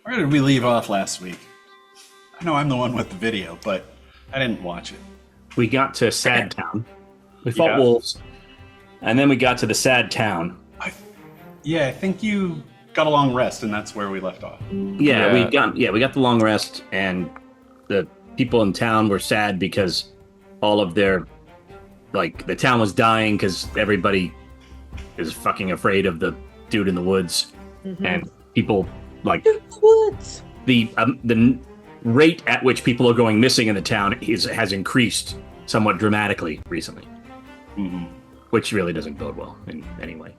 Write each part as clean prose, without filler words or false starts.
Where did we leave off last week? I know I'm the one with the video, but I didn't watch it. We got to Sad Town. We fought Yeah. wolves, and then we got to the Sad Town. I think you got a long rest, and that's where we left off. Yeah, we got the long rest, and the people in town were sad because all of their, the town was dying because everybody is fucking afraid of the dude in the woods, and people Woods. the rate at which people are going missing in the town has increased somewhat dramatically recently, which really doesn't bode well in any way.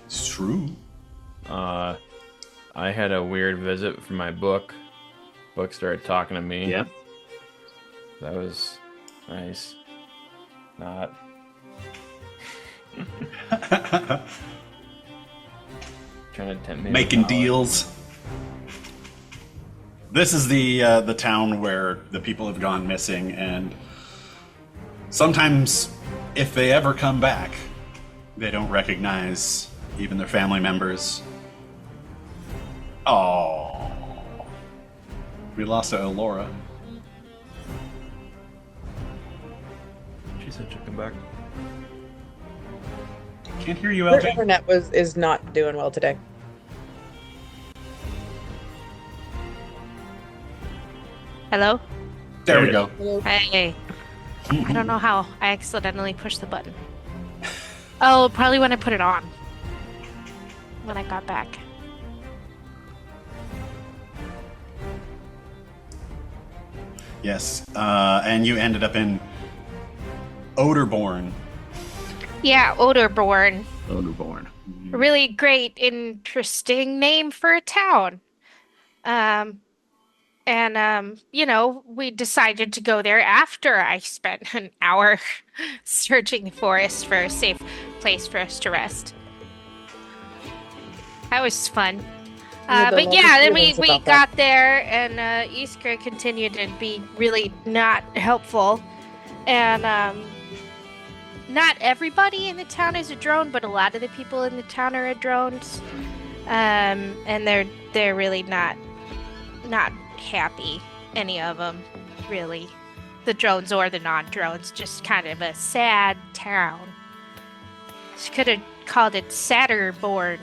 It's true. I had a weird visit from my book. Book started talking to me. Yeah. That was nice. Not. Trying to tempt me. Making with power. deals. This is the town where the people have gone missing, and sometimes, if they ever come back, they don't recognize even their family members. Oh, we lost to Elora. She said she'll come back. Can't hear you, Her LJ. internet is not doing well today. Hello? There we go. Hey. I don't know how. I accidentally pushed the button. Oh, probably when I put it on. When I got back. Yes, and you ended up in Odorborn. Yeah, Odorborn. Odorborn. Really great, interesting name for a town. We decided to go there after I spent an hour searching the forest for a safe place for us to rest. That was fun. But yeah, then we got there, and Iskra continued to be really not helpful. And not everybody in the town is a drone, but a lot of the people in the town are drones. And they're really not happy, any of them, really. The drones or the non-drones, just kind of a sad town. She could have called it Sadderborn.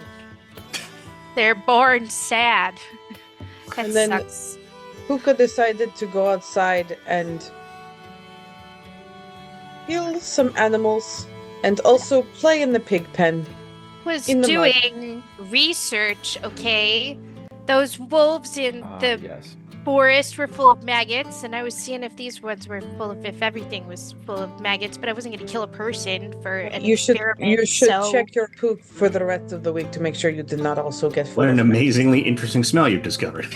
They're born sad. That And then- sucks. Puka decided to go outside and kill some animals and also play in the pig pen. Was in the mud. doing research, okay? Those wolves in the Yes. forest were full of maggots, and I was seeing if these ones were full of, if everything was full of maggots, but I wasn't going to kill a person for an You should experiment. so... check your poop for the rest of the week to make sure you did not also get full What an of amazingly interesting smell you've discovered.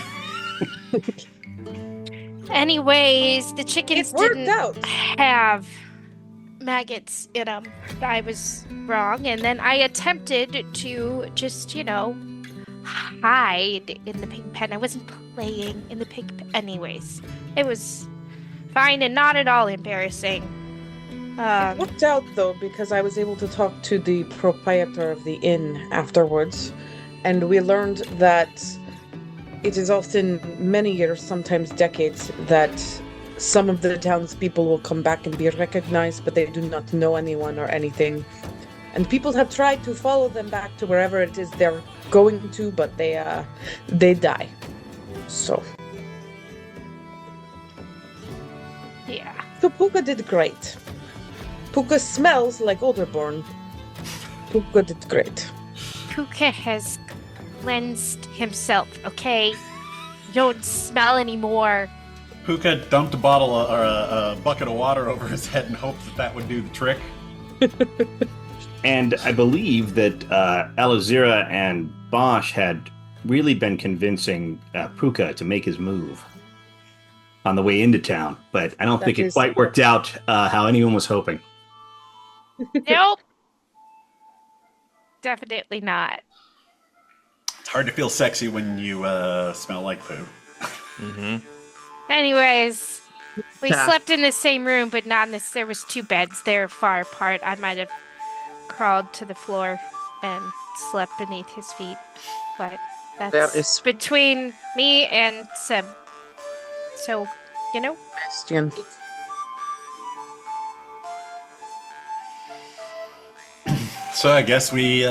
Anyways, the chickens It worked didn't out. have maggots in them. I was wrong, and then I attempted to just, hide in the pig pen. I wasn't playing in the pig pen. Anyways, it was fine and not at all embarrassing. It worked out though because I was able to talk to the proprietor of the inn afterwards, and we learned that it is often many years, sometimes decades, that some of the townspeople will come back and be recognized, but they do not know anyone or anything. And people have tried to follow them back to wherever it is they're going to, but they die. So Puka did great. Puka smells like Odorborn. Puka did great. Puka has cleansed himself, okay? Don't smell anymore. Puka dumped a bottle or a bucket of water over his head and hoped that would do the trick. And I believe that Alazira and Bosch had really been convincing Puka to make his move on the way into town, but I don't think it quite worked out how anyone was hoping. Nope. Definitely not. It's hard to feel sexy when you smell like poo. Anyways, we slept in the same room, but not in this. There was two beds. They're far apart. I might have crawled to the floor and slept beneath his feet, but That's That is- between me and Seb. So, you know. Bastion. So I guess we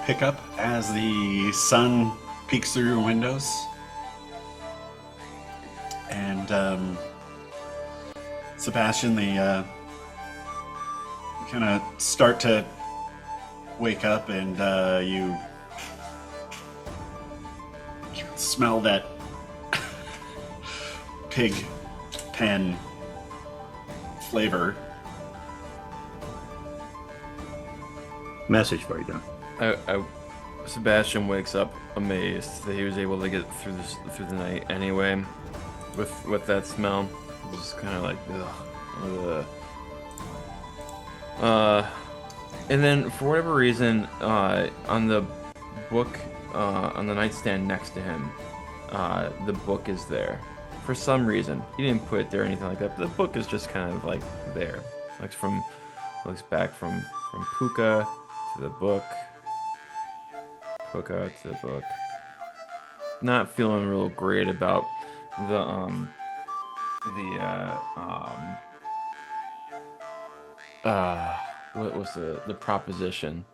pick up as the sun peeks through your windows. And Sebastian, the kind of start to wake up, and you smell that pig pen flavor. Message for you, John. Sebastian wakes up amazed that he was able to get through the night anyway, with that smell. Just kind of like, ugh. And then for whatever reason, on the book, on the nightstand next to him, the book is there. For some reason, he didn't put it there or anything like that. But the book is just kind of like there, looks back from Puka to the book. Puka to the book. Not feeling real great about what was the proposition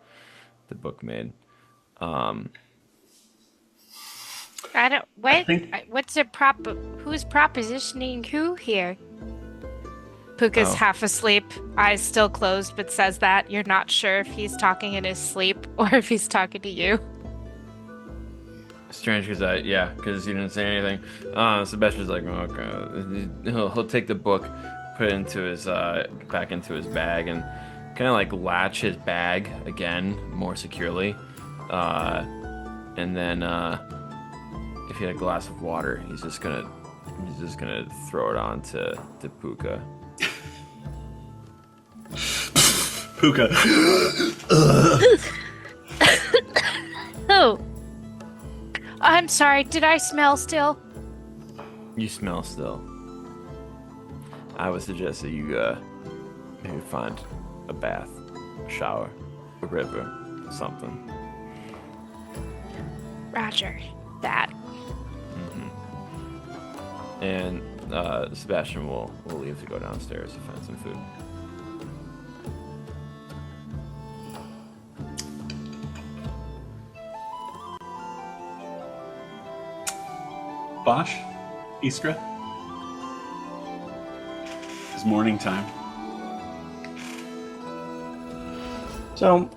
the book made? I don't. What? think- What's a who's propositioning who here? Puka's Oh. half asleep, eyes still closed, but says that you're not sure if he's talking in his sleep or if he's talking to you. Strange because he didn't say anything. Sebastian's like, oh, okay. He'll take the book, put it into his back into his bag, and kind of like latch his bag again more securely. And then if he had a glass of water, he's just gonna throw it on to Puka. Puka. Oh, I'm sorry. Did I smell still? You smell still. I would suggest that you maybe find a bath, a shower, a river, something. Roger that. And Sebastian will leave to go downstairs to find some food. Bosch? Iskra? It's morning time. So,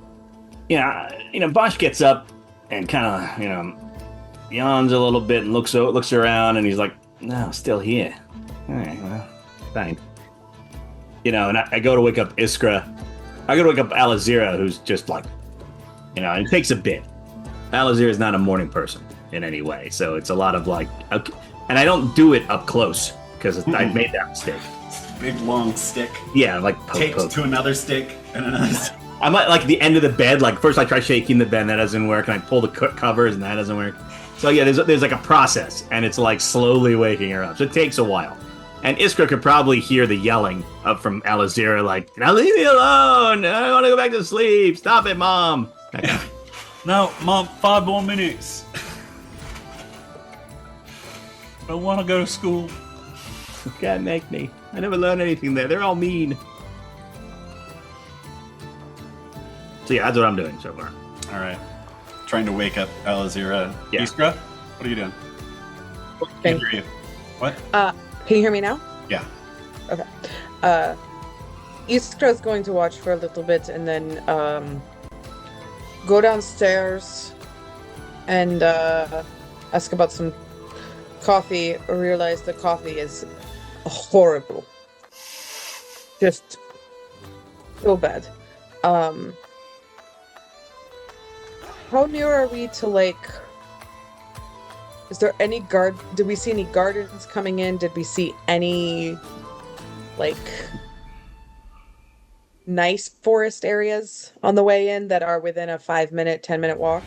Bosch gets up and kind of, yawns a little bit and looks around, and he's like, "No, still here." All right, well, thanks. And I go to wake up Iskra. I go to wake up Alazira, who's just like, it takes a bit. Alazira is not a morning person in any way, so it's a lot of like, okay, and I don't do it up close because I made that mistake. Big long stick. Yeah, like Taped to another stick and another stick. I'm at like the end of the bed. Like first I try shaking the bed, that doesn't work, and I pull the covers, and that doesn't work. So yeah, there's like a process, and it's like slowly waking her up. So it takes a while. And Iskra could probably hear the yelling up from Alazira, like, "Now leave me alone! I want to go back to sleep. Stop it, Mom." No, Mom, 5 more minutes. I want to go to school. You can't make me. I never learned anything there. They're all mean. So yeah, that's what I'm doing so far. All right. Trying to wake up Alazira. Yeah. Iskra, what are you doing? Can't hear you. What? Can you hear me now? Yeah. Okay. Iskra's going to watch for a little bit and then go downstairs and ask about some coffee. Realize the coffee is horrible. Just so bad. How near are we to is there any did we see any gardens coming in? Did we see any nice forest areas on the way in that are within a 5-minute, 10-minute walk?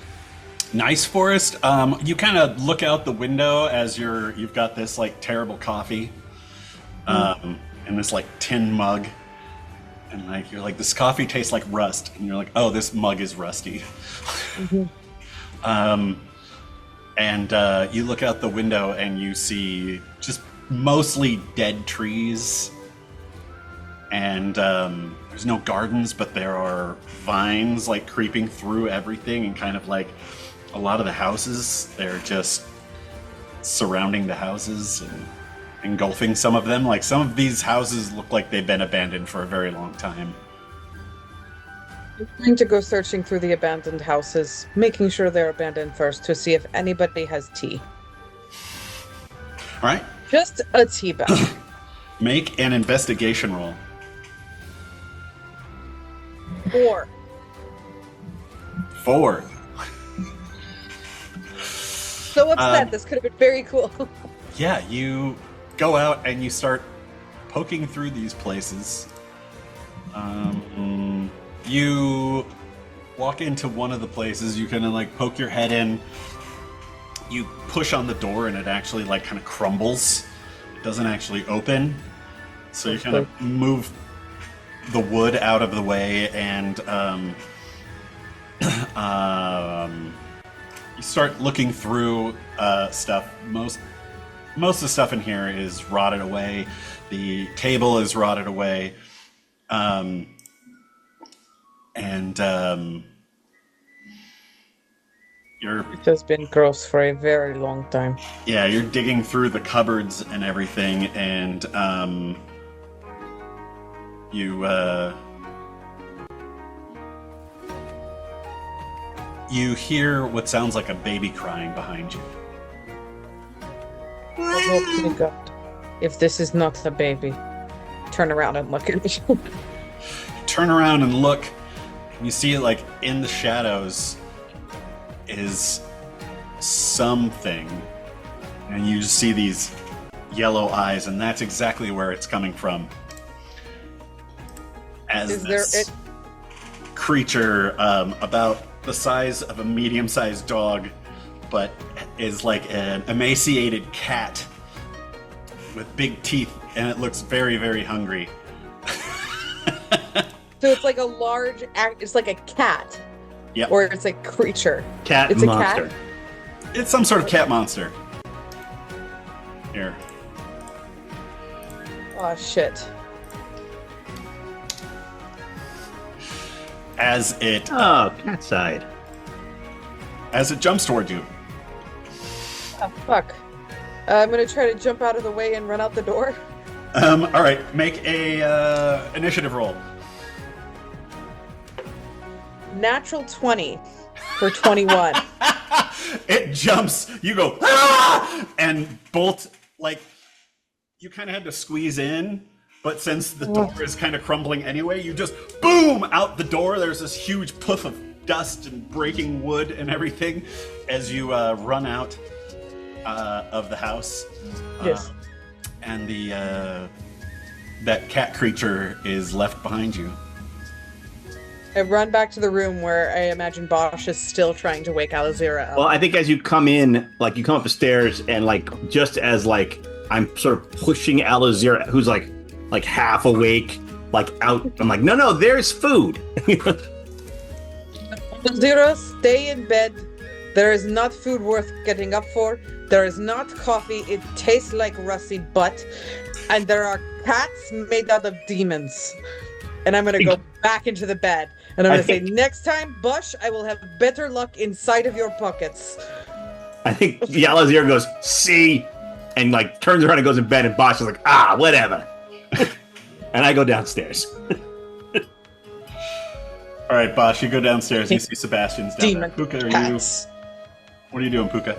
Nice forest. You kind of look out the window as you've got this like terrible coffee, in this like tin mug, and like you're like, this coffee tastes like rust, and you're like, oh, this mug is rusty. And you look out the window and you see just mostly dead trees. And there's no gardens, but there are vines like creeping through everything, and kind of like a lot of the houses, they're just surrounding the houses and engulfing some of them. Like some of these houses look like they've been abandoned for a very long time. I'm going to go searching through the abandoned houses, making sure they're abandoned first to see if anybody has tea. All right, Just a tea bag. make an investigation roll. 4. 4. So upset. This could have been very cool. Yeah, you go out and you start poking through these places. You walk into one of the places, you kind of like poke your head in, you push on the door and it actually like kind of crumbles. It doesn't actually open. So you kind of move the wood out of the way and you start looking through stuff. Most of the stuff in here is rotted away. The table is rotted away. You're It has been gross for a very long time. you're digging through the cupboards and everything, and you hear what sounds like a baby crying behind you. I hope to God, if this is not a baby, turn around and look at me. Turn around and look, and you see like in the shadows is something, and you just see these yellow eyes, and that's exactly where it's coming from. As Is there this creature, about the size of a medium-sized dog, but is like an emaciated cat with big teeth, and it looks very, very hungry. So it's like a large it's like a cat. Yep. Or it's a creature. Cat It's a monster. cat? It's some sort of cat monster. Here. Oh shit. As it Oh, cat side. jumps toward you. Oh fuck. I'm gonna try to jump out of the way and run out the door. All right, make a initiative roll. Natural 20 for 21. It jumps. You go ah! And bolt, like you kind of had to squeeze in, but since the door is kind of crumbling anyway, you just boom out the door. There's this huge puff of dust and breaking wood and everything as you run out of the house. Yes. And that cat creature is left behind you. I run back to the room where I imagine Bosch is still trying to wake Alazira up. Well, I think as you come in, like you come up the stairs, and like just as like I'm sort of pushing Alazira, who's like half awake, like out. I'm like, no, there's food. Alazira, stay in bed. There is not food worth getting up for. There is not coffee. It tastes like rusty butt. And there are cats made out of demons. And I'm going to go back into the bed. And I'm going to say, next time, Bush, I will have better luck inside of your pockets. I think Alazira goes, see, and like turns around and goes in bed, and Bosch is like, whatever. And I go downstairs. All right, Bosch, you go downstairs. You see Sebastian's down Demon there. Puka, cats. what are you doing, Puka?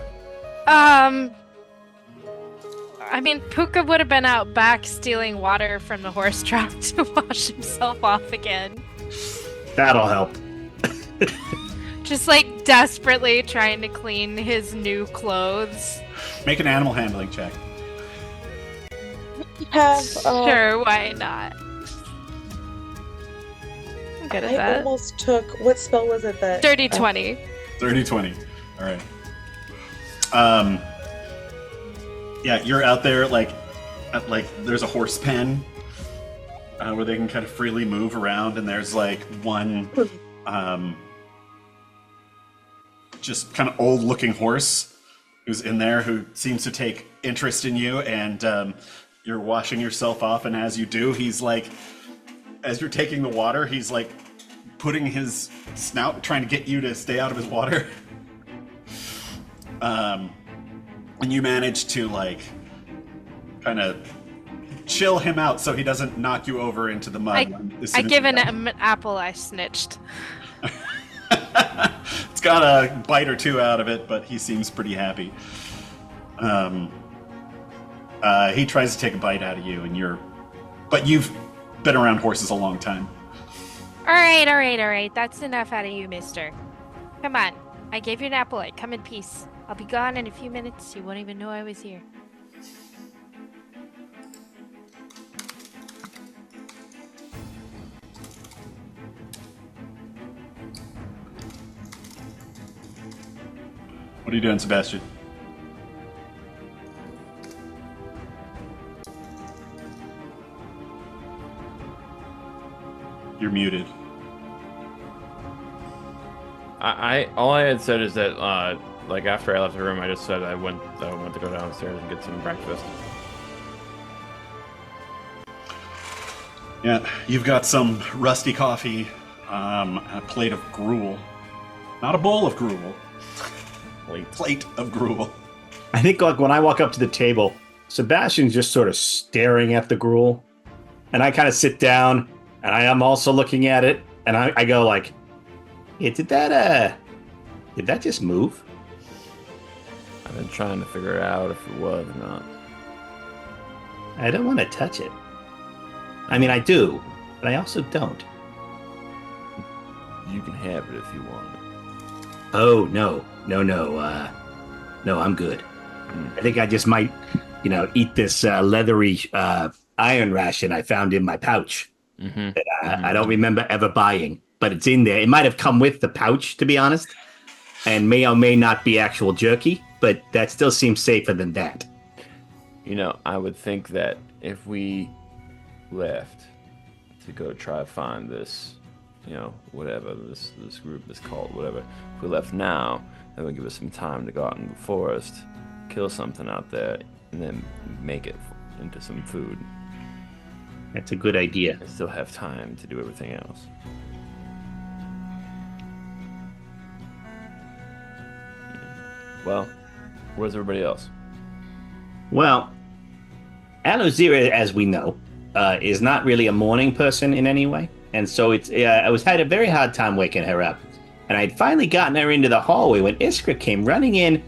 I mean, Puka would have been out back stealing water from the horse trough to wash himself off again. That'll help. Just like desperately trying to clean his new clothes. Make an animal handling check. Have, Sure, why not? I'm good at I that. almost took, what spell was it that? Dirty 20. 30-20. All right. Yeah, you're out there like there's a horse pen where they can kind of freely move around, and there's like one just kind of old-looking horse who's in there who seems to take interest in you, and you're washing yourself off, and as you do, he's like, as you're taking the water, he's like putting his snout, trying to get you to stay out of his water. And you manage to like kind of chill him out so he doesn't knock you over into the mud. I give an apple I snitched. It's got a bite or two out of it, but he seems pretty happy. He tries to take a bite out of you, but you've been around horses a long time. All right. That's enough out of you, mister. Come on. I gave you an apple. Come in peace. I'll be gone in a few minutes. You won't even know I was here. What are you doing, Sebastian? You're muted. All I had said is that like after I left the room, I just said I went to go downstairs and get some breakfast. Yeah, you've got some rusty coffee, and a plate of gruel. Not a bowl of gruel. Plate of gruel. I think like when I walk up to the table, Sebastian's just sort of staring at the gruel, and I kind of sit down, and I am also looking at it, and I go like, "Yeah, did that just move?" I've been trying to figure out if it was or not. I don't want to touch it. I mean, I do, but I also don't. You can have it if you want it. Oh, no, I'm good. I think I just might, eat this leathery iron ration I found in my pouch. That I don't remember ever buying, but it's in there. It might have come with the pouch, to be honest, and may or may not be actual jerky, but that still seems safer than that. I would think that if we left to go try to find this, whatever, this group, this cult, whatever, if we left now, that would give us some time to go out in the forest, kill something out there, and then make it into some food. That's a good idea. And still have time to do everything else. Well, where's everybody else? Well, Alozira, as we know, is not really a morning person in any way. And so I had a very hard time waking her up. And I'd finally gotten her into the hallway when Iskra came running in,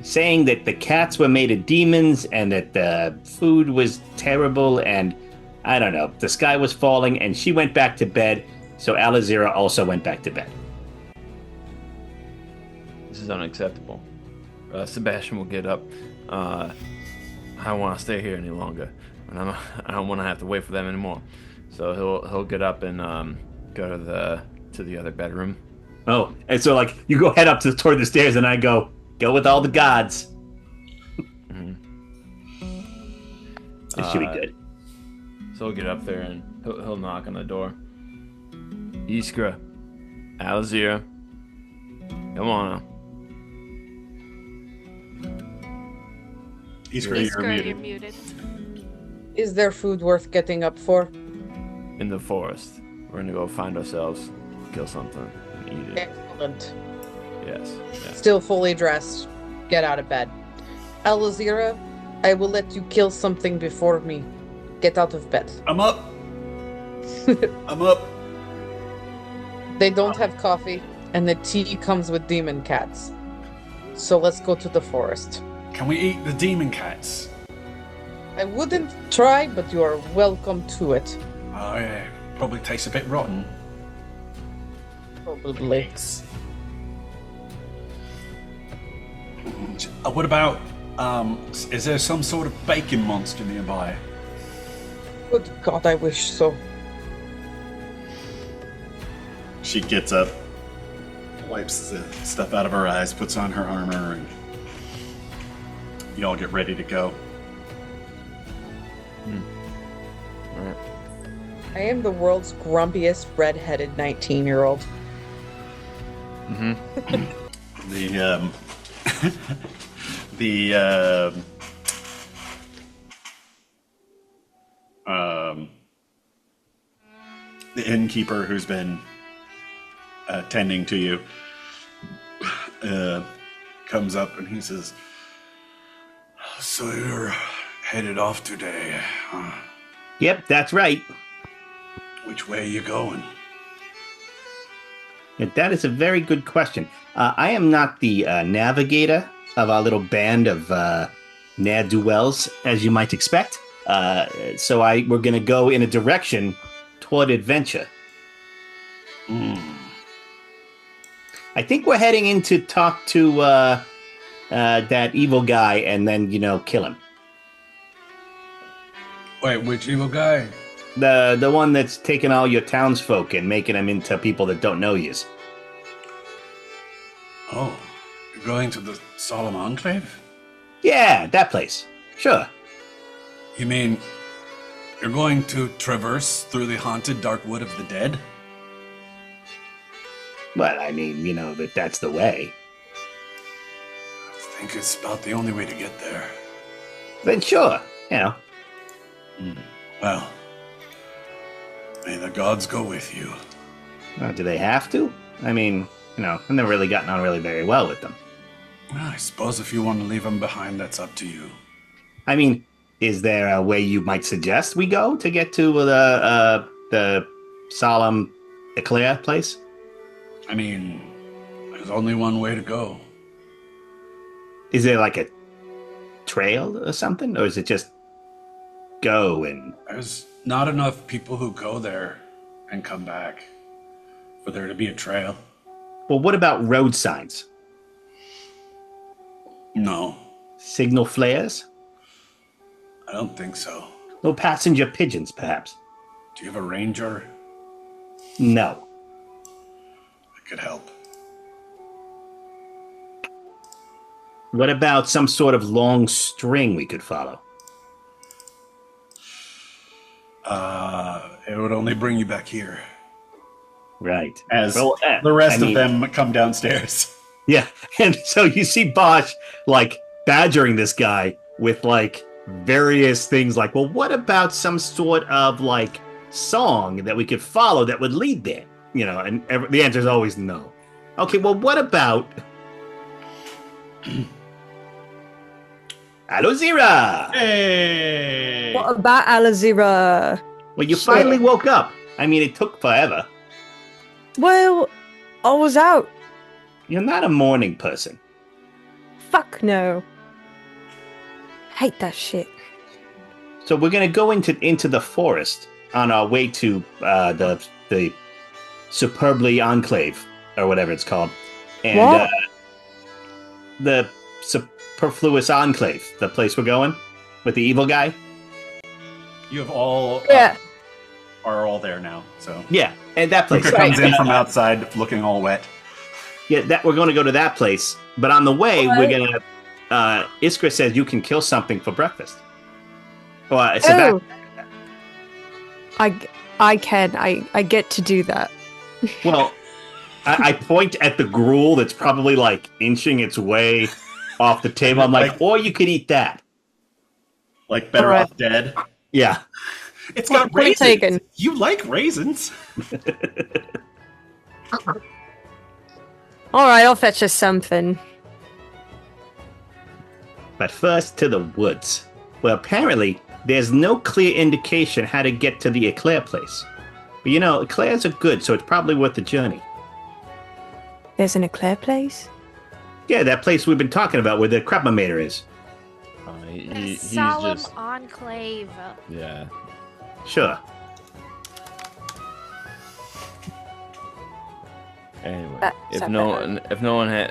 saying that the cats were made of demons and that the food was terrible and, I don't know, the sky was falling, and she went back to bed. So Alozira also went back to bed. This is unacceptable. Sebastian will get up. I don't want to stay here any longer, and I don't want to have to wait for them anymore. So he'll get up and go to the other bedroom. Oh, and so like you go head up toward the stairs, and I go with all the gods. It should be good. So he'll get up there and he'll knock on the door. Iskra, Alozira, come on now. Iskra, you're muted. Is there food worth getting up for? In the forest. We're gonna go find ourselves, kill something, and eat it. Excellent. Yes. Still fully dressed. Get out of bed. Alozira, I will let you kill something before me. Get out of bed. I'm up. I'm up. They don't have coffee, and the tea comes with demon cats. So let's go to the forest. Can we eat the demon cats? I wouldn't try, but you are welcome to it. Oh yeah, probably tastes a bit rotten. Probably. What about, is there some sort of bacon monster nearby? Good God, I wish so. She gets up, wipes the stuff out of her eyes, puts on her armor, and you all get ready to go. All right. I am the world's grumpiest red-headed 19-year-old. The the the innkeeper who's been tending to you comes up and he says, "So you're headed off today, huh? Yep, that's right. Which way are you going?" Yeah, that is a very good question. I am not the navigator of our little band of ne'er-do-wells, as you might expect. So we're going to go in a direction toward adventure. I think we're heading in to talk to that evil guy and then, kill him. Wait, which evil guy? The one that's taking all your townsfolk and making them into people that don't know yous. Oh, you're going to the Solemn Enclave? Yeah, that place. Sure. You mean you're going to traverse through the haunted dark wood of the dead? Well, I mean, that's the way. I think it's about the only way to get there. Then sure, Well, may the gods go with you. Do they have to? I mean, I've never really gotten on really very well with them. Well, I suppose if you want to leave them behind, that's up to you. I mean, is there a way you might suggest we go to get to the Solemn Eclair place? I mean, there's only one way to go. Is there like a trail or something? Or is it just go and... There's not enough people who go there and come back for there to be a trail. Well, what about road signs? No, Signal flares? I don't think so. No passenger pigeons, perhaps? Do you have a ranger? No. I could help. What about some sort of long string we could follow? It would only bring you back here. Right. As Well, the rest I mean- of them come downstairs. Yeah, and so you see Bosch, badgering this guy with, various things well, what about some sort of, song that we could follow that would lead there? And the answer is always no. Okay, well, what about... Alozira! Hey! What about Alazira? Well, you Sure. finally woke up. I mean, it took forever. Well, I was out. You're not a morning person. Fuck no. Hate that shit. So we're gonna go into the forest on our way to the superbly enclave or whatever it's called, and What? The superfluous enclave, the place we're going with the evil guy. You have all Yeah. are all there now. So Yeah, and that place. Luca comes in from outside, looking all wet. Yeah, that we're going to go to that place. But on the way, What? we're gonna. Iskra says you can kill something for breakfast. Well, so Oh. I can. I get to do that. Well, I point at the gruel that's probably inching its way off the table. I'm like, or you could eat that. Better Alright. off dead. Yeah. It's got Point raisins. taken. You like raisins? All right, I'll fetch us something. But first to the woods. Well, apparently, there's no clear indication how to get to the Eclair place. But Eclairs are good, so it's probably worth the journey. There's an Eclair place. Yeah, that place we've been talking about where the Krabmator is. The He's Solemn just Enclave. yeah. Sure. Anyway, That's if not no bad.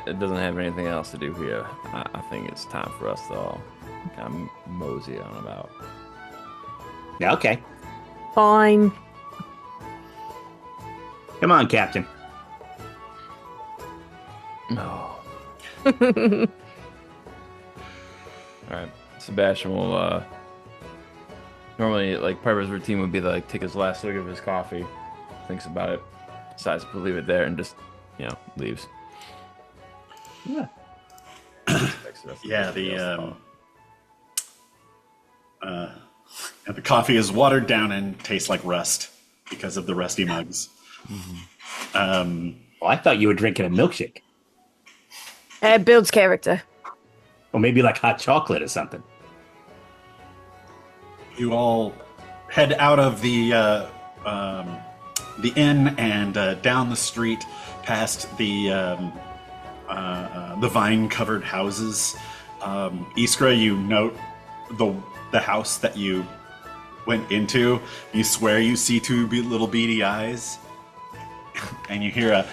one doesn't have anything else to do here, I think it's time for us to all kind of mosey on about. Yeah, okay. Fine. Come on, Captain. Oh. All right, Sebastian will normally Piper's routine would be to take his last swig of his coffee, thinks about it, decides to leave it there, and just leaves. Yeah. Yeah, the coffee is watered down and tastes like rust because of the rusty mugs. Well, I thought you were drinking a milkshake. It builds character. Or maybe like hot chocolate or something. You all head out of the inn and down the street past the vine-covered houses. Iskra, you note the house that you went into. You swear you see two little beady eyes, and you hear a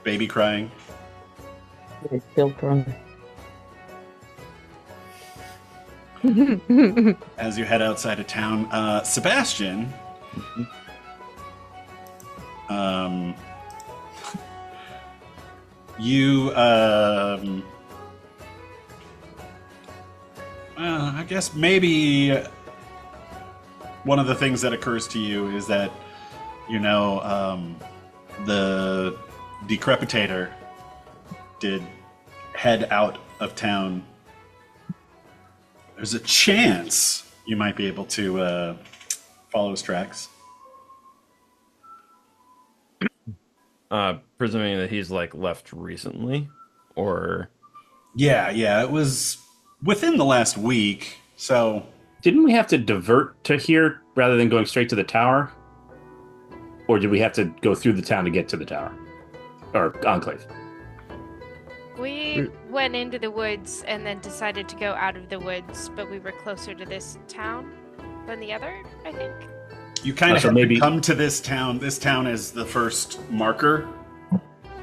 baby crying. Children. As you head outside of town, Sebastian, you, I guess maybe one of the things that occurs to you is that, the Decrepitator did head out of town. There's a chance you might be able to follow his tracks. Presuming that he's like left recently, or Yeah, it was within the last week, so Didn't we have to divert to here rather than going straight to the tower? Or did we have to go through the town to get to the tower? Or Enclave? We went into the woods and then decided to go out of the woods, but we were closer to this town than the other, I think. you kind of So have maybe- to come to this town. This town is the first marker.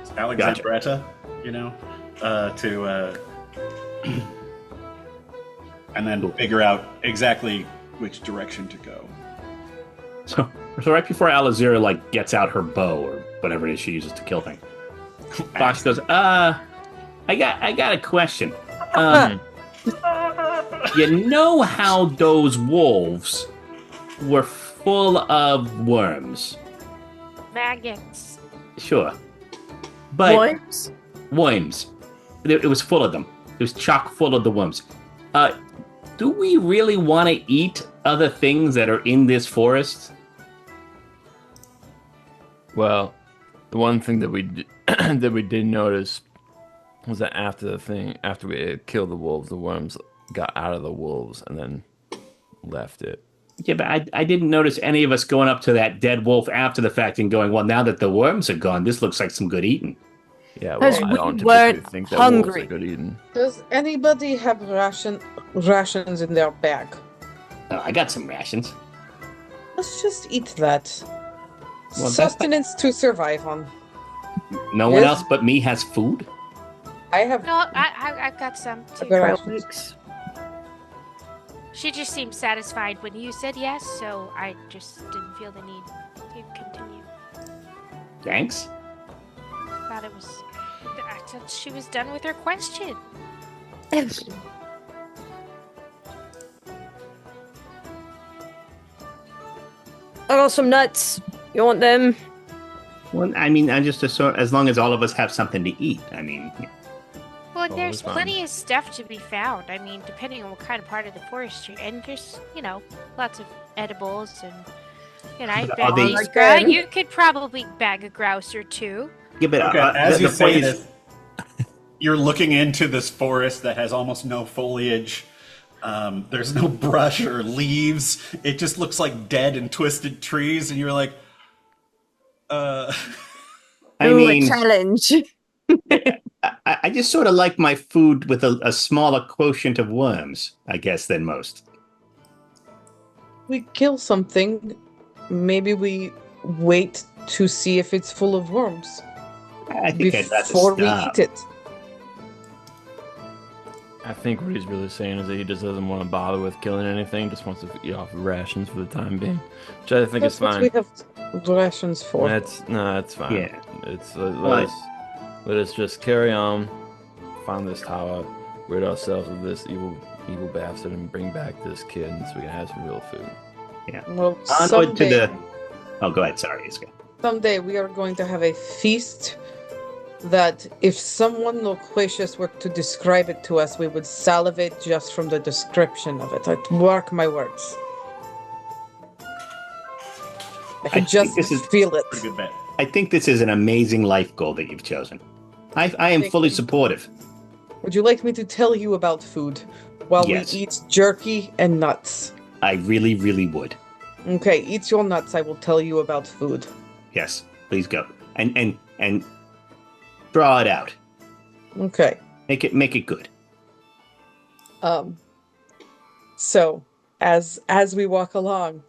It's Alexandretta, to and then figure out exactly which direction to go. So right before Alazira gets out her bow or whatever it is she uses to kill things, Fox goes, I got a question. You know how those wolves were full of worms? Maggots. Sure. But Worms? worms. It was full of them. It was chock full of the worms. Do we really want to eat other things that are in this forest? well, the one thing that we that we did notice was that after we had killed the wolves, the worms got out of the wolves and then left it. Yeah, but I didn't notice any of us going up to that dead wolf after the fact and going, well, now that the worms are gone, this looks like some good eating. Yeah, Because well, I we don't typically weren't think that wolves hungry. are good eating. Does anybody have rations in their bag? I got some rations. Let's just eat that. Well, that's Sustenance to survive on. No one Yes. else but me has food? I have. No, I've got some too. There are- Trail mix. She just seemed satisfied when you said yes, so I just didn't feel the need to continue. Thanks. I thought she was done with her question. I got some nuts. You want them? Well, I mean, I just assume as long as all of us have something to eat. I mean, Well, Oh, there's that's fine. plenty of stuff to be found. I mean, depending on what kind of part of the forest you're in, there's, lots of edibles and, I But bet are they- Iskra, you could probably bag a grouse or two. yeah, but Okay, as the you point say is- this, you're looking into this forest that has almost no foliage. There's no brush or leaves. It just looks like dead and twisted trees, and you're like, I Ooh, mean, a challenge. I just sort of like my food with a smaller quotient of worms, I guess, than most. We kill something. Maybe we wait to see if it's full of worms I think I'd rather before we stop. eat it. I think what he's really saying is that he just doesn't want to bother with killing anything, just wants to eat off of rations for the time being, which I think That's is what fine. we have rations for. That's fine. Yeah. It's Well, let us just carry on, find this tower, rid ourselves of this evil bastard, and bring back this kid, so we can have some real food. Well, Onward to someday, the. Oh, go ahead. Sorry, Iska. Someday we are going to have a feast that, if someone loquacious were to describe it to us, we would salivate just from the description of it. I'd mark my words. I can think just this is feel it. Pretty good bet. I think this is an amazing life goal that you've chosen. I am Thank fully you. supportive. Would you like me to tell you about food while Yes. we eat jerky and nuts? I really, really would. Okay, eat your nuts. I will tell you about food. Yes, please go. And draw it out. Okay. Make it good. So as we walk along,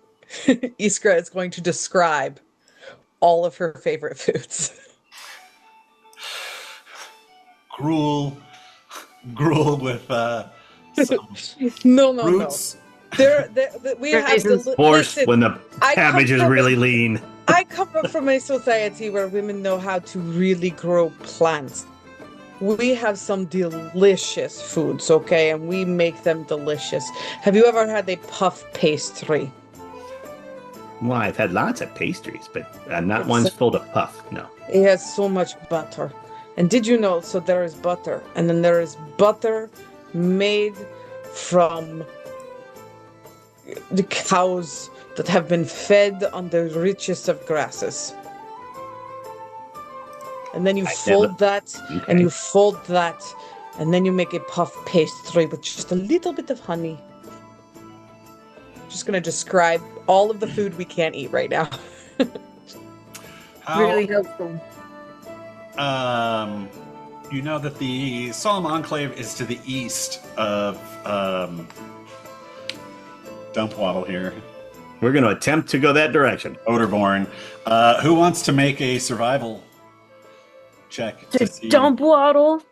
Iskra is going to describe all of her favorite foods. Gruel with some No, roots. we have Raisins. Horse listen, when the I cabbage come is from really lean. I come from a society where women know how to really grow plants. We have some delicious foods, okay, and we make them delicious. Have you ever had a puff pastry? Well, I've had lots of pastries, but not It's one's a- full of puff. No. It has so much butter. And did you know, so there is butter, and then there is butter made from the cows that have been fed on the richest of grasses. And then you I fold that, Okay. and you fold that, and then you make a puff pastry with just a little bit of honey. Just gonna describe all of the food we can't eat right now. How, Really helpful. you know that the Solemn Enclave is to the east of Dumpwaddle here, We're going to attempt to go that direction. Odorborn. Who wants to make a survival check to see? Dump waddle.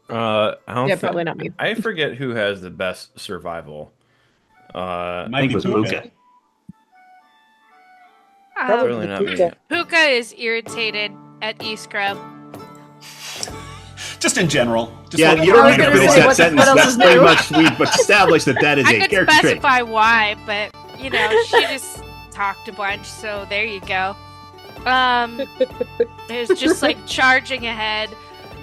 I don't Yeah, thi- probably not me. I forget who has the best survival. Might I think be it was Puka. Puka. Certainly not me. Puka. Puka is irritated at Iskra. Just in general. Just Yeah, like- you don't I was need to gonna finish say, that what sentence. else That's is pretty new? much we've established that is I a could character trait. specify why, but you know, she just talked a bunch, so there you go. It was just like charging ahead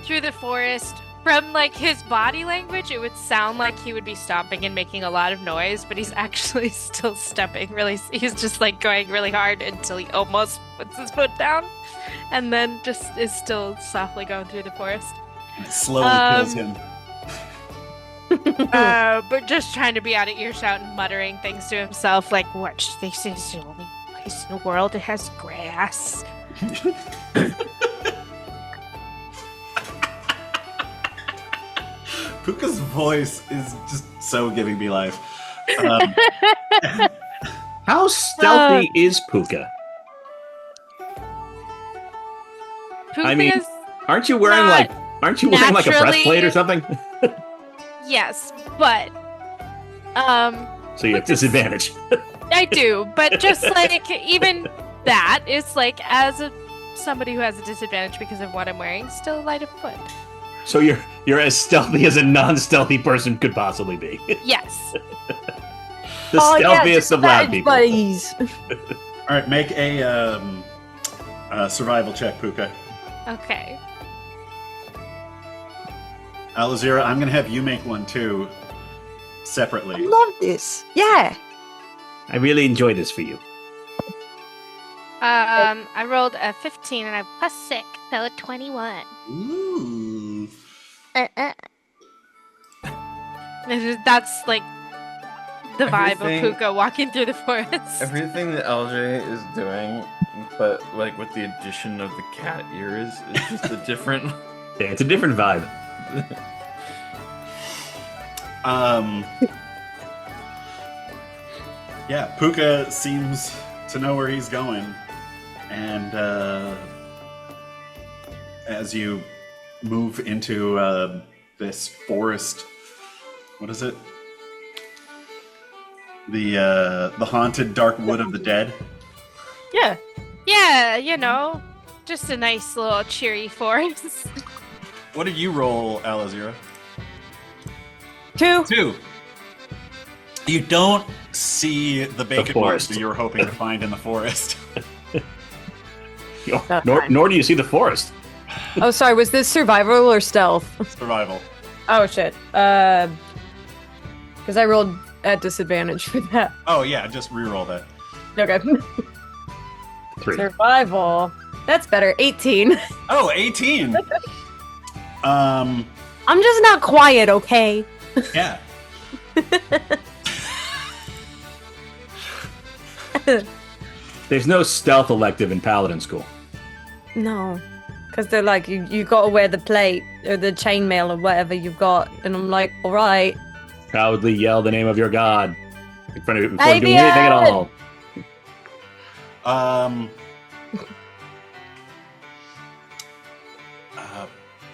through the forest. From like his body language, it would sound like he would be stomping and making a lot of noise, but he's actually still stepping really. He's just like going really hard until he almost puts his foot down, and then just is still softly going through the forest. It slowly kills him. But just trying to be out of earshot and muttering things to himself, like, "Watch, this is the only place in the world that has grass." Puka's voice is just so giving me life. How stealthy is Puka? Puka I mean, is Aren't you wearing Not like a naturally- breastplate or something? yes, but So you have disadvantage. I do, but just like even that is like somebody who has a disadvantage because of what I'm wearing, still light of foot. So you're as stealthy as a non-stealthy person could possibly be. Yes. The stealthiest of loud disadvantage people. buddies. All right, make a survival check, Puka. Okay. Alazira, I'm gonna have you make one too, I separately. love this. Yeah. I really enjoy this for you. I rolled a 15 and I plus 6, so a 21. Ooh. That's like the vibe Everything- of Puka walking through the forest. Everything that LJ is doing, but like with the addition of the cat ears, is just a different. Yeah, it's a different vibe. Yeah, Puka seems to know where he's going, and as you move into this forest, what is it? The haunted dark wood of the dead. Yeah. Yeah, you know, just a nice little cheery forest. What did you roll, Alazira? 2. 2. You don't see the bacon forest. monster you were hoping to find in the forest. That's Nor, fine. nor do you see the forest. Oh, sorry. Was this survival or stealth? Survival. Oh shit. Because I rolled at disadvantage for that. Oh yeah, just re-roll that. Okay. 3. Survival. That's better. 18. Oh, 18. I'm just not quiet, okay? Yeah. There's no stealth elective in Paladin school. No. Because they're like, you gotta wear the plate or the chainmail or whatever you've got. And I'm like, alright. Proudly yell the name of your god in front of it before doing anything at all.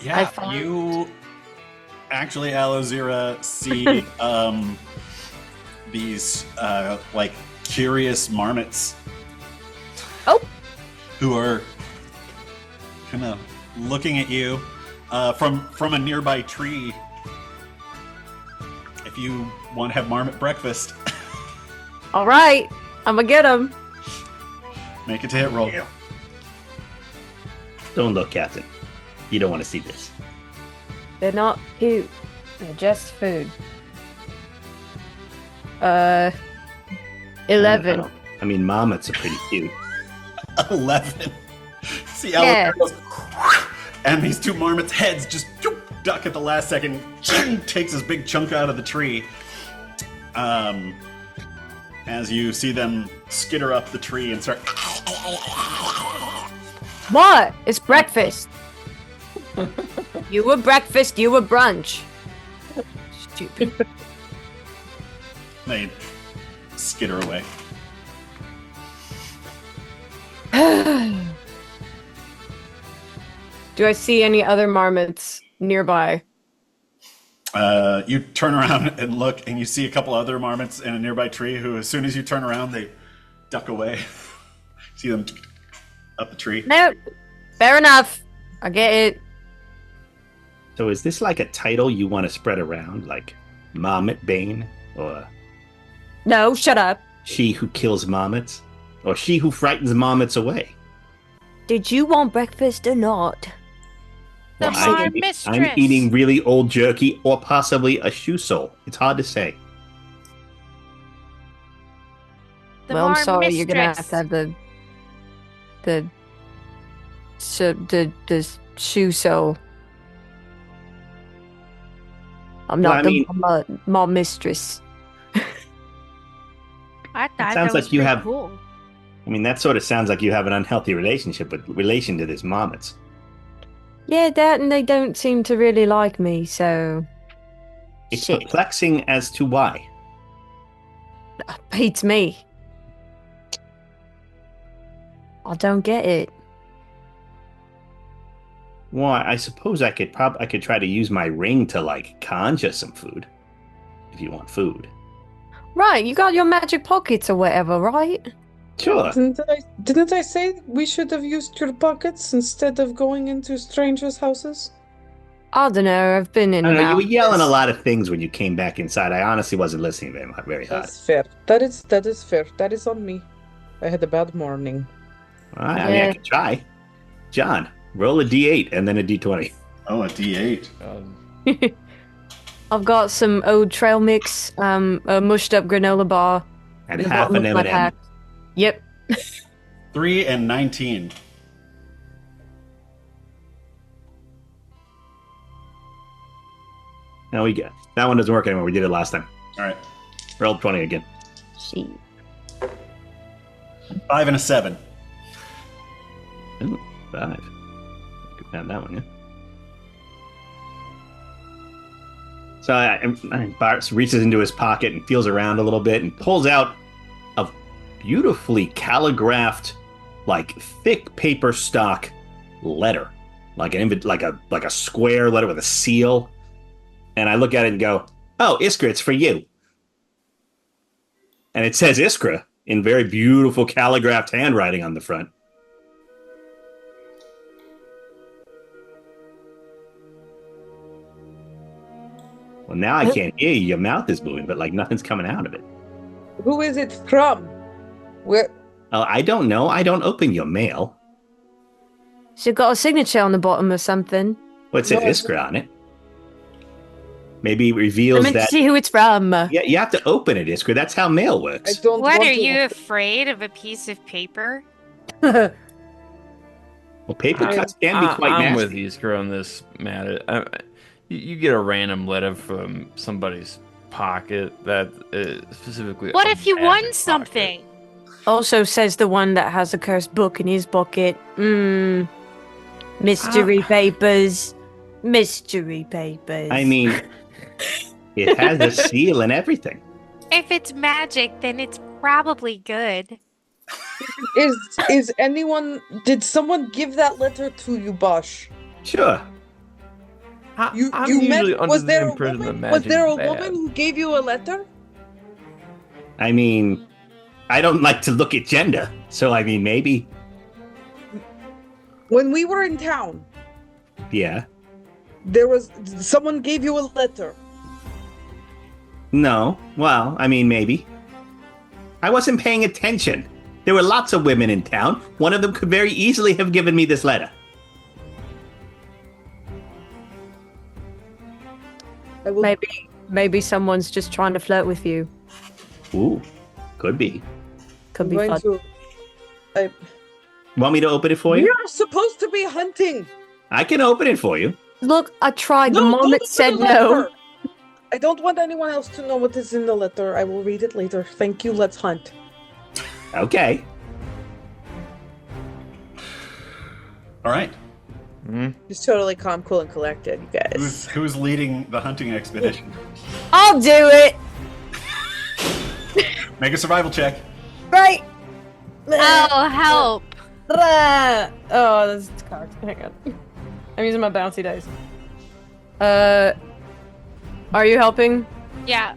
Yeah, I found- you actually, Alozira, see these like curious marmots. Oh. Who are kind of looking at you from a nearby tree. If you want to have marmot breakfast, Alright. I'm gonna get him. make it to hit roll. Don't look, Captain. You don't want to see this. They're not cute. They're just food. 11. I mean, marmots are pretty cute. 11. See, Yeah. Alozira goes, and these two marmots' heads just duck at the last second. Takes this big chunk out of the tree. As you see them skitter up the tree and start. What? It's breakfast. You were breakfast, you were brunch. Stupid. They skitter away. Do I see any other marmots nearby? You turn around and look, and you see a couple other marmots in a nearby tree who, as soon as you turn around, they duck away. See them up the tree. No. Fair enough. I get it. So is this like a title you want to spread around, like Marmot Bane, or No, shut up. She Who Kills Marmots, or She Who Frightens Marmots Away? Did you want breakfast or not? The Well, Mar Mistress. I'm eating really old jerky, or possibly a shoe sole. It's hard to say. The Well, I'm Mar sorry. You're gonna have Mistress. to have the shoe sole. I'm Well, not I the mean- mom mistress. I thought sounds that like was you pretty have- cool. I mean, that sort of sounds like you have an unhealthy relationship with relation to these marmots. Yeah, that and they don't seem to really like me, so It's shit. perplexing as to why. Beats me. I don't get it. Well, I suppose I could try to use my ring to like conjure some food, if you want food. Right, you got your magic pockets or whatever, right? Sure. Didn't I say we should have used your pockets instead of going into strangers' houses? I don't know. I've been in I and don't know, you out. were yelling a lot of things when you came back inside. I honestly wasn't listening very hard. That's fair. That is fair. That is on me. I had a bad morning. All right, I mean, I Yeah. could try. John, roll a d8 and then a d20. Oh, a D8. I've got some old trail mix, a mushed up granola bar, And the half bottom an of my M&M. pack. Yep. 3 and 19. No, we get that one doesn't work anymore. We did it last time. All right. Roll 20 again. She. 5 and a 7. Ooh, 5. Could find that one, yeah. So Bart reaches into his pocket and feels around a little bit and pulls out a beautifully calligraphed, like thick paper stock letter, like a square letter with a seal. And I look at it and go, "Oh, Iskra, it's for you." And it says Iskra in very beautiful calligraphed handwriting on the front. Well, now I can't hear you. Your mouth is moving, but like nothing's coming out of it. Who is it from? Where? Oh, I don't know. I don't open your mail. She got a signature on the bottom or something. What's it? No, Iskra on it. Maybe it I reveals meant to that. see who it's from. Yeah, you have to open it, Iskra. That's how mail I works. don't What want are to- you afraid of a piece of paper? Well, paper I- cuts can be quite I'm nasty. with Iskra on this, Matt. You get a random letter from somebody's pocket that specifically. What a if you magic won pocket. something? Also says the one that has a cursed book in his pocket. Mystery papers. Mystery papers. I mean, it has a seal and everything. If it's magic, then it's probably good. Is anyone? Did someone give that letter to you, Bosch? Sure. You I'm you usually met? under Was the there a impression that woman? magic Was there a is bad. woman who gave you a letter? I mean, I don't like to look at gender, so I mean, maybe. When we were in town, Yeah. there was someone gave you a letter. No. Well, I mean, maybe. I wasn't paying attention. There were lots of women in town. One of them could very easily have given me this letter. I will. Maybe someone's just trying to flirt with you. Ooh, could be. Could I'm be going fun. to. Want me to open it for you? We are supposed to be hunting. I can open it for you. Look, I tried. The No, mom don't that open said the no. letter. I don't want anyone else to know what is in the letter. I will read it later. Thank you. Let's hunt. Okay. All right. He's totally calm, cool, and collected, you guys. Who's leading the hunting expedition? I'll do it. Make a survival check. Right. Oh, help! Oh, that's card. Hang on. I'm using my bouncy dice. Are you helping? Yeah.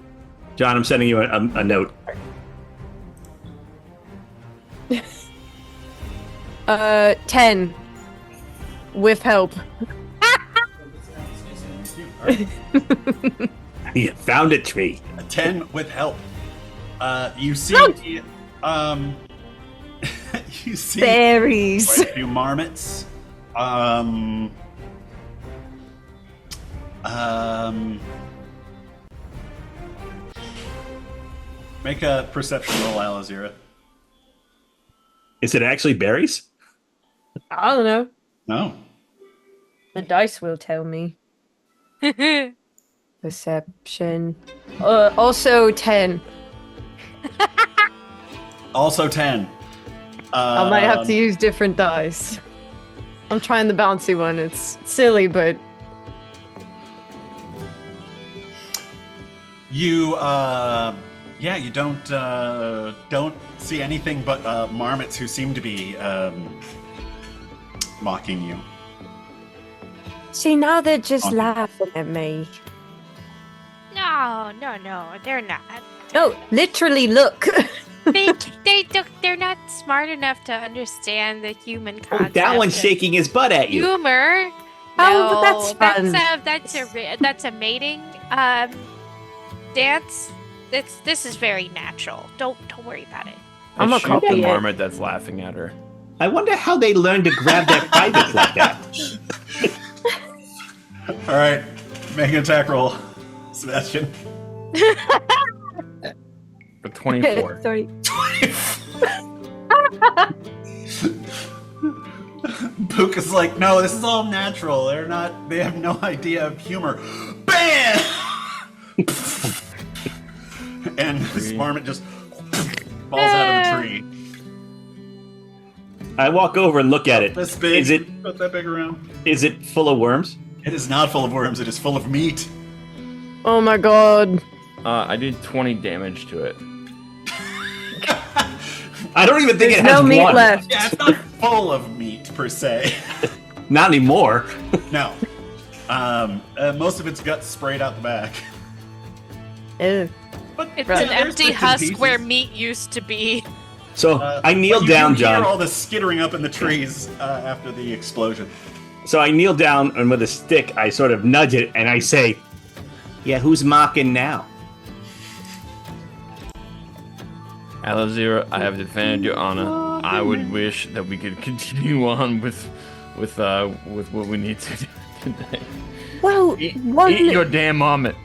John, I'm sending you a note. 10. With help. All right. You found a tree. A 10 with help. You see, you see Berries. quite a few marmots. Make a perception roll, Alazira. Is it actually berries? I don't know. No. The dice will tell me. Perception. Also 10. Also 10. I might have to use different dice. I'm trying the bouncy one. It's silly, but You, you don't see anything but marmots who seem to be mocking you. see, now they're just Okay. laughing at me. No, they're not. No, literally, look. They're not smart enough to understand the human Oh, concept. that one's of shaking his butt at you. humor. Oh, but No, that's fun. that's a mating dance. This is very natural. Don't worry about it. I'm gonna Shoot copy the it. marmot that's laughing at her. I wonder how they learned to grab their privates like that. All right, make an attack roll, Sebastian. For 24. Sorry. Book is like, no, this is all natural. They have no idea of humor. Bam! And this marmot just falls out of the tree. I walk over and look at it. This big. Is it About that big around. is it full of worms? It is not full of worms. It is full of meat. Oh my god. I did 20 damage to it. I don't even think There's it has no meat one. left. Yeah, it's not full of meat per se. Not anymore. No. Most of its guts sprayed out the back. Ew. But It's Right. an there's empty bits and husk pieces. where meat used to be. So I kneel but down, you hear John. all the skittering up in the trees after the explosion. So I kneel down and with a stick I sort of nudge it and I say, "Yeah, who's mocking now?" Alazira, I have defended your honor. I would wish that we could continue on with with what we need to do today. Well, Eat one, your damn omelet.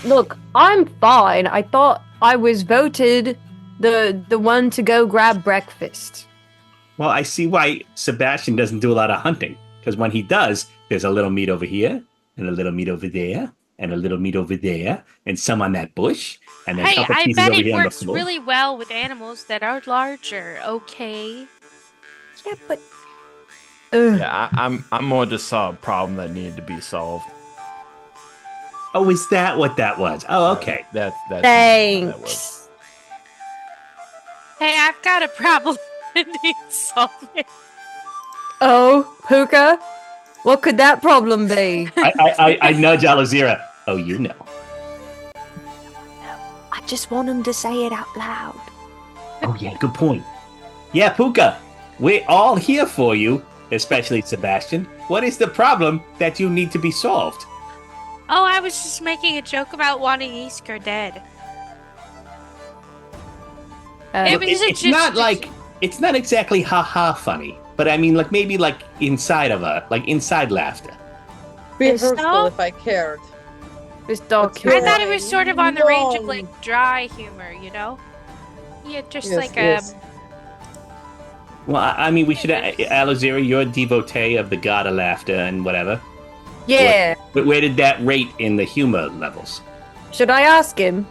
look, I'm fine. I thought I was voted the one to go grab breakfast. Well, I see why Sebastian doesn't do a lot of hunting. Because when he does, there's a little meat over here, and a little meat over there, and a little meat over there, and some on that bush, and then a Hey, couple I pieces bet over it here on the works floor. really well with animals that are larger. Okay. Yeah, but ugh. Yeah, I'm more just saw a problem that needed to be solved. Oh, is that what that was? Oh, okay. That's that was. Thanks. Hey, I've got a problem that needs solving. Oh, Puka, what could that problem be? I nudge Alazira. Oh, you know. I just want him to say it out loud. Oh, yeah, good point. Yeah, Puka, we're all here for you, especially Sebastian. What is the problem that you need to be solved? Oh, I was just making a joke about wanting Iskar dead. It was It's not like it's not exactly ha funny, but I mean, like maybe like inside of inside laughter. Be It's hurtful so- if I cared. This dog. That's I thought it was sort of on the range of No. like dry humor, you know? Yeah, just Yes, like yes. Well, I mean, we should. Alazira, you're a devotee of the god of laughter and whatever. Yeah. But where did that rate in the humor levels? Should I ask him?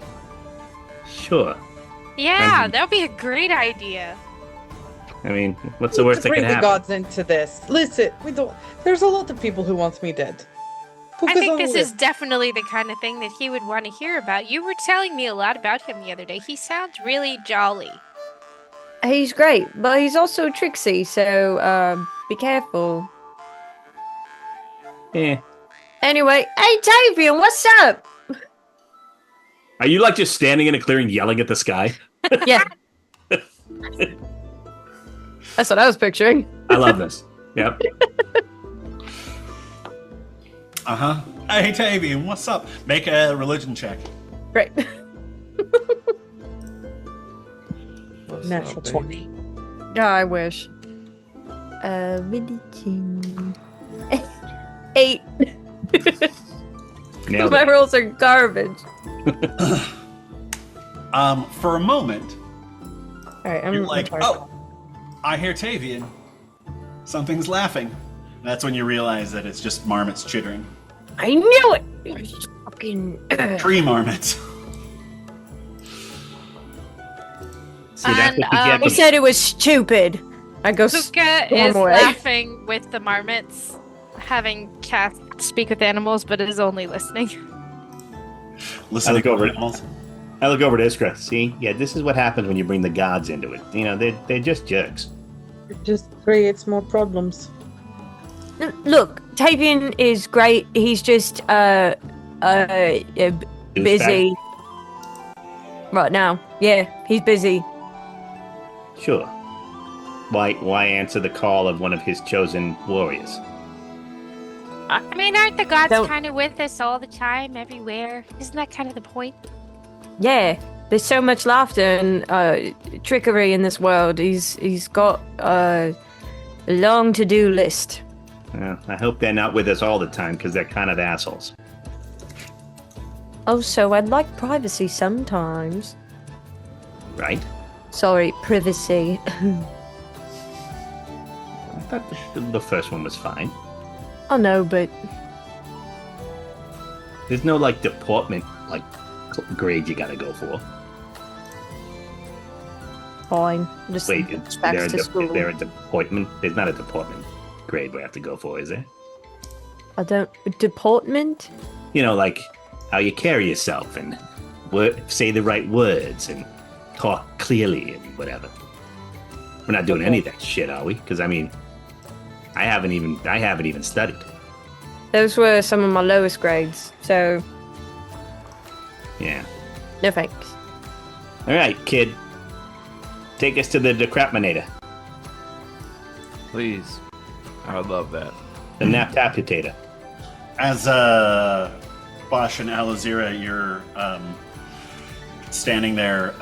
Sure. yeah, that would be a great idea. I mean, what's the worst that Bring can the happen? gods into this. Listen, we don't. There's a lot of people who want me dead. I Puka's think on this the is list. definitely the kind of thing that he would want to hear about. You were telling me a lot about him the other day. He sounds really jolly. He's great, but he's also tricksy, so be careful. Yeah. Anyway, hey Tavian, what's up? Are you like just standing in a clearing yelling at the sky? Yeah. That's what I was picturing. I love this. Yep. Hey, Tavian, what's up? Make a religion check. Great. Natural 20. Yeah, I wish. Religion. 8. Nailed My it. rolls are garbage. For a moment, Alright, I'm you're like, sorry. oh, I hear Tavian. Something's laughing. That's when you realize that it's just marmots chittering. I knew it! It's fucking. Tree marmots. See, that's And, what you get He for- said it was stupid. I go. Puka storm is away. laughing with the marmots, having cast speak with animals, but is only listening. Listen I to look over the it. animals. I look over to Iskra. See? Yeah, this is what happens when you bring the gods into it. You know, they're just jerks. It just creates more problems. Look, Tavian is great. He's just Douchebag. busy right now. Yeah, he's busy. Sure. Why answer the call of one of his chosen warriors? I mean, aren't the gods Don't- kind of with us all the time, everywhere? Isn't that kind of the point? Yeah, there's so much laughter and trickery in this world. He's got a long to-do list. Well, I hope they're not with us all the time because they're kind of assholes. Also, I'd like privacy sometimes. Right? Sorry, privacy. I thought the first one was fine. Oh no, but There's no like deportment grade you gotta go for. fine. Just Wait, back is to school. there a deportment? There's not a deportment grade we have to go for, is there? I don't deportment. You know, like how you carry yourself and say the right words and talk clearly and whatever. We're not doing any of that shit, are we? Because I mean, I haven't even studied. Those were some of my lowest grades, so Yeah. no thanks. All right, kid. Take us to the Decrapminator, Please. I would love that. the Naptaputator. As Bosch and Alazira, you're standing there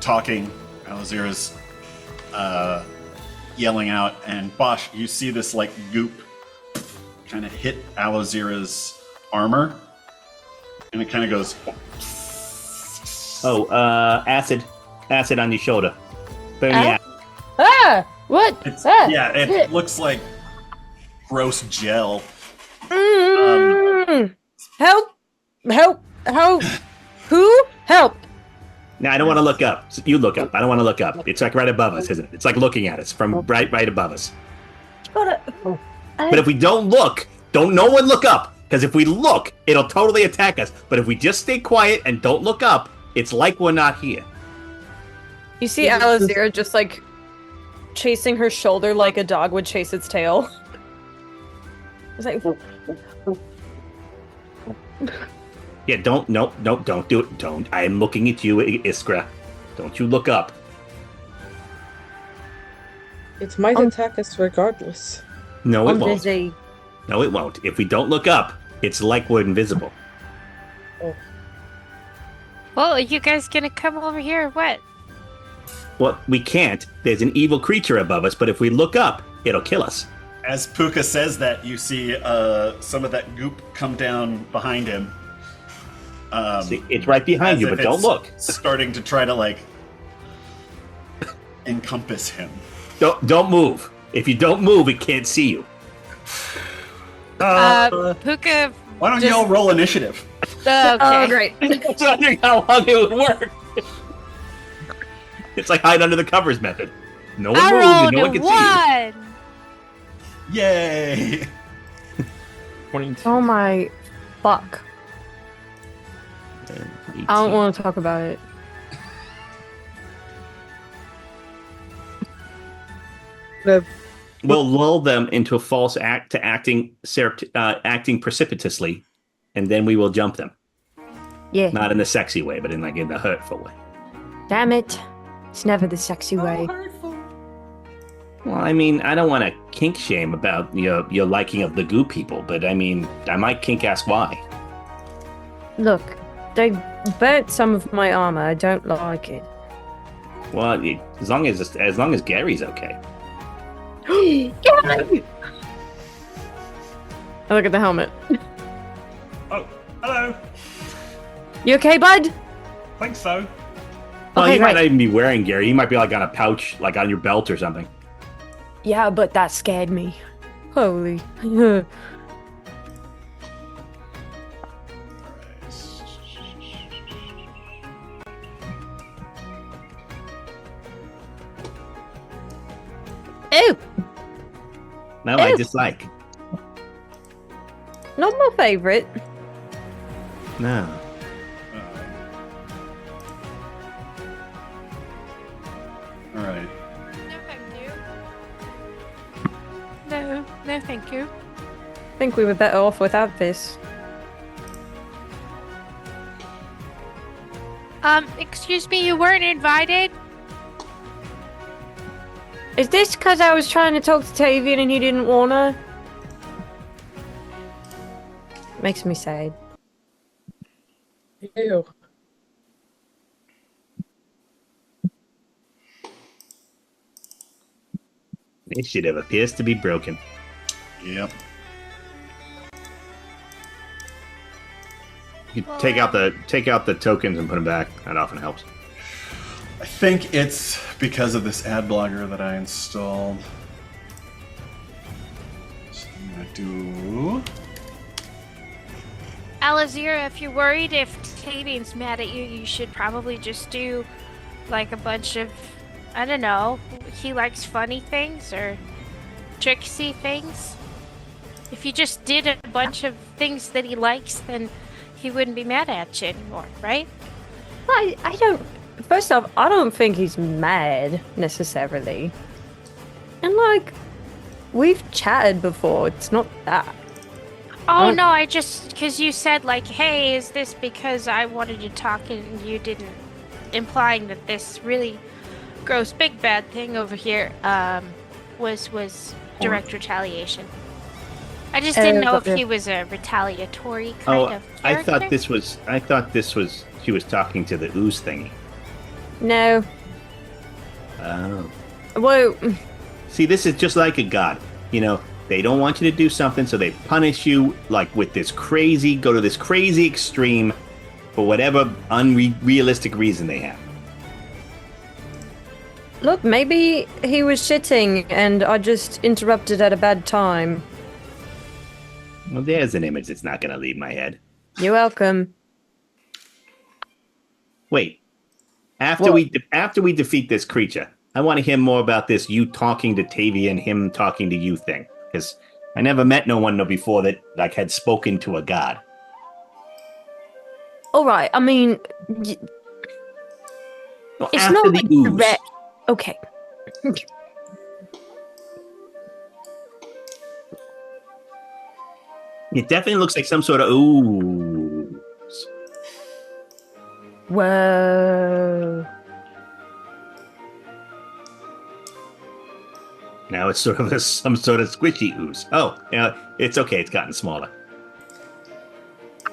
talking. Alazira's yelling out, and Bosch, you see this like goop kind of hit Alozira's armor, and it kind of goes. Oh, acid on your shoulder. Burn your ass. What? It's, Ah, yeah, it looks like gross gel. Help! Who? Help! Now I don't want to look up. You look up. I don't want to look up. It's like right above us, isn't it? It's like looking at us from right above us. But if we don't look, no one look up. Because if we look, it'll totally attack us. But if we just stay quiet and don't look up, it's like we're not here. You see Alazira just like chasing her shoulder like a dog would chase its tail. It's like, Yeah, don't do it. Don't. I am looking at you, Iskra. Don't you look up. It might attack us regardless. No, it I'm won't. busy. No, it won't. If we don't look up, it's like we're invisible. Well, are you guys gonna come over here or what? Well, we can't. There's an evil creature above us, but if we look up, it'll kill us. As Puka says that, you see some of that goop come down behind him. See, it's right behind as you, if but don't it's look. Starting to try to like encompass him. Don't move. If you don't move, it can't see you. Puka. Why don't y'all roll initiative? Okay. Oh, great. I was wondering how long it would work. It's like hide under the covers method. No one I moves rolled and no one can see you. 1. Yay! 22. Oh my fuck. I don't want to talk about it. We'll lull them into a false act to acting precipitously, and then we will jump them. Yeah. Not in the sexy way, but in the hurtful way. Damn it. It's never the sexy way. Well, I mean, I don't want to kink shame about your liking of the goo people, but I mean, I might kink ask why. Look, they burnt some of my armor. I don't like it. Well, as long as Gary's okay. I look at the helmet. Oh, hello. You okay, bud? Think so. Well, Okay, he might right. not even be wearing Gary. He might be like on a pouch, like on your belt or something. Yeah, but that scared me. Holy. Ew! No, I Ew. dislike. Not my favorite. No. All right. No, thank you. No, thank you. I think we were better off without this. Excuse me, you weren't invited? Is this because I was trying to talk to Tavian and you didn't want her? Makes me sad. Ew. Initiative appears to be broken. Yep. You can take out the tokens and put them back. That often helps. I think it's because of this ad blogger that I installed. So I'm gonna do. Alazira, if you're worried if Tavian's mad at you, you should probably just do like a bunch of, I don't know, he likes funny things or tricksy things. If you just did a bunch of things that he likes, then he wouldn't be mad at you anymore, right? I don't. First off, I don't think he's mad necessarily. And like, we've chatted before. It's not that. Oh no, I just, because you said like, hey, is this because I wanted to talk and you didn't, implying that this really gross big bad thing over here was direct retaliation. I just didn't know if he was a retaliatory kind of character. I thought this was she was talking to the ooze thingy. No. Oh. Well, See, this is just like a god. You know, they don't want you to do something, so they punish you like with this crazy, go to this crazy extreme for whatever unrealistic reason they have. look, maybe he was shitting and I just interrupted at a bad time. Well, there's an image that's not going to leave my head. You're welcome. Wait, after we defeat this creature, I want to hear more about this you talking to Tavia and him talking to you thing, because I never met no one before that like had spoken to a god. All right, I mean, Well, it's after not the like ooze. direct. Okay. It definitely looks like some sort of ooze. Whoa. Now it's sort of some sort of squishy ooze. Oh, yeah, it's okay. It's gotten smaller.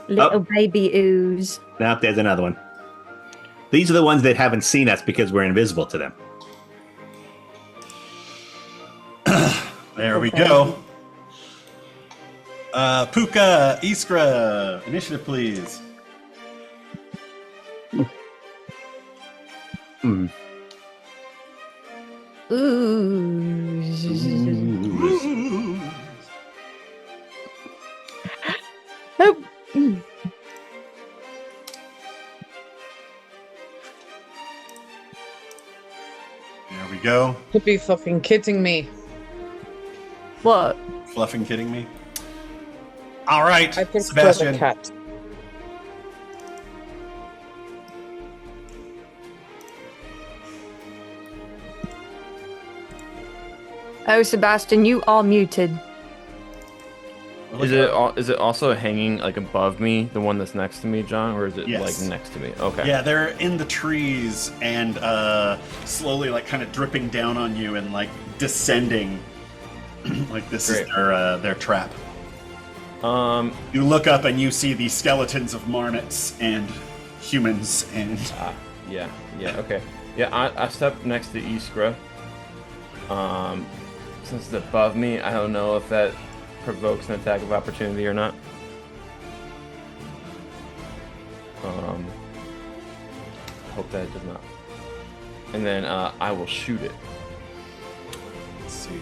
Little baby ooze. Nope, there's another one. These are the ones that haven't seen us because we're invisible to them. There we go. Puka, Iskra, initiative, please. Hmm. Ooze. Oh. There we go. To be fucking kidding me. What? Fluffing kidding me. All right, I think Sebastian. the cat. Oh, Sebastian, you are muted. Is it also hanging like above me, the one that's next to me, John, or is it Yes. like next to me? Okay. Yeah, they're in the trees and slowly, like, kind of dripping down on you and like descending. Like this Great. is their trap. You look up and you see the skeletons of marmots and humans and Yeah. Okay. Yeah, I stepped next to Iskra. Since it's above me, I don't know if that provokes an attack of opportunity or not. Hope that it does not. And then I will shoot it. let's see here.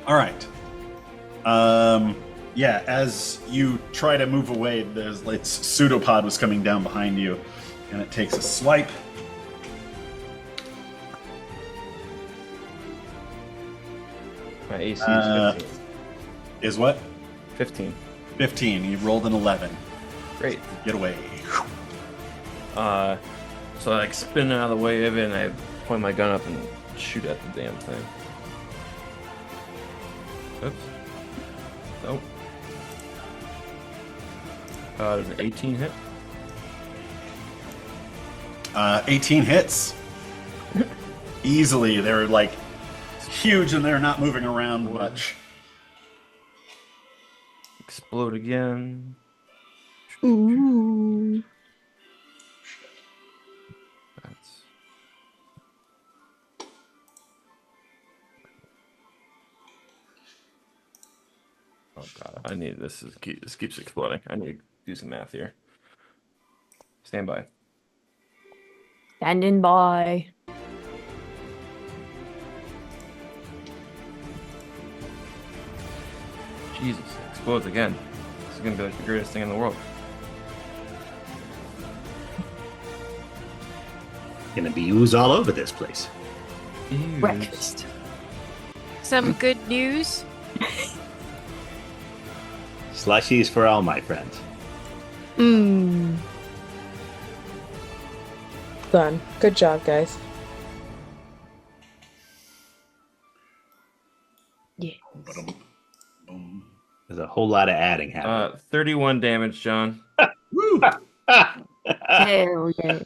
All right. Yeah, as you try to move away, its pseudopod was coming down behind you, and it takes a swipe. My AC Uh, is 15. Is what? 15. 15. You rolled an 11. Great. Get away. So I like spin out of the way of it, and I point my gun up and shoot at the damn thing. Oops. Nope. There's an 18 hit. 18 hits. Easily. They're like huge and they're not moving around much. Explode again. Ooh. That's... Oh god, I need this. This keeps exploding. I need to do some math here. Stand by. Standing by. Jesus, it explodes again. This is gonna be like the greatest thing in the world. Gonna be ooze all over this place. Ew. Breakfast. Some good news. Slushies for all my friends. Mmm. Done. Good job, guys. Yeah. Boom. There's a whole lot of adding happening. 31 damage, John. Woo! Hell yeah.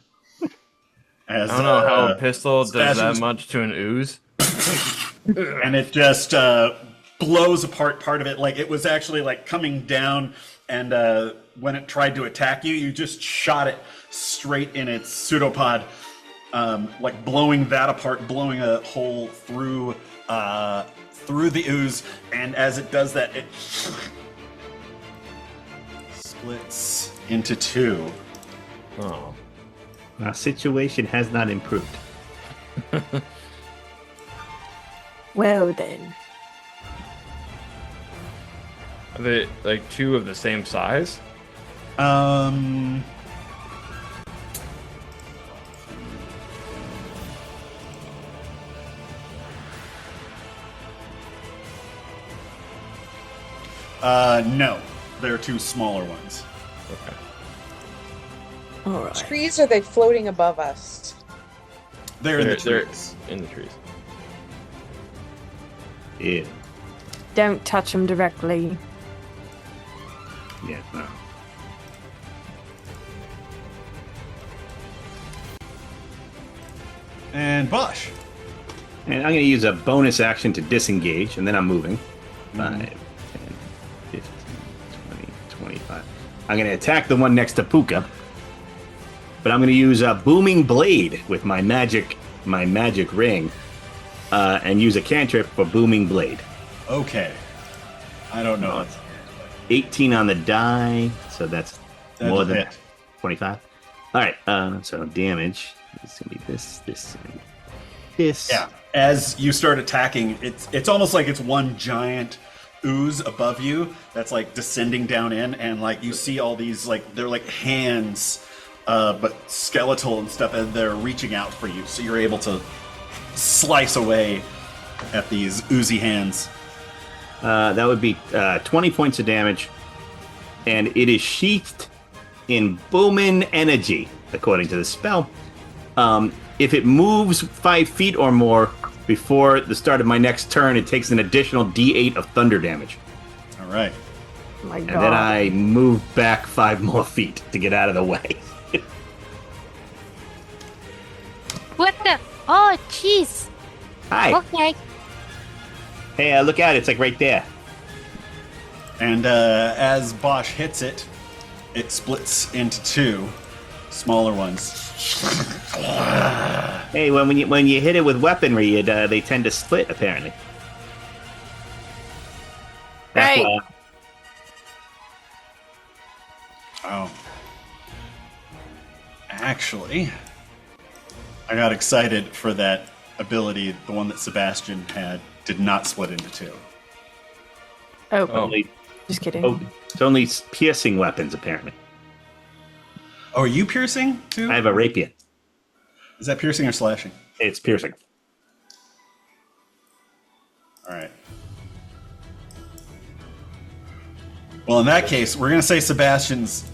As, I don't know how a pistol does that Sebastian's- much to an ooze. and it just blows apart part of it. Like it was actually like coming down, and when it tried to attack you, you just shot it straight in its pseudopod, like blowing that apart, blowing a hole through the ooze. And as it does that, it splits into two. Oh. Our situation has not improved. Well then. Are they like two of the same size? No, they're two smaller ones. Okay. All right. Trees, are they floating above us? They're in the They're trees. in the trees. Yeah. Don't touch them directly. Yeah. No. And Bosch. And I'm going to use a bonus action to disengage, and then I'm moving. 5, 10, 15, 20, 25. I'm going to attack the one next to Puka. But I'm going to use a booming blade with my magic ring, and use a cantrip for booming blade. Okay. I don't know. 18 on the die, so that's That'll more than hit. 25. All right, so damage. It's going to be this, and this. Yeah. As you start attacking, it's almost like it's one giant ooze above you that's like descending down in, and like you see all these like they're like hands, but skeletal and stuff, and they're reaching out for you. So you're able to slice away at these oozy hands. That would be 20 points of damage, and it is sheathed in booming energy, according to the spell. If it moves 5 feet or more before the start of my next turn, it takes an additional D8 of thunder damage. All right. Oh my And god. then I move back 5 more feet to get out of the way. What the? Oh, jeez. Hi. Okay. Hey, look out. It's like right there. And as Bosch hits it, it splits into two smaller ones. Hey, when you hit it with weaponry, they tend to split, apparently. That's Right. why- Oh. Actually, I got excited for that ability. The one that Sebastian had did not split into two. Oh, Only, just kidding. it's only piercing weapons, apparently. Oh, are you piercing too? I have a rapier. Is that piercing or slashing? It's piercing. All right. Well, in that case, we're going to say Sebastian's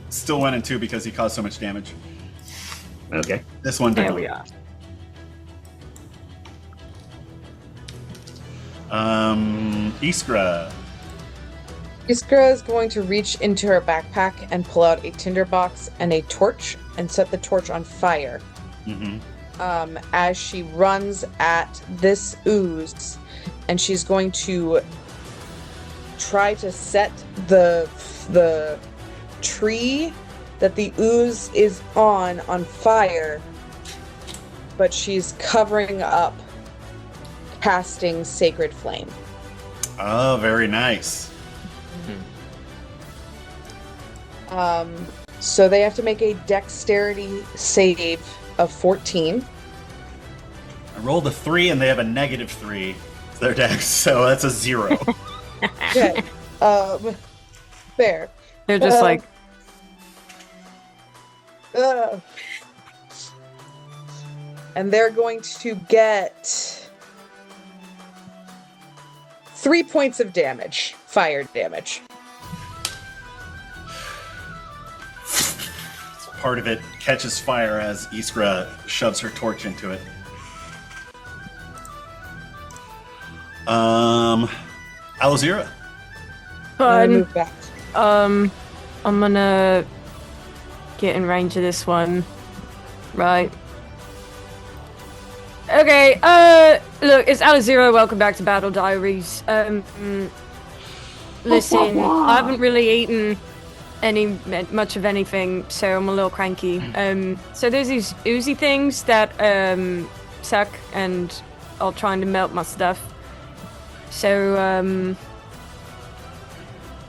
still went in two because he caused so much damage. Okay. This one did There not. we are. Iskra. Iskra is going to reach into her backpack and pull out a tinderbox and a torch and set the torch on fire. Mm-hmm. As she runs at this ooze, and she's going to try to set the tree that the ooze is on fire, but she's covering up, casting Sacred Flame. Oh, very nice. So they have to make a dexterity save of 14. I rolled a 3 and they have a -3 to their dex, so that's a 0. Okay. There. They're just like, And they're going to get 3 points of damage, fire damage. Part of it catches fire as Iskra shoves her torch into it. Alazira. I'm gonna fun. move back. I'm gonna get in range of this one. Right. Okay, look, it's Alizero. Welcome back to Battle Diaries. Listen, I haven't really eaten much of anything, so I'm a little cranky. So there's these oozy things that, suck and are trying to melt my stuff. So,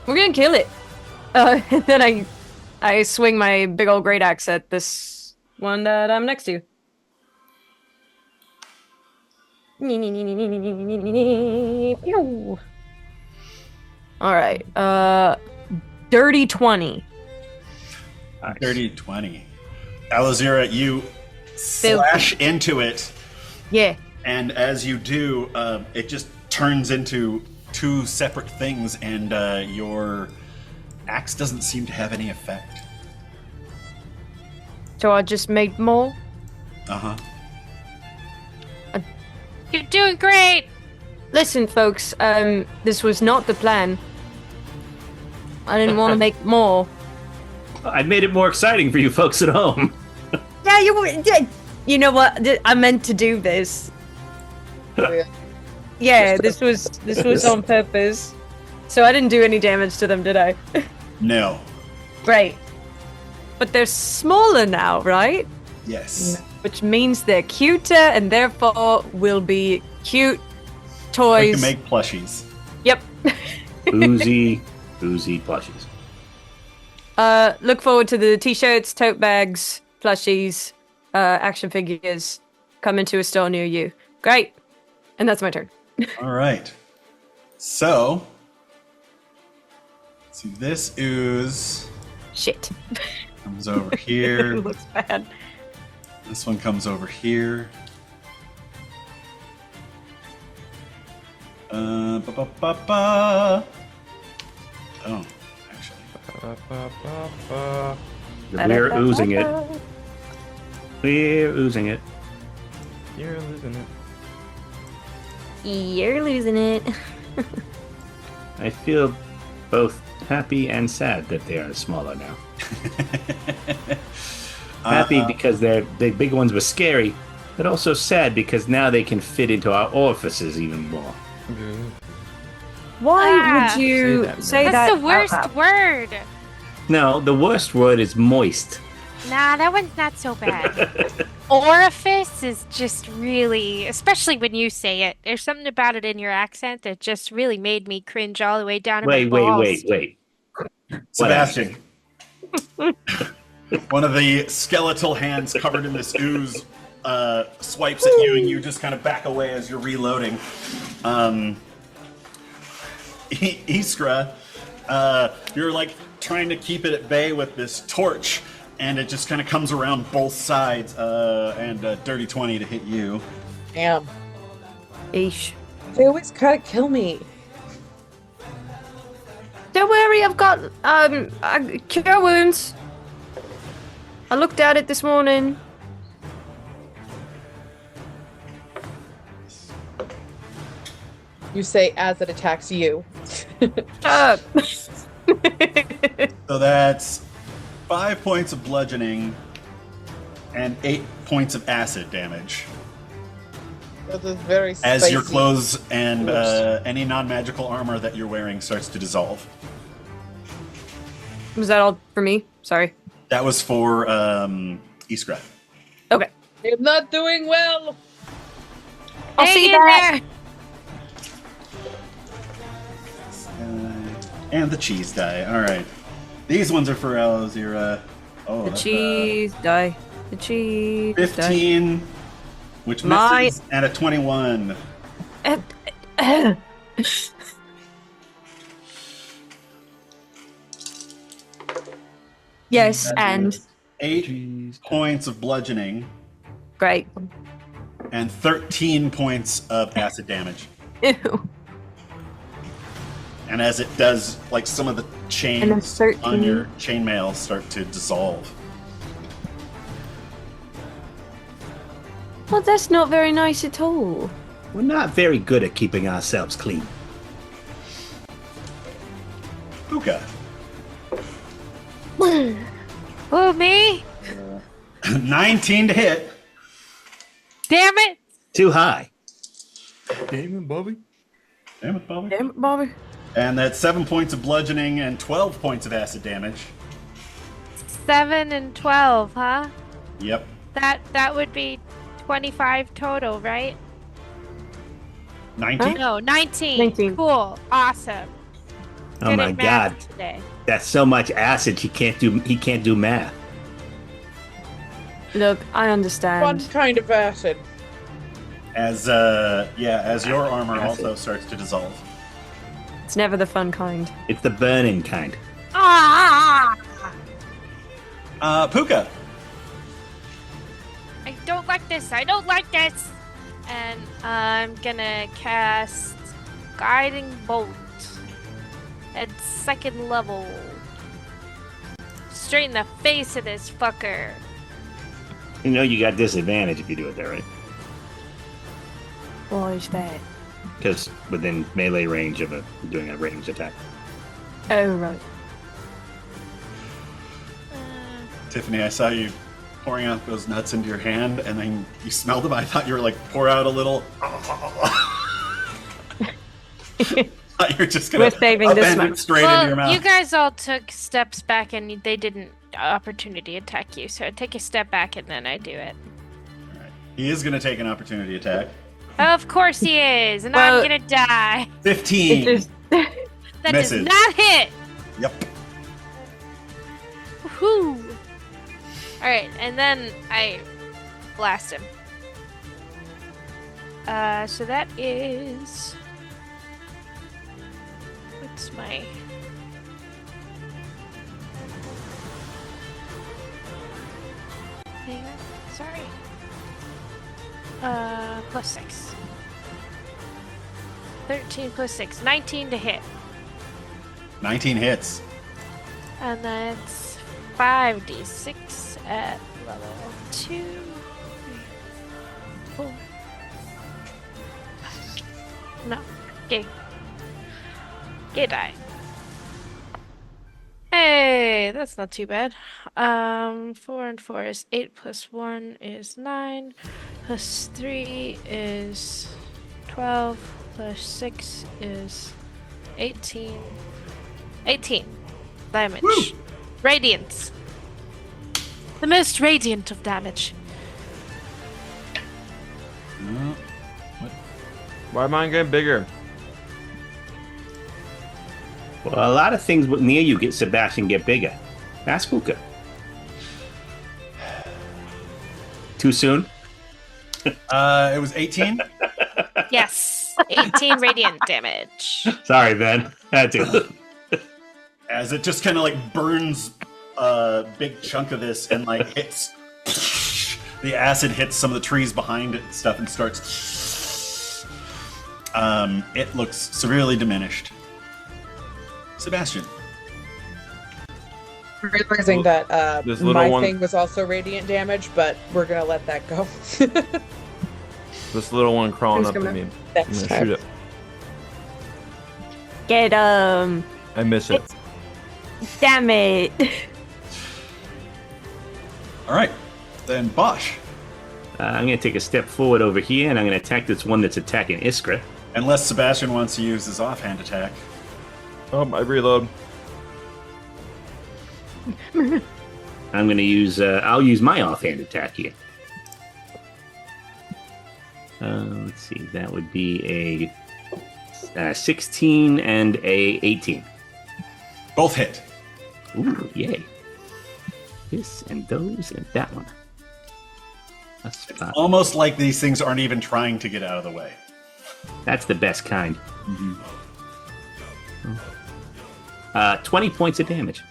we're gonna kill it. And then I swing my big old great axe at this one that I'm next to. Pew. All right. Dirty 20. Nice. Dirty 20. Alazira, you slash into it, Yeah. and as you do, it just turns into two separate things, and your axe doesn't seem to have any effect. So I just made more. Uh-huh. You're doing great. Listen, folks. This was not the plan. I didn't want to make more. I made it more exciting for you folks at home. Yeah, you know what? I meant to do this. Yeah, this was on purpose. So I didn't do any damage to them, did I? No. Great. But they're smaller now, right? Yes. Which means they're cuter and therefore will be cute We toys. can make plushies. Yep. Oozy plushies. Look forward to the t-shirts, tote bags, plushies, action figures coming to a store near you. Great. And that's my turn. All right. So, see, this ooze Shit. comes over here. It looks bad. This one comes over here. Ba-ba-ba-ba. Oh, actually. We're oozing it. We're oozing it. You're losing it. You're losing it. I feel both happy and sad that they are smaller now. Happy because the big ones were scary, but also sad because now they can fit into our orifices even more. Why Ah. would you say that? That's the worst out loud? word. No, the worst word is moist. Nah, that one's not so bad. Orifice is just really, especially when you say it. There's something about it in your accent that just really made me cringe all the way down to my balls. Wait. Sebastian. One of the skeletal hands covered in this ooze swipes at you, and you just kind of back away as you're reloading. Iskra, you're like trying to keep it at bay with this torch, and it just kind of comes around both sides, and dirty 20 to hit you. Damn. Eesh. They always try to kill me. Don't worry, I've got cure wounds. I looked at it this morning. You say as it attacks you. Shut up. So that's 5 points of bludgeoning and 8 points of acid damage. This is very As your spicy. clothes and any non-magical armor that you're wearing starts to dissolve. Was that all for me? Sorry. That was for Iskra. Okay. I'm not doing well. I'll Hang see in that. there. And the cheese die. All right. These ones are for Alozira. Oh, The that's, cheese die. The cheese 15, which My- misses, and a 21. die. Yes, That and is 8 points of bludgeoning great. and 13 points of acid damage. Ew. And as it does, like some of the And a chains 13. on your chainmail start to dissolve. Well, that's not very nice at all. We're not very good at keeping ourselves clean. Puka. Oh, me? 19 to hit. Damn it. Too high. Damn it, Bobby. Damn it, Bobby. Damn it, Bobby. And that's 7 points of bludgeoning and 12 points of acid damage. 7 and 12, huh? Yep. That would be 25 total, right? 19? No, 19. 19. Cool. Awesome. Oh Good my at math god. Today. That's so much acid he can't do math. Look, I One understand. kind of acid. As your armor Acid. also starts to dissolve. It's never the fun kind. It's the burning kind. Ah! Puka. I don't like this. I don't like this. And I'm gonna cast Guiding Bolt at 2nd level. Straight in the face of this fucker. You know you got disadvantage if you do it there, right? Why is that? Because within melee range of doing a ranged attack. Oh, right. Tiffany, I saw you pouring out those nuts into your hand, and then you smelled them. I thought you were like, pour out a little. Thought you were just gonna We're saving this upend one. it straight into your Well, mouth. you guys all took steps back and they didn't opportunity attack you. So take a step back and then I do it. Alright. He is gonna take an opportunity attack. Of course he is, and Well- I'm gonna die. 15. It just That Misses. does not hit. Yep. Whoo! Alright, and then I blast him. So that is. What's my. Hang on, sorry. Plus 6. 13 plus 6. 19 to hit. 19 hits. And that's 5d6 at level 2, 3, 4. No. Okay. Okay, die. Hey, that's not too bad. 4 and 4 is 8 plus 1 is 9. Plus 3 is 12. Plus 6 is 18. 18 damage. Woo! Radiance. The most radiant of damage. Why am I getting bigger? Well, a lot of things near you get Sebastian get bigger. Ask Puka. Too soon? It was 18. Yes. 18 radiant damage. Sorry, Ben. Had to. As it just kind of like burns a big chunk of this and like hits. The acid hits some of the trees behind it and stuff and starts. It looks severely diminished. Sebastian. Realizing that This little my one- thing was also radiant damage, but we're gonna let that go. This little one crawling Who's up to gonna- me. I'm Next gonna time. shoot it. get I miss it. damn it. All right, then Bosch. I'm going to take a step forward over here, and I'm going to attack this one that's attacking Iskra. Unless Sebastian wants to use his offhand attack. Oh, I reload. I'm going to use. I'll use my offhand attack here. Let's see. That would be a 16 and a 18. Both hit. Ooh, yay! This and those and that one. That's fine. Almost like these things aren't even trying to get out of the way. That's the best kind. 20 points of damage.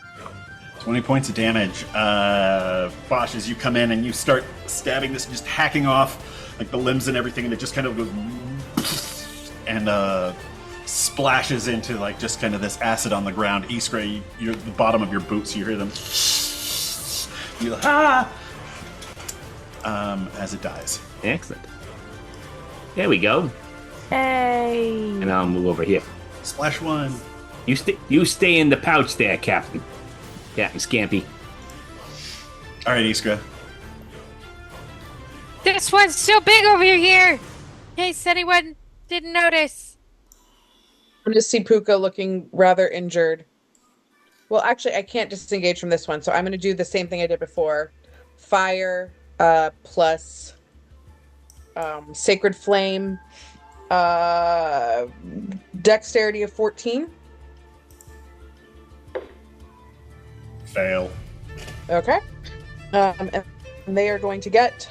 20 points of damage. Bosch, as you come in and you start stabbing this, just hacking off like the limbs and everything, and it just kind of goes and splashes into like just kind of this acid on the ground. Iskra, you're at the bottom of your boots. You hear them. You as it dies. Excellent. There we go. Hey. And I'll move over here. Splash one. You stay in the pouch there, Captain. Captain Scampy. All right, Iskra. This one's so big over here. In case anyone didn't notice. I'm going to see Puka looking rather injured. Well, actually, I can't disengage from this one, so I'm going to do the same thing I did before. Fire plus Sacred Flame, Dexterity of 14. Fail. Okay. And they are going to get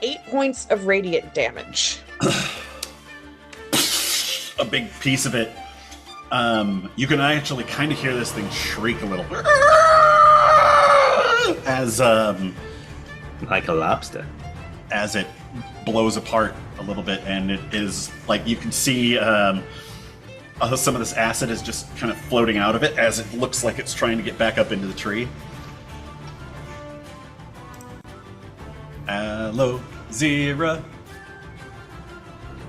8 points of radiant damage. A big piece of it. You can actually kind of hear this thing shriek a little bit. Like a lobster. As it blows apart a little bit, and it is like you can see some of this acid is just kind of floating out of it as it looks like it's trying to get back up into the tree. Aloe Zira.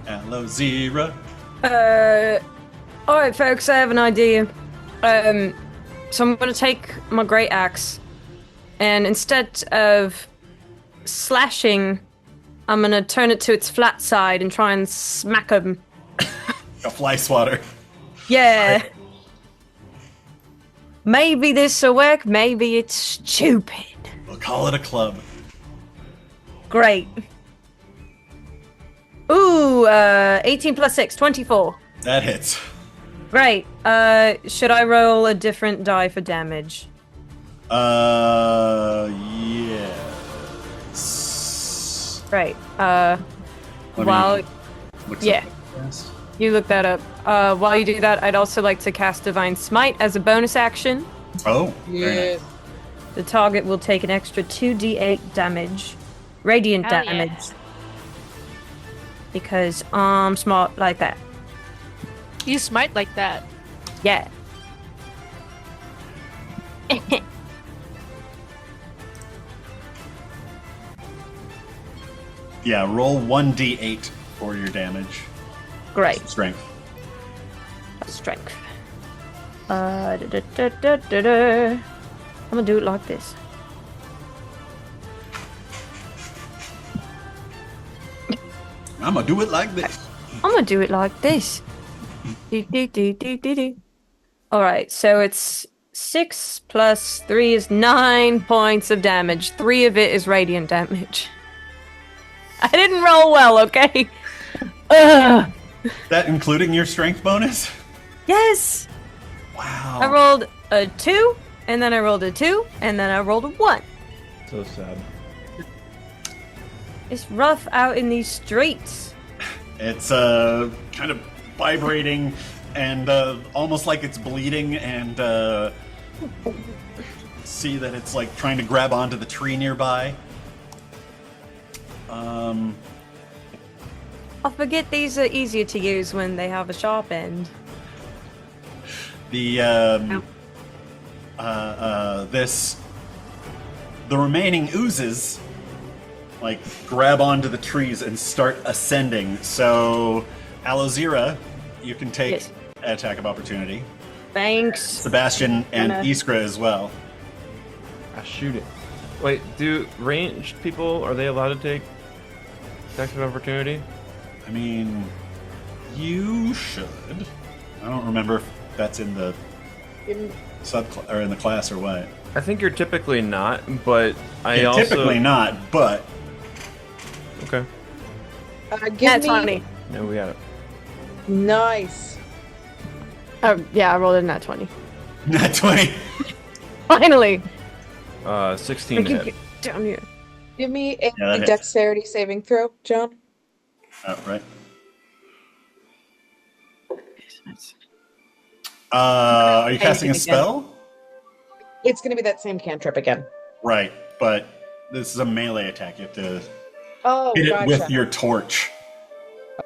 Aloe Zira. Alright, folks, I have an idea. So I'm gonna take my great axe, and instead of slashing, I'm gonna turn it to its flat side and try and smack him. A fly swatter. Yeah. Maybe this will work, maybe it's stupid. We'll call it a club. Great. Ooh, 18 plus 6, 24. That hits. Great. Should I roll a different die for damage? Yes. Great. Let me While look yeah. something fast. you look that up, while you do that, I'd also like to cast Divine Smite as a bonus action. Oh, very nice. The target will take an extra 2d8 damage. Radiant Hell damage. yeah. Because I'm smart like that. You smite like that. Yeah. Yeah, roll 1d8 for your damage. Great. Strength. Strength. I'm gonna do it like this. I'm gonna do it like this. I'm gonna do it like this. Do. Alright, so it's 6 plus 3 is 9 points of damage. 3 of it is radiant damage. I didn't roll well, okay? Ugh. That including your strength bonus? Yes! Wow. I rolled a 2, and then I rolled a 2, and then I rolled a 1. So sad. It's rough out in these streets. It's kind of vibrating and almost like it's bleeding, and see that it's like trying to grab onto the tree nearby. I forget these are easier to use when they have a sharp end. The the remaining oozes like grab onto the trees and start ascending. So Alozira, you can take Yes. an attack of opportunity. Thanks. Sebastian and Gonna- Iskra as well. I shoot it. Wait, do ranged people, are they allowed to take attacks of opportunity? I mean, you should. I don't remember if that's in the or in the class or what. I think you're typically not, but I Yeah, also... typically not, but Okay. Give That's me... funny. Yeah, we got it. Nice. Oh, yeah, I rolled in that 20. not 20. Finally! 16 I to can hit. get down here. Give me a Yeah, that hits. dexterity saving throw, John. Oh, right. Are you casting a again. spell? It's going to be that same cantrip again. Right, but this is a melee attack. You have to Oh, hit it gotcha. with your torch.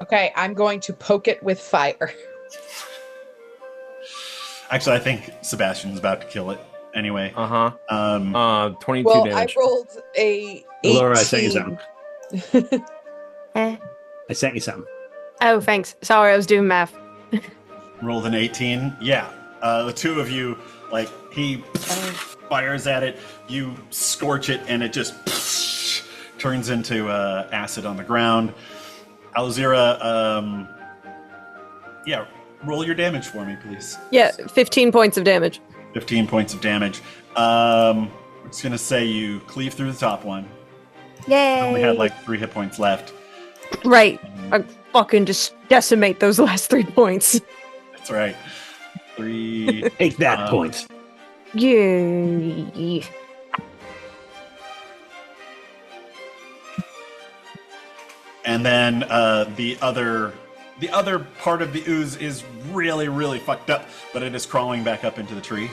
Okay, I'm going to poke it with fire. Actually, I think Sebastian's about to kill it anyway. Uh-huh. 22 Well, damage. I rolled a 18. Laura, I sent you something. Eh. I sent you something. Oh, thanks. Sorry, I was doing math. Rolled an 18. Yeah, the two of you, like, he fires at it, you scorch it, and it just turns into acid on the ground. Alzira, yeah, roll your damage for me, please. Yeah, 15 points of damage. 15 points of damage. I'm just gonna say you cleave through the top one. Yay! Only had like 3 hit points left. Right. I fucking just decimate those last 3 points. That's right. 3. Take that point. Yeah. And then the other part of the ooze is really, really fucked up, but it is crawling back up into the tree.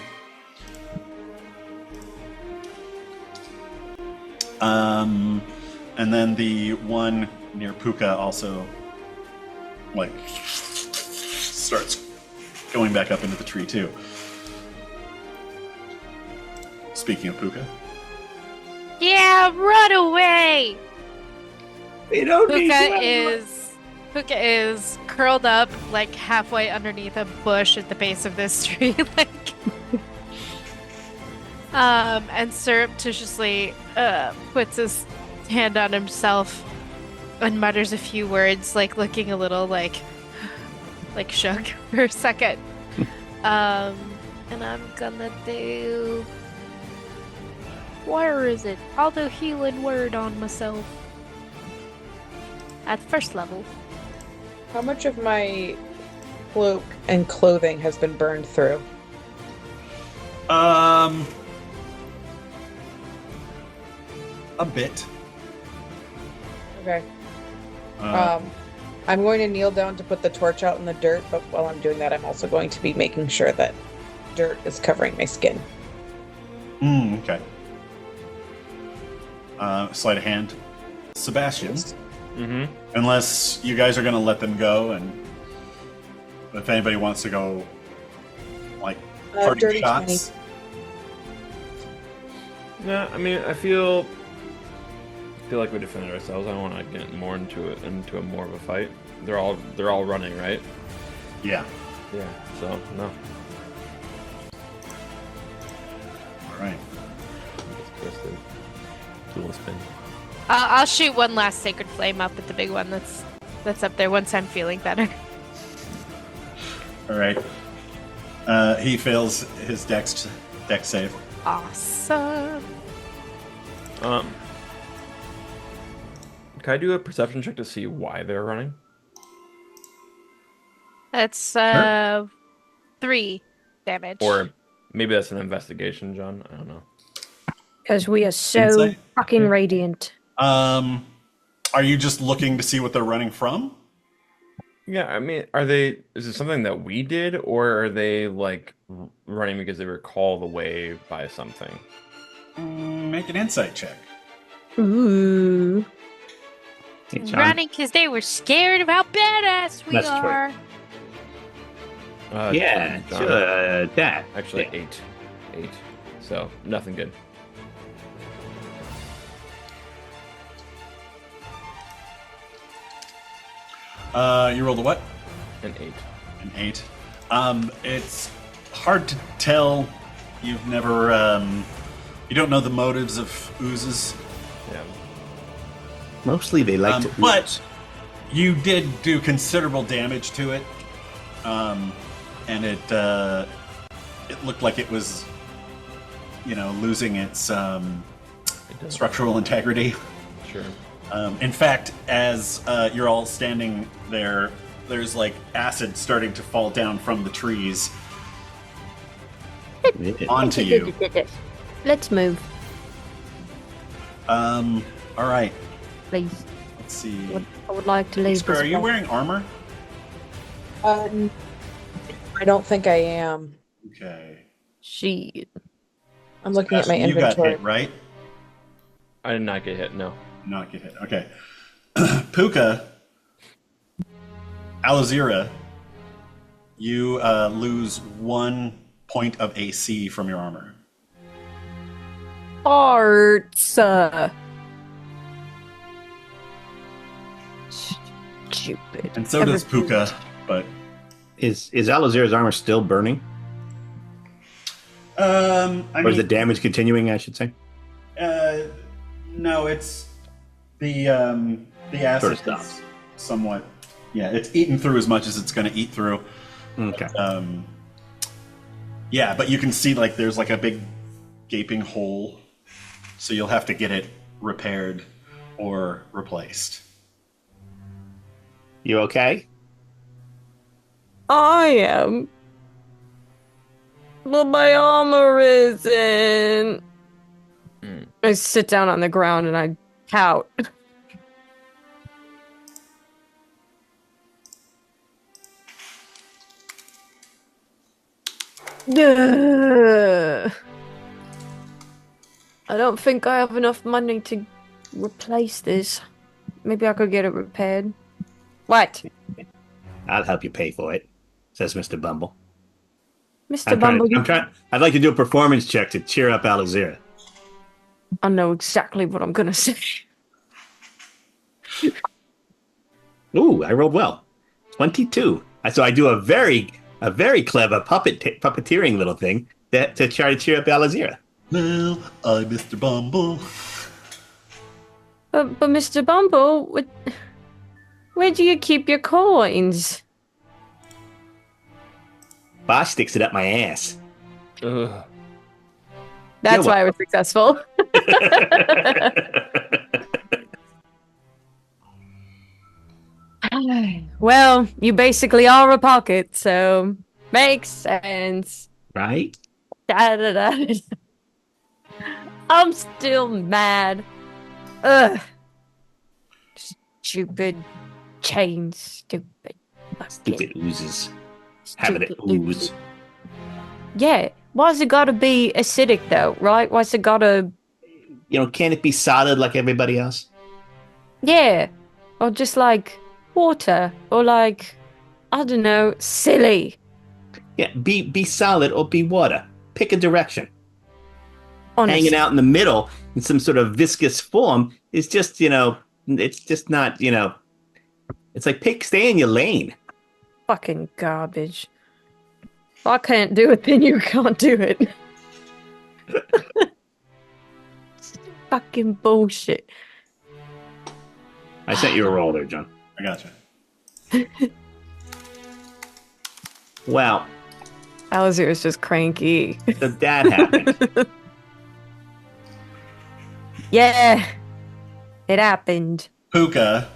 And then the one near Puka also, like, starts going back up into the tree too. Speaking of Puka. Yeah, run away! We don't Puka is curled up like halfway underneath a bush at the base of this tree, like and surreptitiously puts his hand on himself and mutters a few words, like looking a little like shook for a second. And I'm gonna do, where is it? I'll do healing word on myself. At first level. How much of my cloak and clothing has been burned through? A bit. Okay. I'm going to kneel down to put the torch out in the dirt, but while I'm doing that, I'm also going to be making sure that dirt is covering my skin. Okay. Sleight of hand. Sebastian. Mm-hmm. Unless you guys are going to let them go, and if anybody wants to go, like, party dirty shots. 20. Yeah, I mean, I feel like we defended ourselves. I don't want to get more into a more of a fight. They're all running, right? Yeah. Yeah. So no. All right. Just a little spin. I'll shoot one last sacred flame up at the big one that's up there once I'm feeling better. All right. He fails his dex save. Awesome. Can I do a perception check to see why they're running? That's 3 damage. Or maybe that's an investigation, John. I don't know. Because we are so Insight? fucking radiant. Are you just looking to see what they're running from? Yeah, I mean, is it something that we did, or are they like running because they were called away by something? Make an insight check. Ooh. Hey, John. Running because they were scared of how badass we That's true. are. Yeah, John, sure, that. actually 8. So nothing good. You rolled a what? An 8. An 8. It's hard to tell. You've never, you don't know the motives of oozes. Yeah. Mostly they like to. But you did do considerable damage to it, and it looked like it was, losing its structural integrity. Sure. In fact, as you're all standing there, there's like acid starting to fall down from the trees onto you. Let's move, All right. please. Let's see. I would like to leave Iskra, this are you place. wearing armor? I don't think I am. Okay. Shit. I'm looking at my Sebastian, you got inventory. hit, right? I did not get hit. No. Not get hit. Okay. Puka, Alazira, you lose 1 point of AC from your armor. Arts. Stupid. And so does Puka, but Is Alazir's armor still burning? I Or is the mean, damage continuing, I should say? no, it's The acid Sort of is somewhat. Yeah, it's eaten through as much as it's going to eat through. Okay. Yeah, but you can see like there's like a big gaping hole, so you'll have to get it repaired or replaced. You okay? I am. But my armor isn't. I sit down on the ground and I pout. Ugh. I don't think I have enough money to replace this. Maybe I could get it repaired. What? I'll help you pay for it, says Mr. Bumble. Mr. Bumble, I'd like to do a performance check to cheer up Alazira. I know exactly what I'm gonna say. Ooh, I rolled well. 22. So I do a very clever puppeteering little thing to try to cheer up Alazira. Well, I'm Mr. Bumble. But Mr. Bumble, where do you keep your coins? Boss sticks it up my ass. Ugh. That's why I was successful. Well, you basically are a pocket, so makes sense. Right? Da-da-da. I'm still mad. Ugh. Stupid chains. Stupid. Stupid oozes. Having it ooze. Yeah. Why's it gotta be acidic though, right? Why's it gotta... Can't it be solid like everybody else? Yeah. Or just like water. Or like, I don't know, silly. Yeah, be solid or be water. Pick a direction. Honestly. Hanging out in the middle in some sort of viscous form is just, it's just not, it's like stay in your lane. Fucking garbage. If I can't do it, then you can't do it. Fucking bullshit. I sent you a roll there, John. I gotcha. Well, Alazir is just cranky. so that happened. Yeah. It happened. Puka,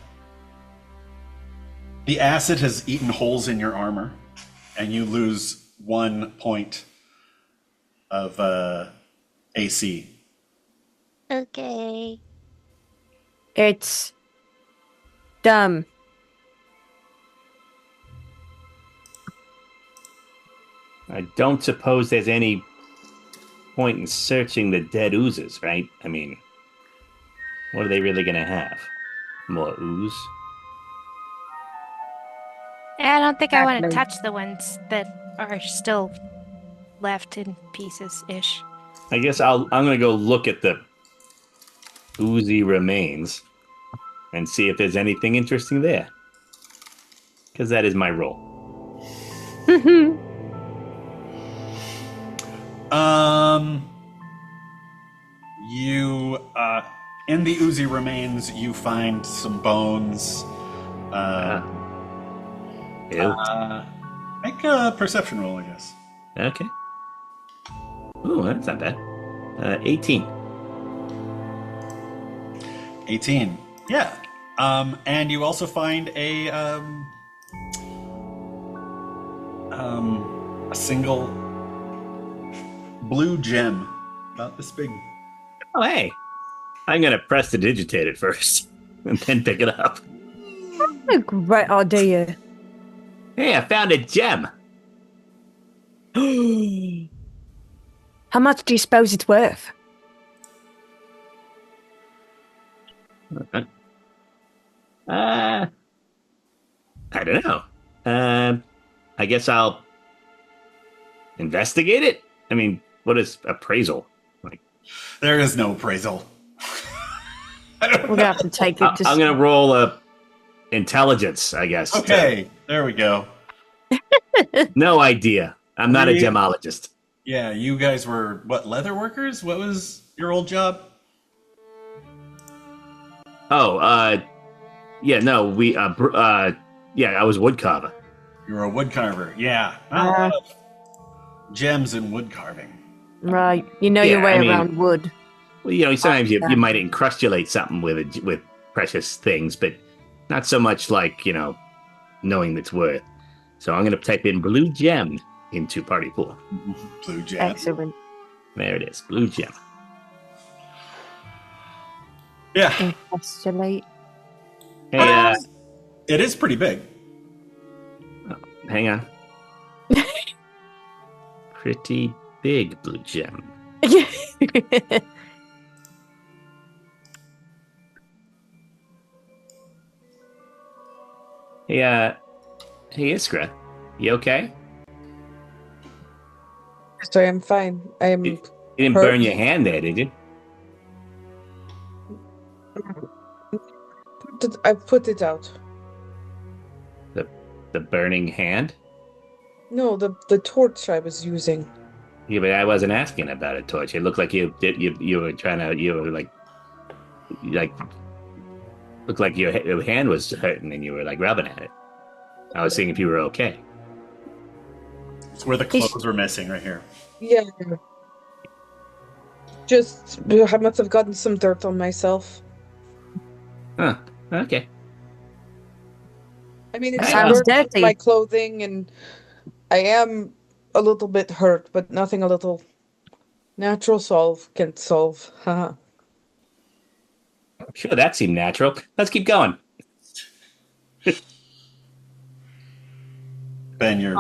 the acid has eaten holes in your armor, and you lose 1 point of AC. Okay. It's dumb. I don't suppose there's any point in searching the dead oozes, right? I mean, what are they really going to have? More ooze? I don't think I want to Exactly. touch the ones that are still left in pieces-ish. I guess I'm going to go look at the oozy remains and see if there's anything interesting there. Because that is my role. You in the oozy remains, you find some bones. Ew. Make a perception roll, I guess. Okay. Ooh, that's not bad. 18. 18. Yeah. And you also find a single blue gem, about this big. Oh, hey. I'm going to press to digitate it first and then pick it up. A great idea. Hey, I found a gem. How much do you suppose it's worth? I don't know. I guess I'll investigate it. I mean, what is appraisal? Like, There is no appraisal. We're gonna have to take it to... I'm gonna roll a intelligence, I guess. Okay, there we go. No idea. I'm not a Really? gemologist. Yeah, you guys were, what, leather workers? What was your old job? Oh, yeah, no, yeah, I was woodcarver. You're a woodcarver. Yeah. Not a lot of gems in wood carving. Right. You know Yeah, your way I mean- around wood. Well, you know, sometimes you might encrustulate something with precious things, but not so much like, you know, knowing its worth. So I'm going to type in blue gem into party pool. Blue gem. Excellent. There it is, blue gem. Yeah. Encapsulate. Hey, It is pretty big. hang on. Pretty big blue gem. Hey, hey, Iskra, you okay? So I'm fine. I am. You didn't Hurt. burn your hand there, did you? I put it out. The burning hand? No, the torch I was using. Yeah, but I wasn't asking about a torch. It looked like you were trying to, you were like looked like your hand was hurting and you were like rubbing at it. I was seeing if you were okay. It's where the clothes were missing right here. Yeah. Just I must have gotten some dirt on myself. Huh. Okay. I mean, That it's sounds dirt on dirty. my clothing, and I am a little bit hurt, but nothing a little natural solve can solve. Haha. Sure, that seemed natural. Let's keep going. Ben, you're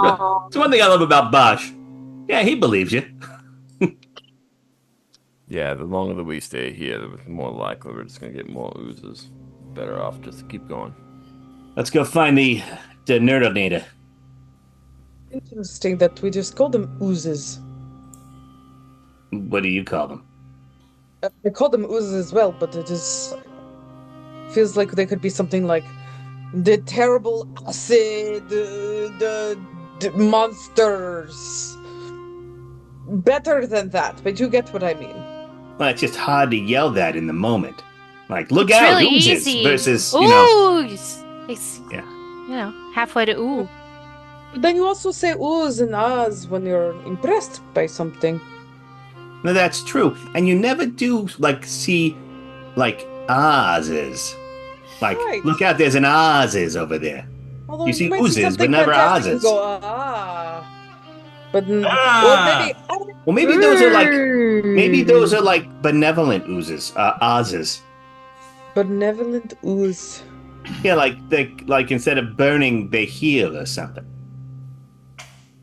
It's one thing I love about Bosch. Yeah, he believes you. Yeah, the longer that we stay here, the more likely we're just gonna get more oozes. Better off just to keep going. Let's go find the Nerdinator. Interesting that we just call them oozes. What do you call them? I call them oozes as well, but it is feels like they could be something like the terrible acid, the monsters. Better than that, but you get what I mean. Well, it's just hard to yell that in the moment. Like, look It's out, really oozes easy. versus, ooh, you know. It's, Yeah. you know, halfway to ooh. But then you also say oohs and ahs when you're impressed by something. No, that's true. And you never do, like, see, like, Oz's. Like, Right. look out, there's an Oz's over there. Although You see might oozes, but something never fantastic and ahs. Go, ah. But Ah. or maybe Well, maybe those are like benevolent oozes, Oz's. benevolent ooze. Yeah, like instead of burning, they heal or something.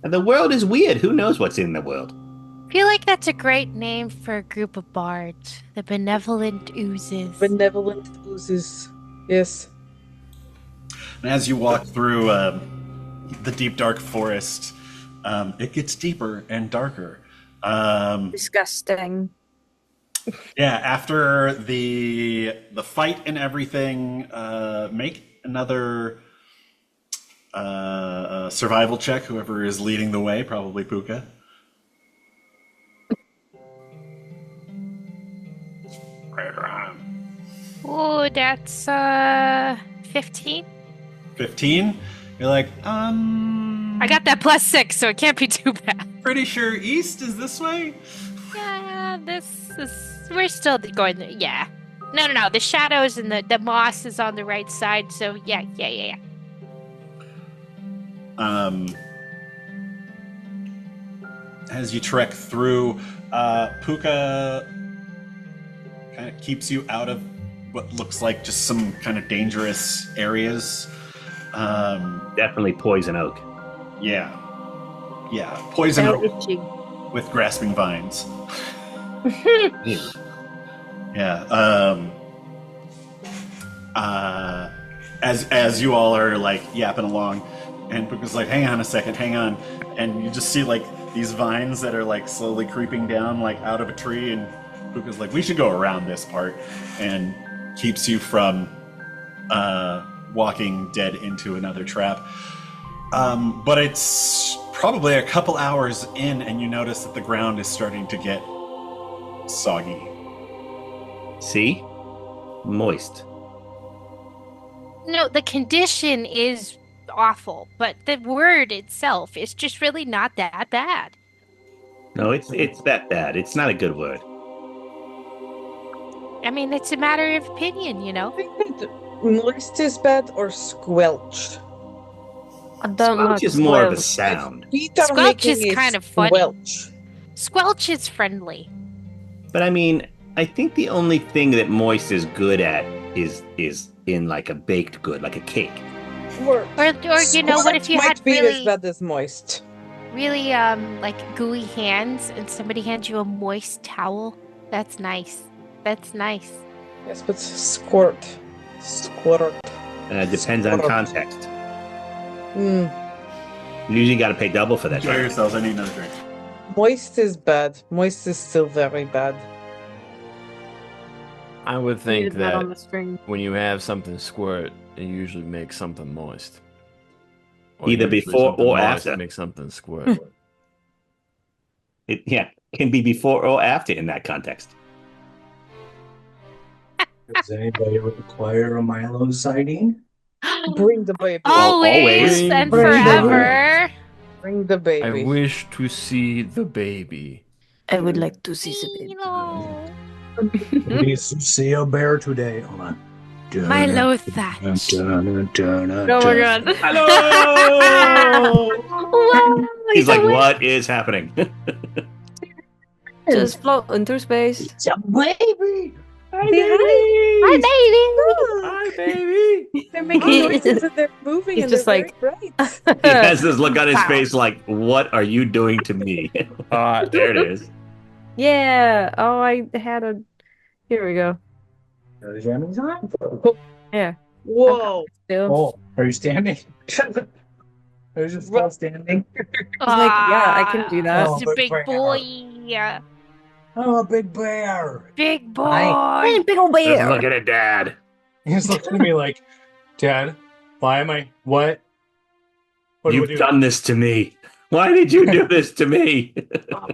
And the world is weird. Who knows what's in the world? I feel like that's a great name for a group of bards. The Benevolent Oozes. Benevolent oozes. Yes. And as you walk through the deep, dark forest, it gets deeper and darker. Disgusting. Yeah, after the fight and everything, make another survival check. Whoever is leading the way, probably Puka. Ooh, that's 15. 15. You're like, I got that +6, so it can't be too bad. pretty sure east is this way. Yeah, this is. We're still going. Yeah. No. The shadows and the moss is on the right side, so yeah. As you trek through, Puka kind of keeps you out of what looks like just some kind of dangerous areas. Definitely poison oak. Yeah, poison So oak itchy. with grasping vines. Ew. Yeah. As you all are like yapping along, and Puka's like, hang on a second, hang on. And you just see like these vines that are like slowly creeping down like out of a tree, and Puka's like, we should go around this part, and keeps you from walking dead into another trap. But it's probably a couple hours in, and you notice that the ground is starting to get soggy. See? Moist. No, the condition is awful, but the word itself is just really not that bad. No, it's that bad. It's not a good word. I mean, it's a matter of opinion, you know? I think that moist is bad or squelch. I don't Squelch like is more of a squelch. sound. Feet are Squelch making is a kind of funny. squelch. Squelch is friendly. But I mean, I think the only thing that moist is good at is in like a baked good, like a cake. Or You know, what if you might had be as really, bad as moist. really, like gooey hands and somebody hands you a moist towel? That's nice. That's nice. Yes, but squirt. Depends on Squirt. context. Mm. You usually got to pay double for that. Enjoy yourselves. I need another drink. Moist is bad. Moist is still very bad. I would think Needed that that on the string. when you have something squirt, it usually makes something moist. Or Either usually before something or moist after. makes something squirt. It can be before or after in that context. Does anybody require a Milo sighting? Bring the baby. Always always. and Bring the forever. Bring the I baby. wish to see the baby. I would like to see the baby. Milo. We see a bear today. Hold on. Milo Thatch. Oh my god. Hello. Wow, He's like, awake. what is happening? Just floating through space. It's a baby. Hi, baby. Hi, baby. They're making noises and they're moving He's and just they're like- very bright. He has this look on his face like, what are you doing to me? There it is. Yeah. Oh, I had a. Here we go. Are you jamming time? Yeah. Whoa. Still. Oh, are you standing? Are you just still standing? I was like, yeah, I can do that. Oh, He's a big bear. boy. Yeah. Oh, a big bear. Big boy. Hi. Big old Just bear. looking at Dad. He's looking at me like, Dad, why am I? What? What do You've we do? done this to me. Why did you do this to me?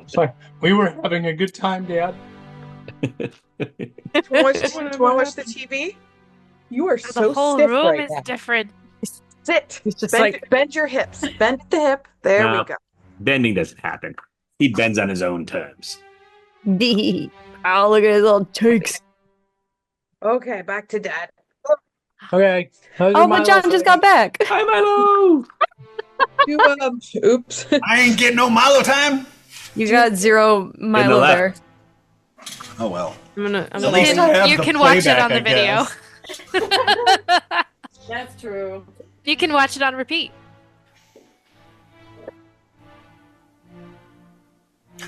Sorry, we were having a good time, Dad. Do you want to watch the TV? You are so The whole stiff room right is now. different. Sit. He's just Bend, like, bend your hips. Bend at the hip. There No. we go. Bending doesn't happen. He bends on his own terms. D. Oh, look at his little cheeks. Okay, back to Dad. Okay. how's your Oh, but Milo John just got back. Hi, Milo. You, oops. I ain't getting no Milo time. You got 0 Milo left. there. Oh well. I'm At gonna least I have You the can watch it playback, on the I video. guess. That's true. You can watch it on repeat.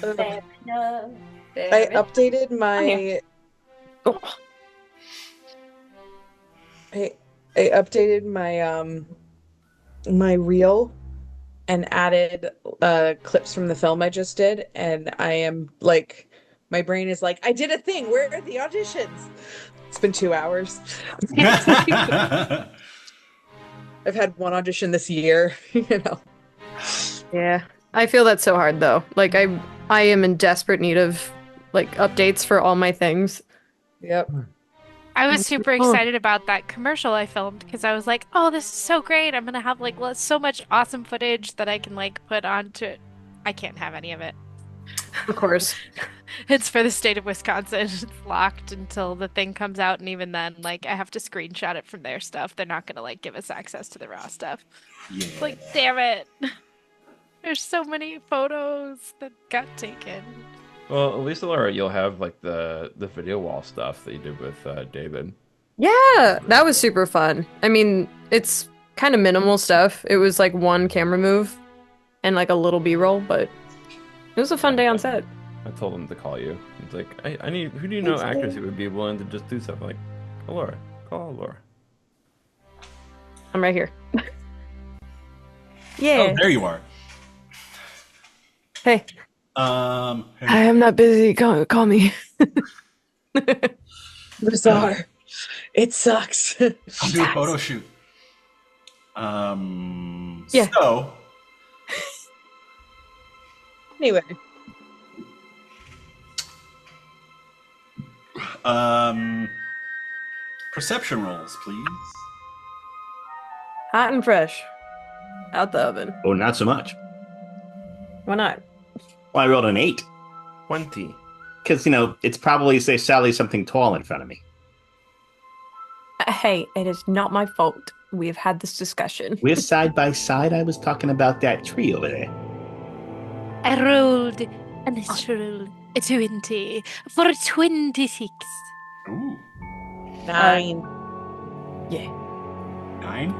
I updated my. Oh. I updated my my reel and added clips from the film I just did, and I am like, my brain is like, I did a thing. Where are the auditions? It's been 2 hours. I've had one audition this year. You know. Yeah. I feel that's so hard though. Like I am in desperate need of like updates for all my things. Yep. I was super excited about that commercial I filmed because I was like, "Oh, this is so great! I'm gonna have like so much awesome footage that I can like put onto." I can't have any of it. Of course. It's for the state of Wisconsin. It's locked until the thing comes out, and even then, like I have to screenshot it from their stuff. They're not gonna like give us access to the raw stuff. Yeah. It's like, damn it! There's so many photos that got taken. Well, at least Laura, you'll have like the video wall stuff that you did with David. Yeah, that was super fun. I mean, it's kind of minimal stuff. It was like one camera move and like a little B-roll, but it was a fun day on set. I told him to call you. He's like, I need. Who do you know actors who would be willing to just do stuff like, call Laura, call Laura. I'm right here. Yeah. Oh, there you are. Hey. Hey, I am not busy. Call me. Bizarre. It sucks. I'll do a photo shoot. Yeah. So, Anyway, perception rolls, please. Hot and fresh. Out the oven. Oh, not so much. Why not? Well, I rolled an 8. 20. Because, it's probably, say, Sally something tall in front of me. Hey, it is not my fault. We have had this discussion. We're side by side. I was talking about that tree over there. I rolled a natural 20 for 26. Ooh, 9. Yeah. 9.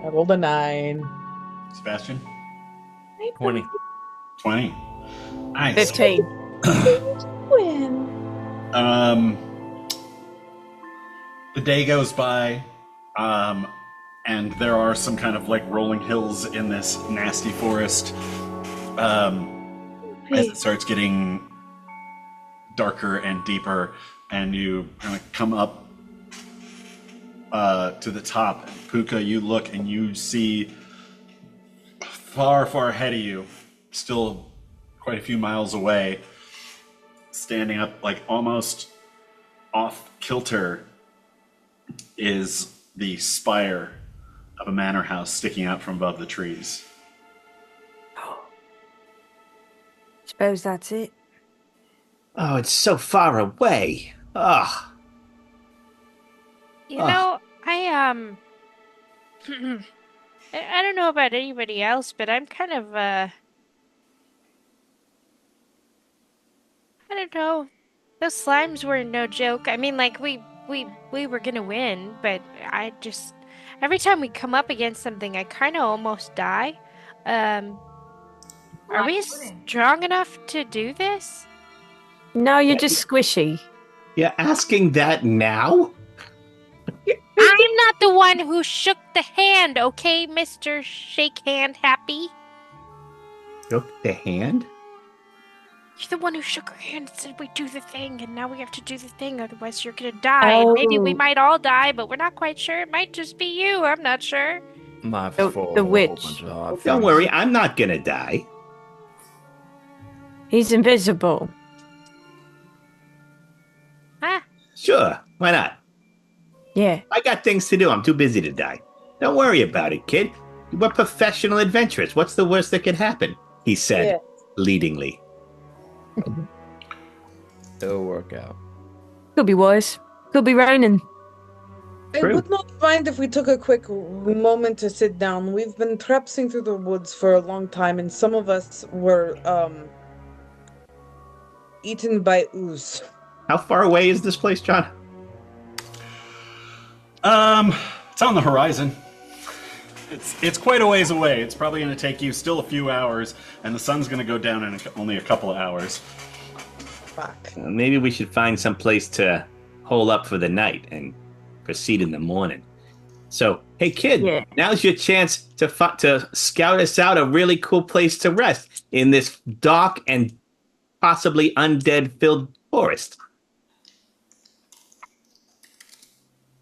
I rolled a 9. Sebastian, 20. 20. Nice. 15. Win. The day goes by, and there are some kind of like rolling hills in this nasty forest. As it starts getting darker and deeper, and you kind of come up to the top. Puka, you look and you see far, far ahead of you, still quite a few miles away, standing up like almost off kilter, is the spire of a manor house sticking out from above the trees. Suppose that's it. Oh, it's so far away. Ugh. You know, I don't know about anybody else, but I'm kind of I don't know. Those slimes were no joke. I mean, like we were gonna win, but I just every time we come up against something, I kind of almost die. Are we strong enough to do this? No, you're just squishy. You're asking that now? I'm not the one who shook the hand, okay, Mr. Shake Hand Happy? Shook the hand? You're the one who shook her hand and said we do the thing, and now we have to do the thing, otherwise you're gonna die. And maybe we Oh. might all die, but we're not quite sure. It might just be you. I'm not sure. Life The- is full the of a whole witch. bunch of hard Don't things. worry, I'm not gonna die. He's invisible. Ah, Sure, why not? Yeah. I got things to do. I'm too busy to die. Don't worry about it, kid. We're professional adventurers. What's the worst that could happen? He said, Yeah. leadingly. It'll work out. Could be worse. Could be raining. I True. would not mind if we took a quick moment to sit down. We've been traipsing through the woods for a long time, and some of us were eaten by ooze. How far away is this place, John? It's on the horizon. It's quite a ways away. It's probably going to take you still a few hours, and the sun's going to go down in only a couple of hours. Fuck. Maybe we should find some place to hole up for the night and proceed in the morning. So, hey, kid, Yeah. now's your chance to scout us out a really cool place to rest in this dark and possibly undead-filled forest.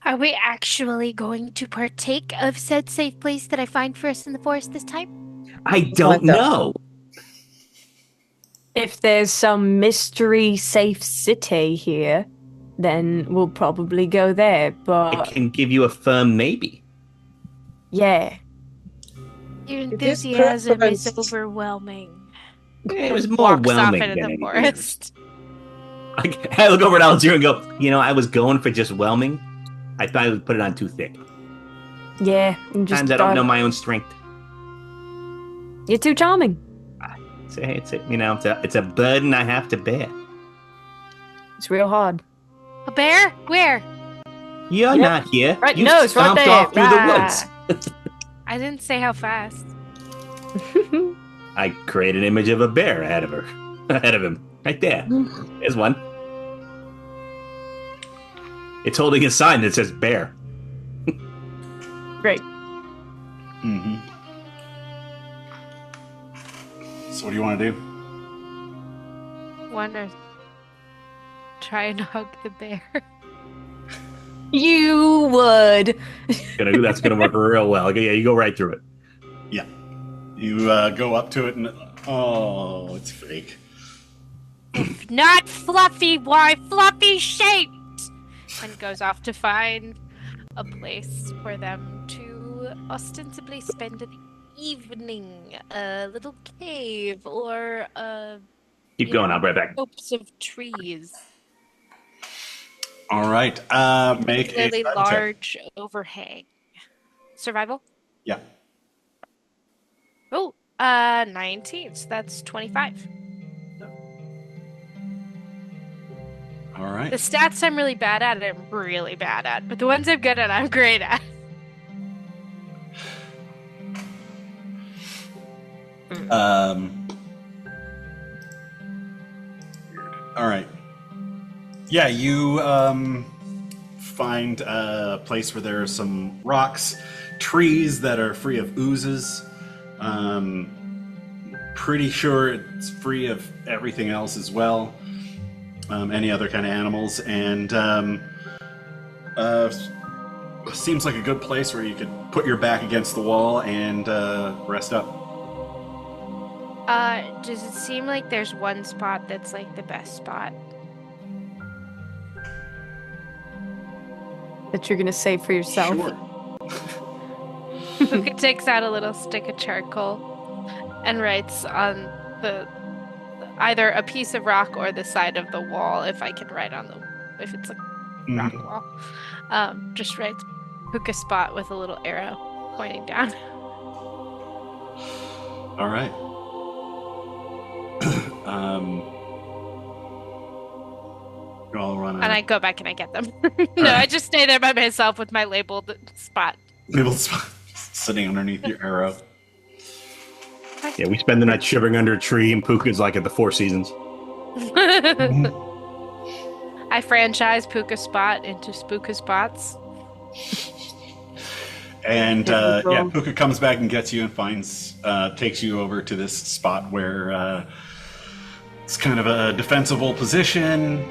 are we actually going to partake of said safe place that I find for us in the forest this time? I don't What the- know. If there's some mystery safe city here, then we'll probably go there. I But can give you a firm maybe. yeah. Your It is enthusiasm is preference. overwhelming. It was more Walks off whelming into than the anything. forest. I look over at Algier and go, I was going for just whelming. I thought I would put it on too thick. Yeah. I'm just Sometimes I don't know my own strength. You're too charming. It's a burden I have to bear. It's real hard. A bear? Where? You're Yep. not here. Right, You no, it's right stomped there. off through the Ah. woods. I didn't say how fast. I create an image of a bear ahead of him. Right there. There's one. It's holding a sign that says bear. Great. Mm-hmm. So what do you want to do? Wanna try and hug the bear? You would. That's gonna work real well. Okay, yeah, you go right through it. Yeah. You go up to it and... Oh, it's fake. Not Fluffy, why Fluffy shaped? And goes off to find a place for them to to ostensibly spend the evening, a little cave or Keep going. I'll be right back. copse of trees. All right. Make a Particularly survival check. large overhang. Survival? Yeah. Oh, 19. So that's 25. All right. The stats I'm really bad at, I'm really bad at. But the ones I'm good at, I'm great at. All right. Yeah, you find a place where there are some rocks, trees that are free of oozes. Pretty sure it's free of everything else as well. Any other kind of animals, and seems like a good place where you could put your back against the wall and rest up. Does it seem like there's one spot that's like the best spot? That you're gonna save for yourself. Sure. Puka takes out a little stick of charcoal and writes on the either a piece of rock or the side of the wall. If I can write on if it's a rock wall, just writes Puka spot with a little arrow pointing down. All right. I'll run And I go back and I get them. No, I just stay there by myself with my labeled spot. little spot sitting underneath your arrow. Yeah, we spend the night shivering under a tree, and Puka's like at the Four Seasons. I franchise Puka Spot into Spooka Spots. And yeah, Puka comes back and gets you and takes you over to this spot where it's kind of a defensible position.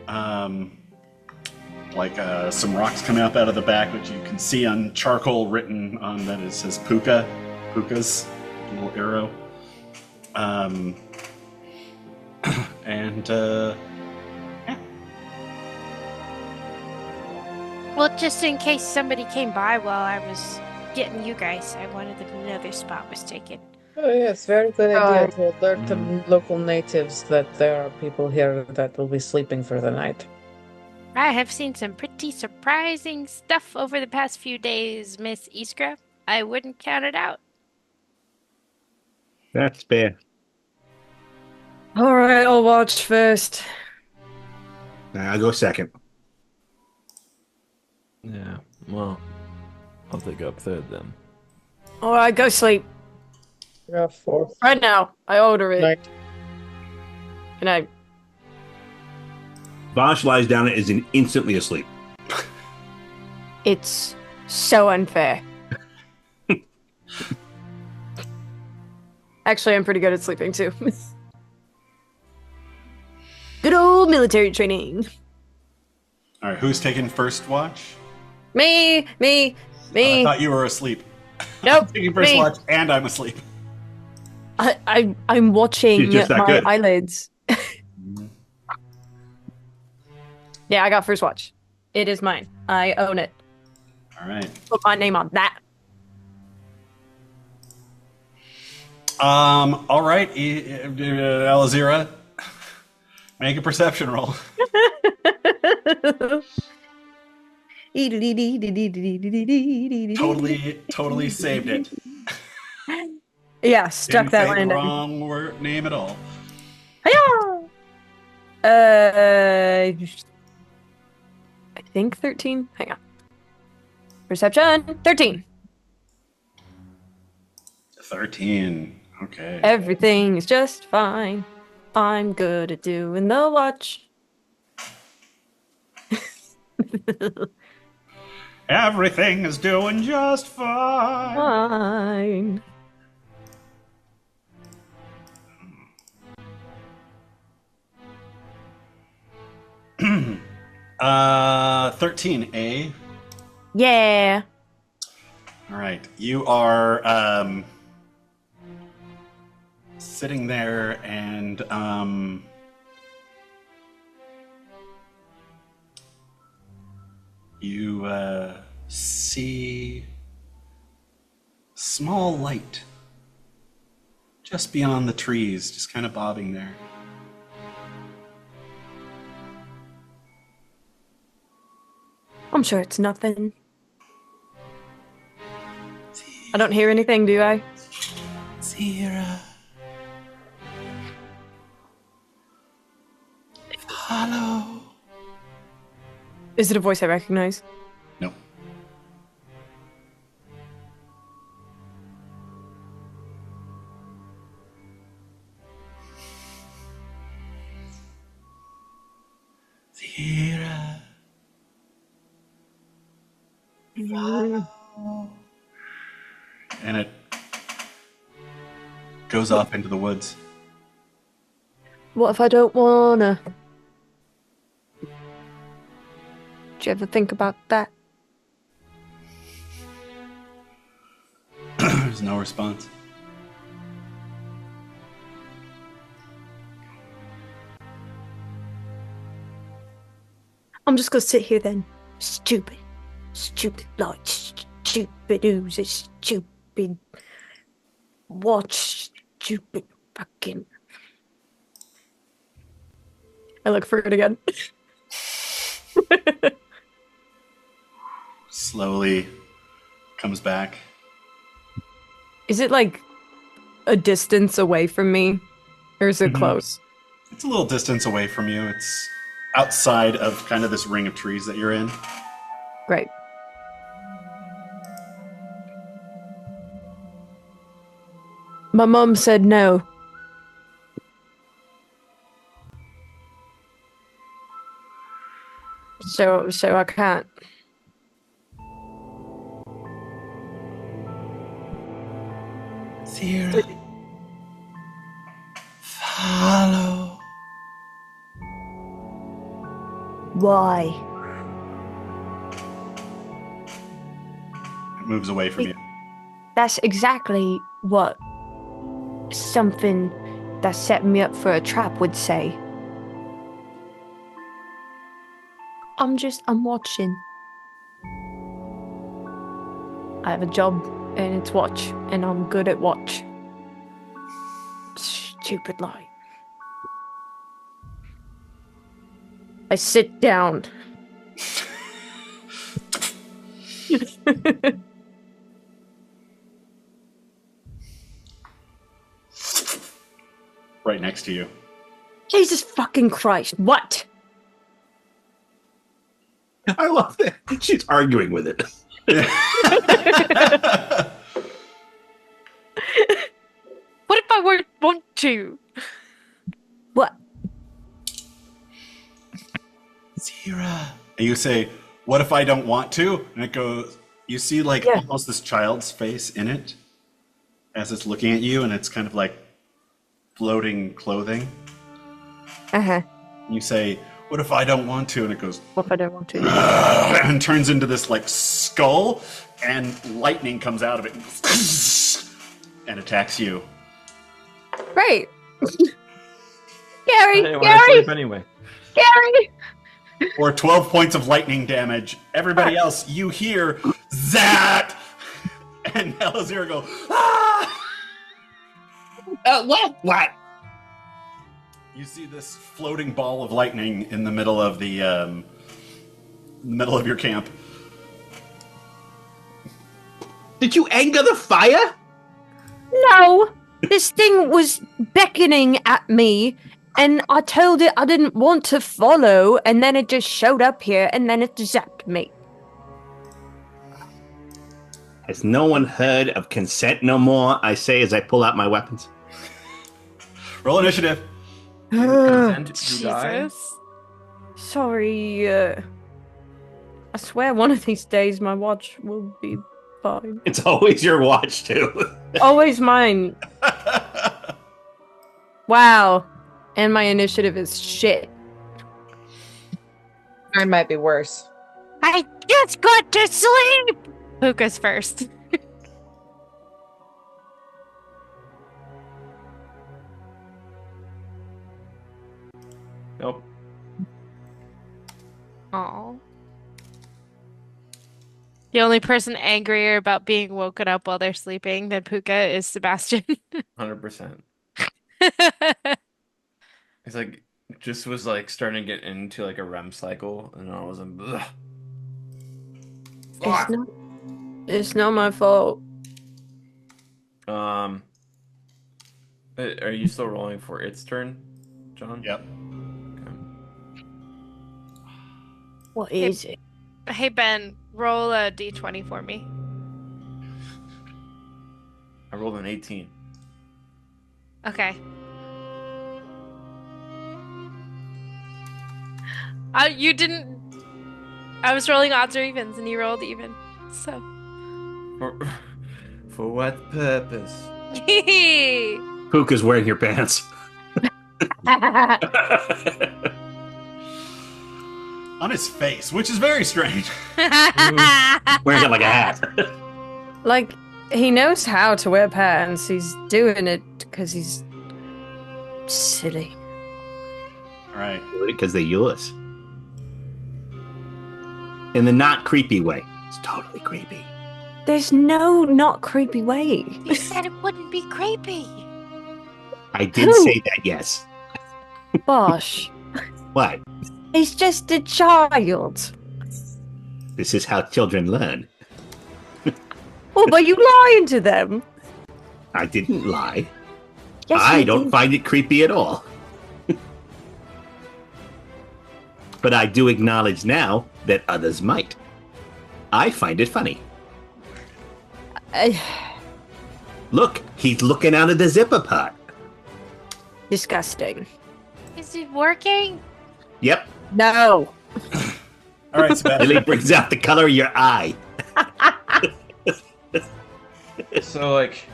Some rocks come up out of the back, which you can see on charcoal written on that it says Puka's little arrow. Well, just in case somebody came by while I was getting you guys, I wanted them to know their spot was taken. Oh yes, very good idea Right. to alert the local natives that there are people here that will be sleeping for the night. I have seen some pretty surprising stuff over the past few days, Miss Iskra. I wouldn't count it out. That's fair. All right, I'll watch first. I'll go second. Yeah. Well, I'll take up third then. All right, go sleep Yeah, fourth right now. I order it. night. Good night. Vosh lies down and is instantly asleep. It's so unfair. Actually, I'm pretty good at sleeping too. Good old military training. All right, who's taking first watch? Me. I thought you were asleep. Nope. Taking first me. watch, and I'm asleep. I'm watching She's just that my good. eyelids. Yeah, I got first watch. It is mine. I own it. All right. Put my name on that. All right, Elazira, make a perception roll. Totally saved it. Yeah, stuck Didn't that say the landing. wrong name at all. Hiya! I think 13. Hang on. Perception 13. 13. Okay. Everything is just fine. I'm good at doing the watch. Everything is doing just fine. Fine. Uh, 13A. Yeah. All right. You are sitting there and you see small light just beyond the trees, just kind of bobbing there. I'm sure it's nothing. I don't hear anything, do I? Zira. Follow. Is it a voice I recognize? No. Zira. And it goes off into the woods. What if I don't wanna? Do you ever think about that? There's no response. I'm just gonna sit here then. Stupid. Stupid light. Stupid ooze. Stupid watch. Stupid fucking. I look for it again. Slowly comes back. Is it like a distance away from me? Or is it close? It's a little distance away from you. It's outside of kind of this ring of trees that you're in. Great. My mom said no. So I can't. Zira. Follow. Why? It moves away from you. That's exactly what something that set me up for a trap would say. I'm watching. I have a job and it's watch, and I'm good at watch. Stupid lie. I sit down. Right next to you. Jesus fucking Christ, what? I love that. She's arguing with it. What if I won't want to? What? Zira. And you say, what if I don't want to? And it goes, you see like Yeah. almost this child's face in it as it's looking at you, and it's kind of like floating clothing. Uh-huh. And you say, what if I don't want to? And it goes, What if I don't want to? and turns into this like skull, and lightning comes out of it and, goes, and attacks you. Great. Gary, I didn't want to Gary, sleep anyway. Gary. Or 12 points of lightning damage. Everybody else, you hear that, and Elazir go, ah! What? You see this floating ball of lightning in the middle of the middle of your camp. Did you anger the fire? No, this thing was beckoning at me, and I told it I didn't want to follow, and then it just showed up here, and then it zapped me. Has no one heard of consent no more? I say as I pull out my weapons. Roll initiative. Consent to die? Jesus. Sorry, I swear one of these days my watch will be fine. It's always your watch, too. Always mine. Wow. And my initiative is shit. Mine might be worse. I just got to sleep! Puka's first. Nope. Aw. The only person angrier about being woken up while they're sleeping than Puka is Sebastian. 100%. It's like just was like starting to get into like a REM cycle, and I was like, ugh. Fuck. It's not my fault. Are you still rolling for its turn, John? Yep. Okay. What is it? Hey Ben, roll a d20 for me. I rolled an 18. Okay. You didn't. I was rolling odds or evens, and you rolled even. So. For what purpose? Puka's wearing your pants. On his face, which is very strange. Wearing it like a hat. Like, he knows how to wear pants. He's doing it because he's silly. All right. Because they're yours. In the not creepy way. It's totally creepy. There's no not creepy way. You said it wouldn't be creepy. I did Who? say that, yes. Bosh. What? He's just a child. This is how children learn. Oh, but you lying to them. I didn't lie. Yes, I you don't did. find it creepy at all. But I do acknowledge now that others might. I find it funny. Look, he's looking out of the zipper pot. Disgusting. Is it working? Yep, No. All right, Sebastian. really brings out the color of your eye. So like,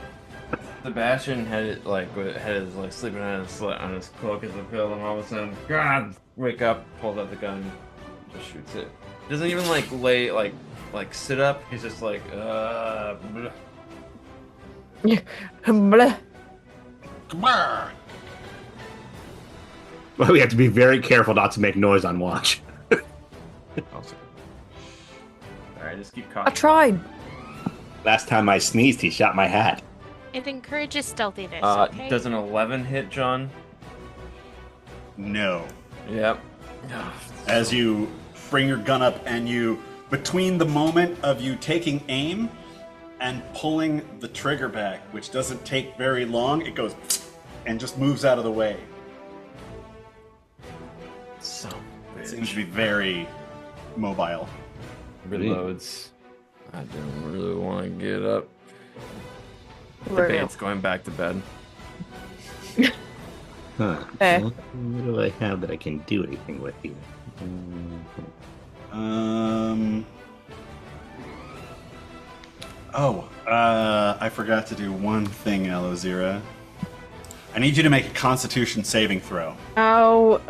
Sebastian had it like had his like sleeping on his cloak as a pill, and all of a sudden, God, wake up, pulls out the gun, just shoots it. Doesn't even like lay like sit up. He's just like bleh. Blah. Brr. Well, we have to be very careful not to make noise on watch. All right, just keep I coughing. tried. Last time I sneezed, he shot my hat. It encourages stealthiness. Okay. Does an 11 hit, John? No. Yep. As you bring your gun up and you, between the moment of you taking aim and pulling the trigger back, which doesn't take very long, it goes and just moves out of the way. So It seems to be very mobile. reloads. I don't really want to get up. Real. Debate's going back to bed. Huh. Eh. What do I have that I can do anything with here? I forgot to do one thing, Alozira. I need you to make a Constitution saving throw. Oh,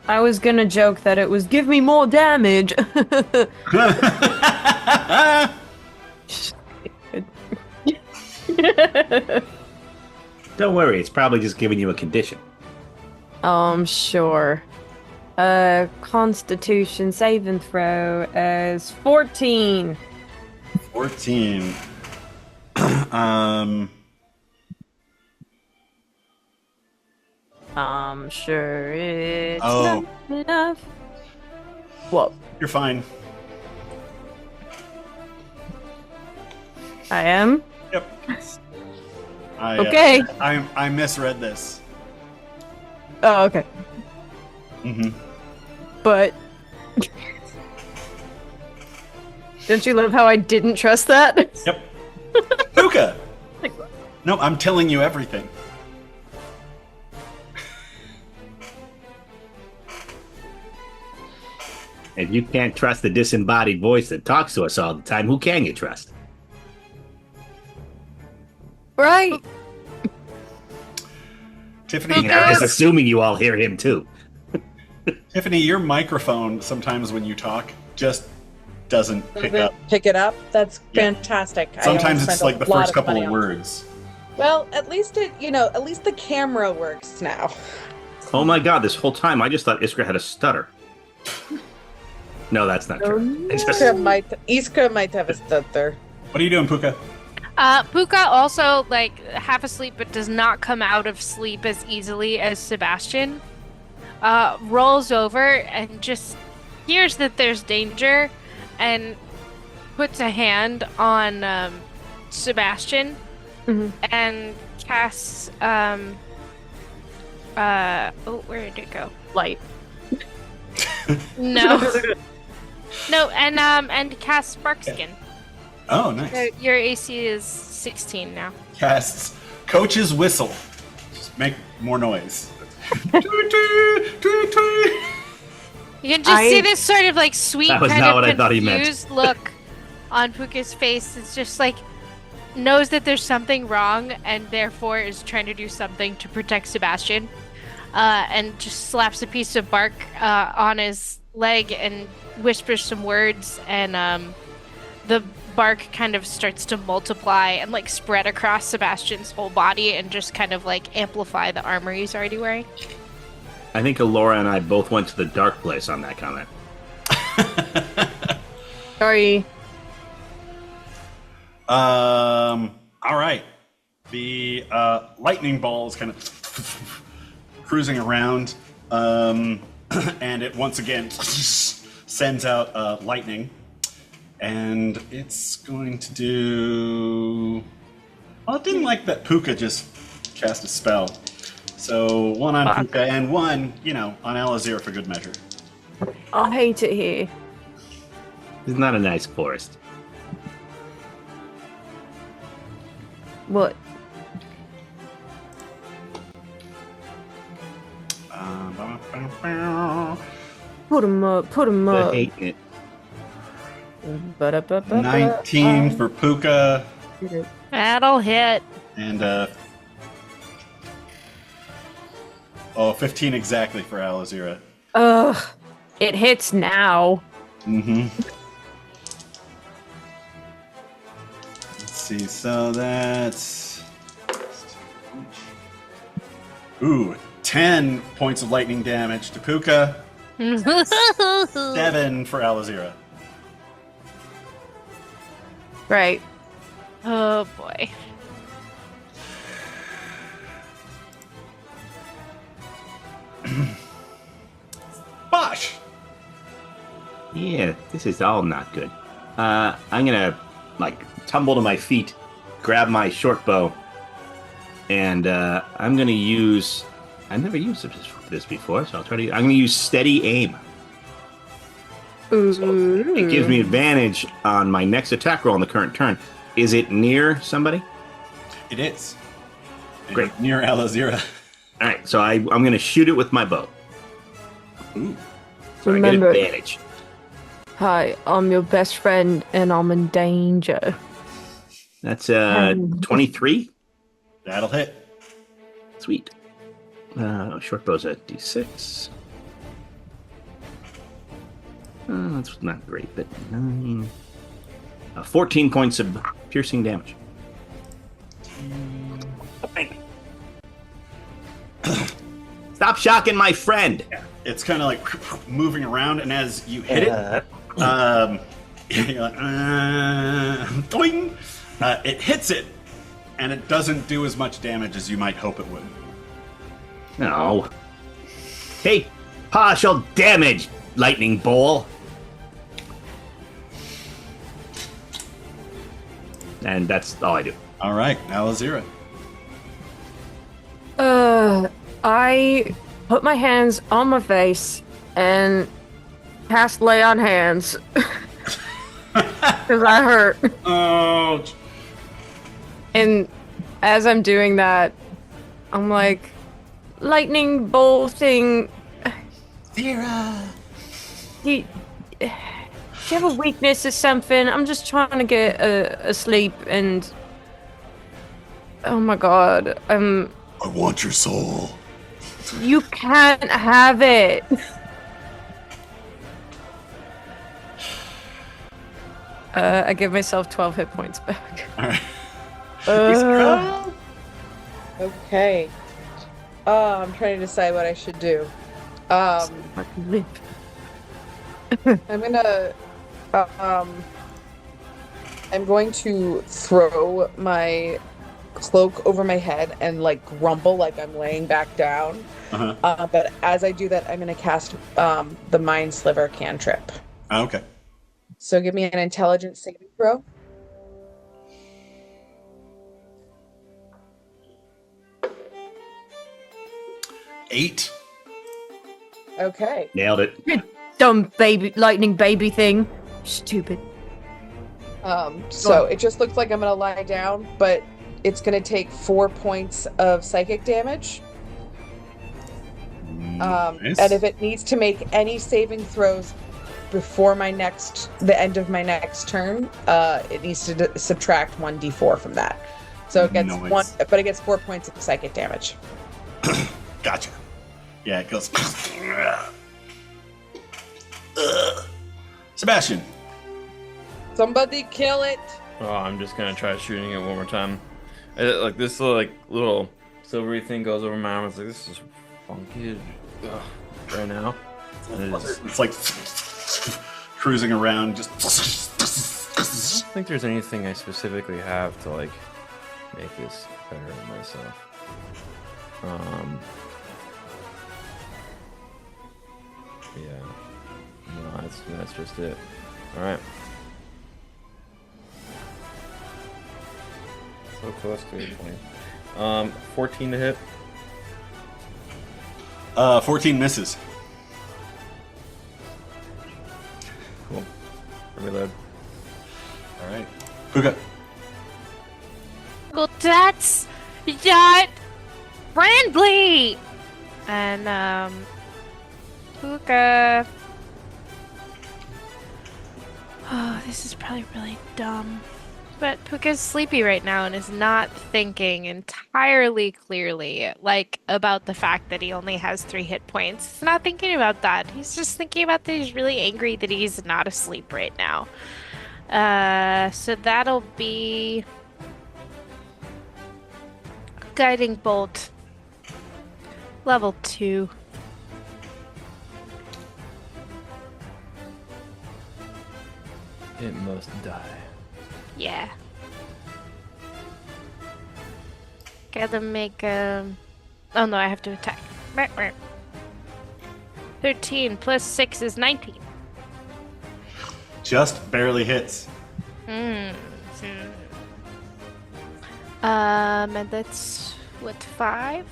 I was gonna joke that it was give me more damage. Don't worry, it's probably just giving you a condition. Sure. Constitution saving throw is 14. 14. Sure it's Oh. not enough. What? You're fine. I am? Yep. Okay. I misread this. Oh, okay. Mm-hmm. But don't you love how I didn't trust that? Yep. Puka! No, I'm telling you everything. If you can't trust the disembodied voice that talks to us all the time, who can you trust? Right. Tiffany, And I'm just assuming you all hear him too. Tiffany, your microphone sometimes when you talk just doesn't pick up. Pick it up. That's Yeah. fantastic. I Sometimes almost it's spent like a the lot first couple money of on it. words. Well, at least at least the camera works now. Oh my god, this whole time I just thought Iskra had a stutter. No, that's not true. It's just- Iskra might have a stutter. What are you doing, Puka? Puka also, like, half asleep but does not come out of sleep as easily as Sebastian. Rolls over and just hears that there's danger and puts a hand on Sebastian and casts where did it go? Light. No. No, and cast Spark Skin. Oh, nice. So your AC is 16 now. Casts Coach's Whistle. Just make more noise. Toot, toot, toot, toot. You can just see this sort of like sweet That was kind not of what I thought he meant. confused look on Puka's face. It's just like knows that there's something wrong and therefore is trying to do something to protect Sebastian. And just slaps a piece of bark on his leg and whispers some words, and the bark kind of starts to multiply and like spread across Sebastian's whole body and just kind of like amplify the armor he's already wearing. I think Alora and I both went to the dark place on that comment. Sorry. All right. The lightning ball is kind of cruising around, and it once again sends out lightning, and it's going to do. Well, it didn't like that Puka just cast a spell, so one on Puka and one, on Alazir for good measure. I hate it here. It's not a nice forest. What? Put him up. Put him I up. hate it. 19 for Puka, That'll hit. and 15 exactly for Alazira. Ugh. It hits now. Mm-hmm. Let's see, so that's... Ooh, 10 points of lightning damage to Puka, 7 for Alazira. Right. Oh boy. Bosh! Yeah, this is all not good. I'm gonna tumble to my feet, grab my short bow, and I'm gonna use. I've never used this before, so I'll try to. I'm gonna use steady aim. So it gives me advantage on my next attack roll on the current turn. Is it near somebody? It is. Great. Near Alazira. All right, so I'm gonna shoot it with my bow. Ooh. So Remember- I get advantage. Hi, I'm your best friend, and I'm in danger. That's 23. That'll hit. Sweet. Short bow's at D6. That's not great, but 9. 14 points of piercing damage. Bang. Stop shocking my friend! It's kind of like moving around, and as you hit it, you're like, doing. It hits it, and it doesn't do as much damage as you might hope it would. No. Take partial damage, lightning ball. And that's all I do. All right, Alazira. I put my hands on my face and cast lay on hands. Because I hurt. Oh. And as I'm doing that, I'm like, lightning bolt thing. Zira. Do you have a weakness or something? I'm just trying to get asleep and. Oh my god. I want your soul. You can't have it. I give myself 12 hit points back. All right. Okay. I'm trying to decide what I should do. Fucking live. I'm gonna, I'm going to throw my cloak over my head and like grumble like I'm laying back down. Uh-huh. But as I do that, I'm gonna cast the Mind Sliver cantrip. Okay. So give me an intelligence saving throw. Eight. Okay. Nailed it. Dumb baby lightning baby thing. Stupid. So it just looks like I'm gonna lie down, but it's gonna take 4 points of psychic damage. Nice. And if it needs to make any saving throws before the end of my next turn, it needs to subtract 1d4 from that. So it gets Nice. but it gets 4 points of psychic damage. Gotcha. Yeah, it goes. Sebastian. Somebody kill it! Oh, I'm just gonna try shooting it one more time. Like this little silvery thing goes over my arm. It's like, this is funky right now. And It's like cruising around, just. I don't think there's anything I specifically have to like make this better on myself. Yeah. No, that's just it. All right. So close to 820. 14 to hit. 14 misses. Cool. Reload. All right. Puka. Well, that's not friendly. And Puka. Oh, this is probably really dumb. But Puka's sleepy right now and is not thinking entirely clearly, like, about the fact that he only has 3 hit points. He's not thinking about that. He's just thinking about that he's really angry that he's not asleep right now. So that'll be Guiding Bolt. Level 2. It must die. Yeah. Gotta make Oh no, I have to attack. 13 plus 6 is 19. Just barely hits. And that's what, 5?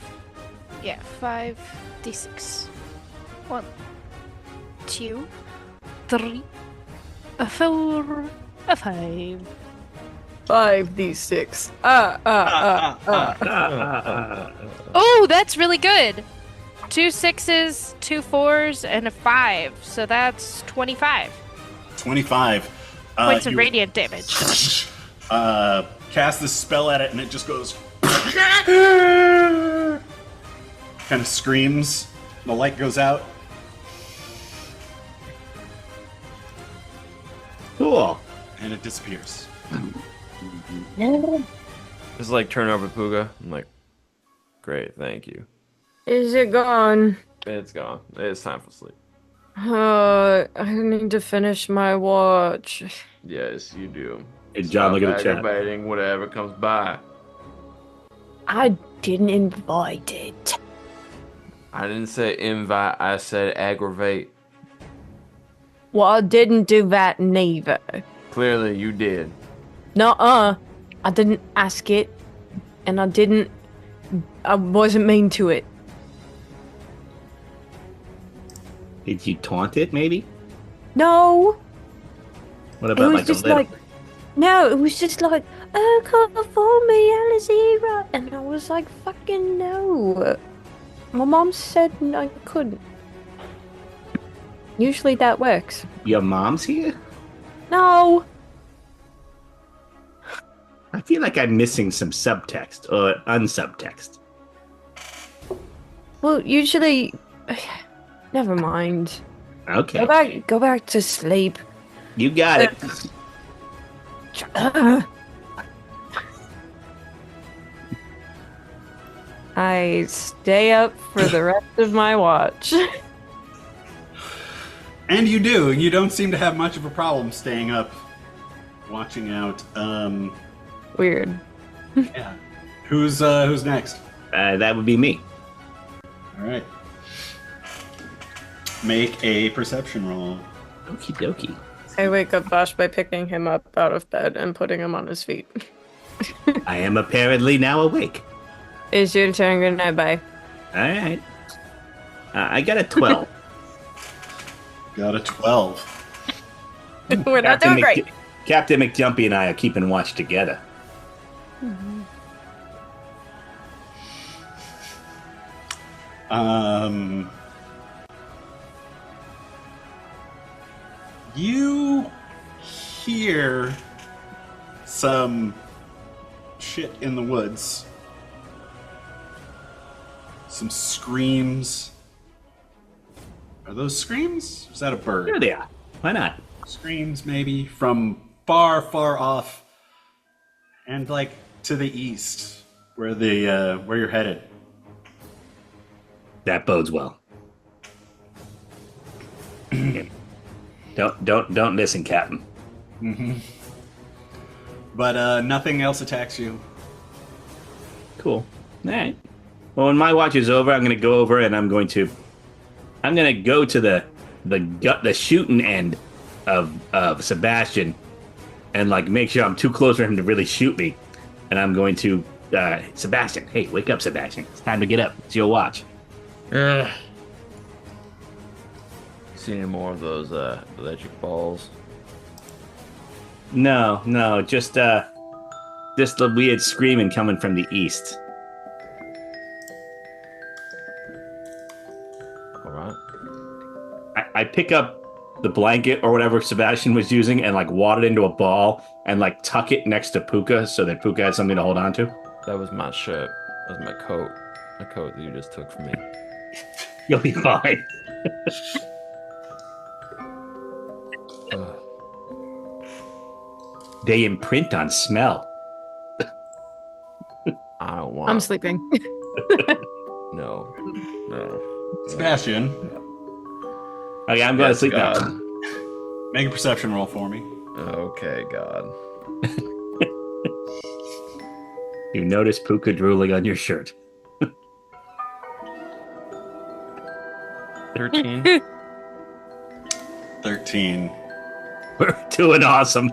Yeah, 5d6. 1, 2, 3, 4, 5. 5d6. Oh, that's really good. 2 6s, 2 4s, and a 5. So that's 25 25. points of You, radiant damage. Cast this spell at it, and it just goes. Kind of screams. The light goes out. Cool. And it disappears. Just like turn over Puga. I'm like, great, thank you. Is it gone? It's gone. It's time for sleep. I need to finish my watch. Yes, you do. Hey, John, look at the chat. Aggravating whatever comes by. I didn't invite it. I didn't say invite. I said aggravate. Well, I didn't do that neither. Clearly, you did. Nuh-uh. I didn't ask it. And I wasn't mean to it. Did you taunt it, maybe? No. What It about was like a just little? like... No, it was just like, oh, come for me, Alizira. And I was like, fucking no. My mom said I couldn't. Usually that works. Your mom's here? No. I feel like I'm missing some subtext or unsubtext. Well, usually... Never mind. Okay. Go back to sleep. You got it. I stay up for the rest of my watch. And you do. You don't seem to have much of a problem staying up, watching out. Weird. Yeah. Who's next? That would be me. All right. Make a perception roll. Okie dokie. I wake up Bosch by picking him up out of bed and putting him on his feet. I am apparently now awake. It's your turn. Good night. Bye. All right. I got a 12. Got a 12. We're not doing great. Captain McJumpy and I are keeping watch together. You hear some shit in the woods. Some screams. Are those screams? Is that a bird? There they are. Why not? Screams, maybe, from far, far off. And, like, to the east, where you're headed. That bodes well. Don't listen, Captain. But nothing else attacks you. Cool. All right. Well, when my watch is over, I'm going to go over and I'm going to go to the shooting end of Sebastian and like make sure I'm too close for him to really shoot me. And I'm going to Sebastian, hey, wake up, Sebastian. It's time to get up. It's your watch. See any more of those electric balls? No, just the weird screaming coming from the east. All right. I pick up the blanket or whatever Sebastian was using and like wad it into a ball and like tuck it next to Puka so that Puka has something to hold on to. That was my shirt. That was my coat. My coat that you just took from me. You'll be fine. They imprint on smell. I don't want. I'm sleeping. No. Sebastian, Okay, I'm going to Yes, sleep God. now. make a perception roll for me. Okay, God. You notice Puka drooling on your shirt. 13. 13. We're doing awesome.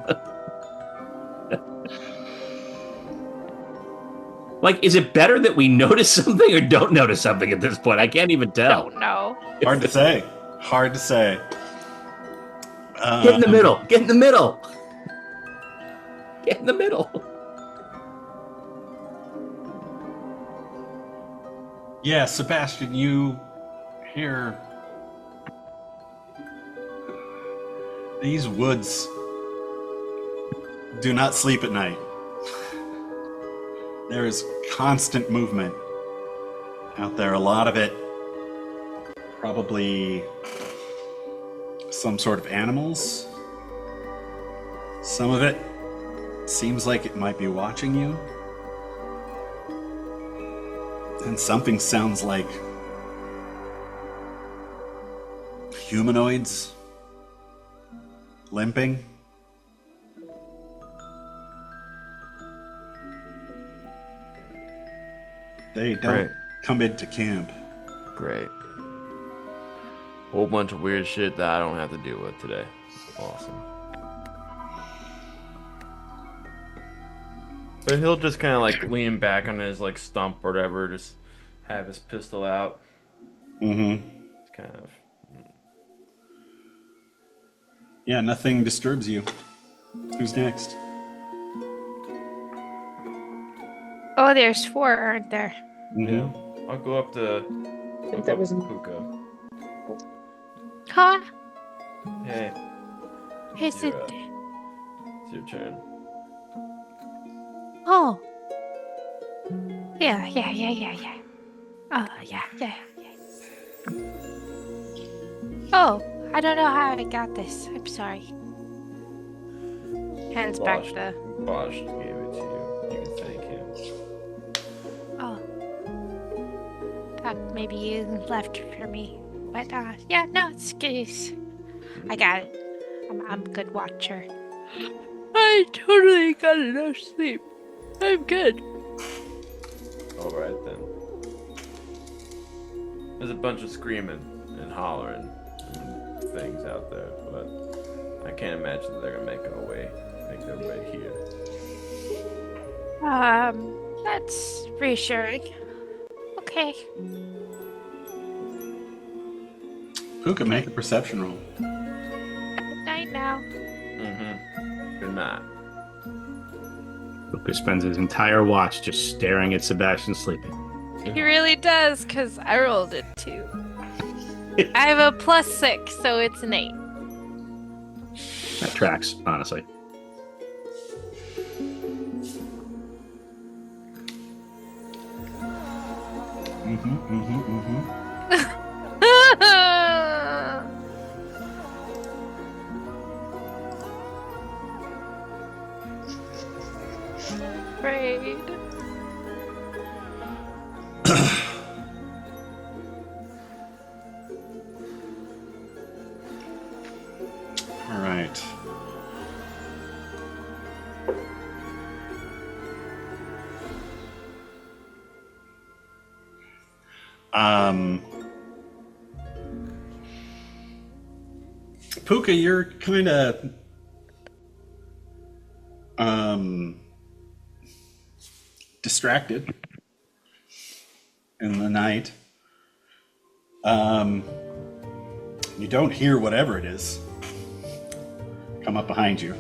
Like, is it better that we notice something or don't notice something at this point? I can't even tell. Don't know. Hard to say. Hard to say. Get in the middle. Get in the middle. Get in the middle. Yeah, Sebastian, you hear these woods do not sleep at night. There is constant movement out there. A lot of it probably some sort of animals. Some of it seems like it might be watching you. And something sounds like humanoids limping. They don't Right. come into camp. Great. Whole bunch of weird shit that I don't have to deal with today. Awesome. But he'll just kind of like lean back on his like stump or whatever, just have his pistol out. Mm-hmm. It's kind of. Yeah, nothing disturbs you. Who's next? Oh, there's 4, aren't there? Yeah. I'll go up to. I think that was Puka. Huh? Hey, Is it? it's your turn. Oh. Yeah. Oh, yeah. Oh, I don't know how I got this. I'm sorry. Hands back Bosch. the. Bosch gave it to you. You can thank him. Oh. Thought maybe you left for me. But, yeah, no, it's good. I got it. I'm a good watcher. I totally got enough sleep. I'm good. All right then. There's a bunch of screaming and hollering and things out there, but I can't imagine that they're gonna make their way here. That's reassuring. Okay. Puka, make a perception roll. Good night now. Mm-hmm. Good night. Luca spends his entire watch just staring at Sebastian sleeping. He really does, because I rolled it too. I have a +6, so it's an 8. That tracks, honestly. Afraid. All right. Puka, you're kind of distracted in the night. You don't hear whatever it is come up behind you,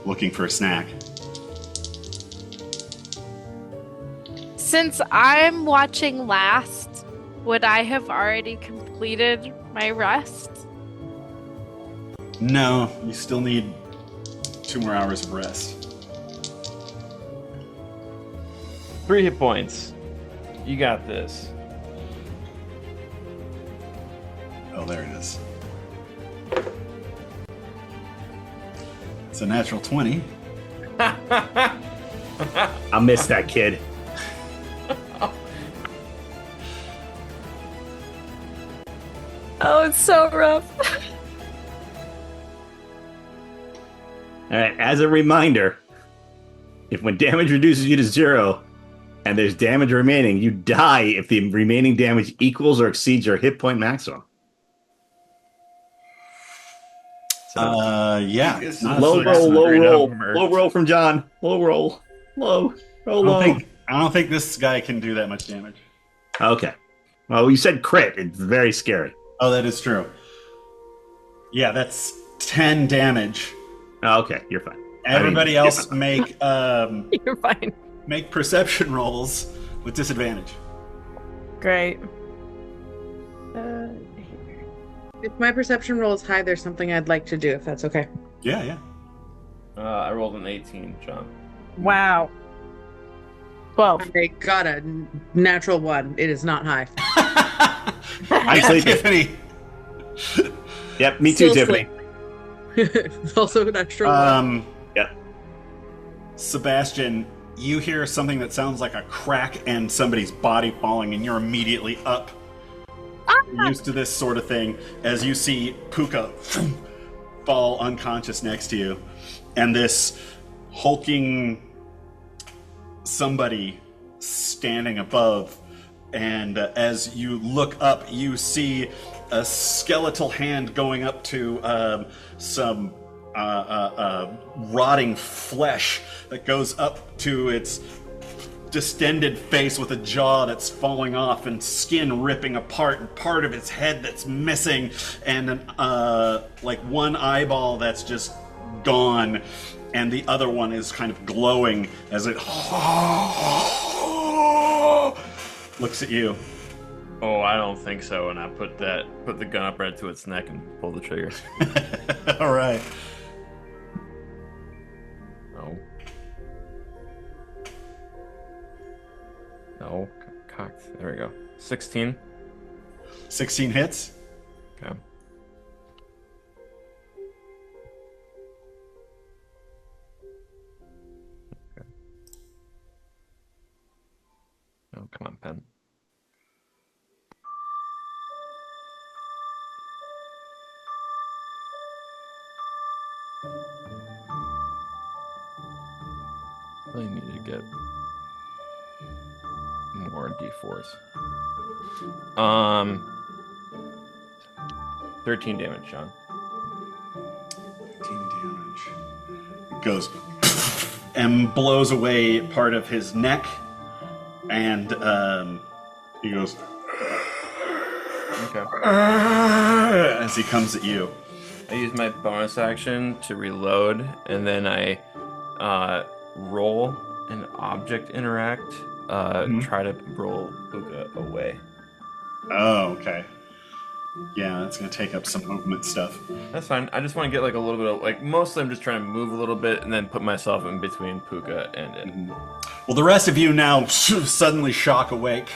looking for a snack. Since I'm watching last, would I have already completed my rest? No, you still need 2 more hours of rest. 3 hit points. You got this. Oh, there it is. It's a natural 20. I miss that kid. Oh, it's so rough. All right, as a reminder, if when damage reduces you to 0 and there's damage remaining, you die if the remaining damage equals or exceeds your hit point maximum. Yeah. It's not Low a roll, success. low Straight roll, up murked. low roll from John. Low roll, low, roll low. I don't think this guy can do that much damage. Okay. Well, you said crit. It's very scary. Oh, that is true. Yeah, that's 10 damage. Oh, okay, you're fine. Everybody I mean, else You're fine. make perception rolls with disadvantage. Great. If my perception roll is high, there's something I'd like to do, if that's okay. Yeah, yeah. I rolled an 18, John. Wow. 12. I got a natural 1. It is not high. I'm sleeping. Tiffany. Yep, me too, Still Tiffany. It's also an extra 1. Yep. Sebastian, you hear something that sounds like a crack and somebody's body falling, and you're immediately up. You're used to this sort of thing as you see Puka fall unconscious next to you, and this hulking somebody standing above. And as you look up, you see a skeletal hand going up to some rotting flesh that goes up to its distended face with a jaw that's falling off and skin ripping apart and part of its head that's missing and like one eyeball that's just gone and the other one is kind of glowing as it looks at you. Oh, I don't think so. And I put the gun up right to its neck and pull the trigger. All right. No. No. Cocked. There we go. 16. 16 hits. Okay. Oh, come on, pen. Really need to get more d4s. 13 damage, Sean. 15 damage. It goes and blows away part of his neck, and he goes Okay. as he comes at you. I use my bonus action to reload, and then I roll an object interact. Try to roll Puka away. Oh, okay. Yeah, that's gonna take up some movement stuff. That's fine. I just want to get like a little bit of like. Mostly, I'm just trying to move a little bit and then put myself in between Puka and it. Well, the rest of you now suddenly shock awake.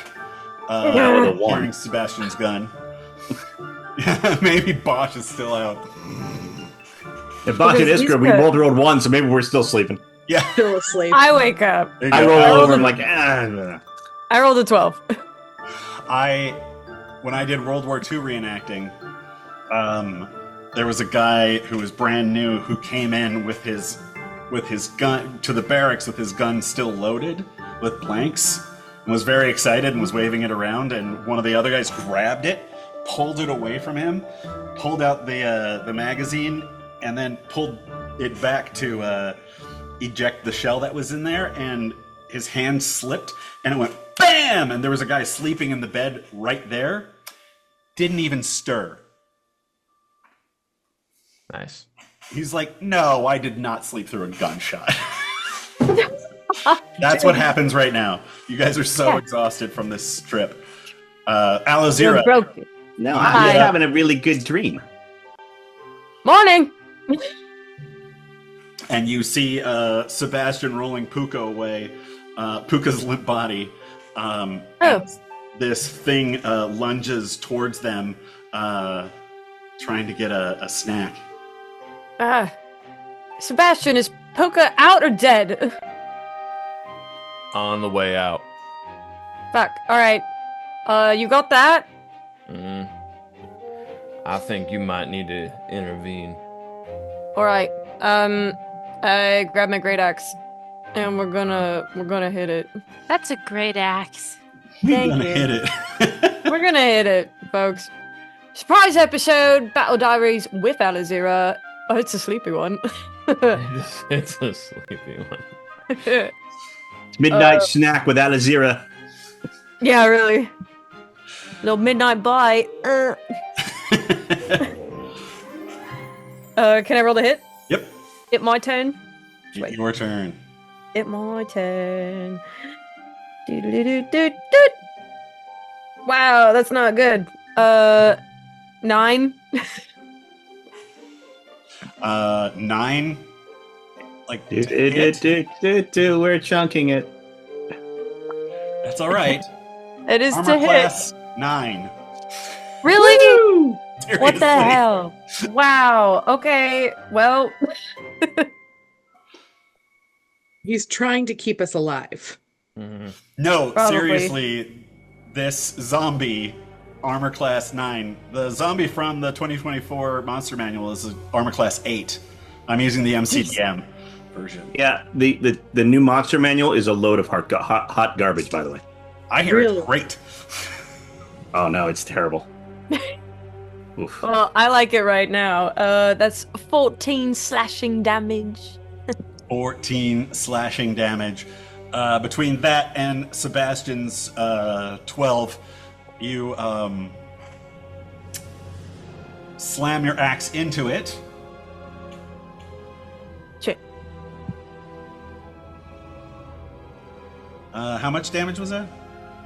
Yeah, with a one. Hearing Sebastian's gun. Yeah, maybe Bosch is still out. If Bach and Because Iskra, we Iskra- both rolled 1, so maybe we're still sleeping. Yeah. Still asleep. I wake up. There you I go. rolled rolled over a- and like, I rolled a 12. When I did World War II reenacting, there was a guy who was brand new who came in with his gun to the barracks with his gun still loaded with blanks and was very excited and was waving it around, and one of the other guys grabbed it, pulled it away from him, pulled out the magazine, and then pulled it back to eject the shell that was in there, and his hand slipped and it went BAM! And there was a guy sleeping in the bed right there. Didn't even stir. Nice. He's like, no, I did not sleep through a gunshot. That's what happens right now. You guys are so exhausted from this trip. Alazira, You're broken. no, Hi. I'm having a really good dream. Morning! and you see Sebastian rolling Puka away, Puka's limp body. As this thing lunges towards them, trying to get a snack. Sebastian, is Puka out or dead? On the way out. Fuck. Alright. You got that? I think you might need to intervene. Alright. I grab my great axe. And we're gonna hit it. That's a great axe. Thank Gonna you. hit it. We're gonna hit it, folks. Surprise episode, Battle Diaries with Alizira. Oh, it's a sleepy one. It's a sleepy one. Midnight snack with Alizira. Yeah, really. Little midnight bite. Can I roll the hit? Yep. Hit my turn. Wait. Your turn. Hit my turn. Doot. Wow, that's not good. 9. 9. Like Do, to hit. we're chunking it. That's all right. It is Armor to hit. class 9. Really? What the Seriously. hell? Wow. Okay. Well, He's trying to keep us alive. No, Probably. seriously, this zombie, armor class 9. The zombie from the 2024 Monster Manual is armor class 8. I'm using the MCDM version. Yeah, the new monster manual is a load of hot garbage, by the way. I hear Really? it's great. Oh no, it's terrible. Oof. well, I like it right now. That's 14 slashing damage. 14 slashing damage. Between that and Sebastian's 12, you slam your axe into it. Shit. How much damage was that?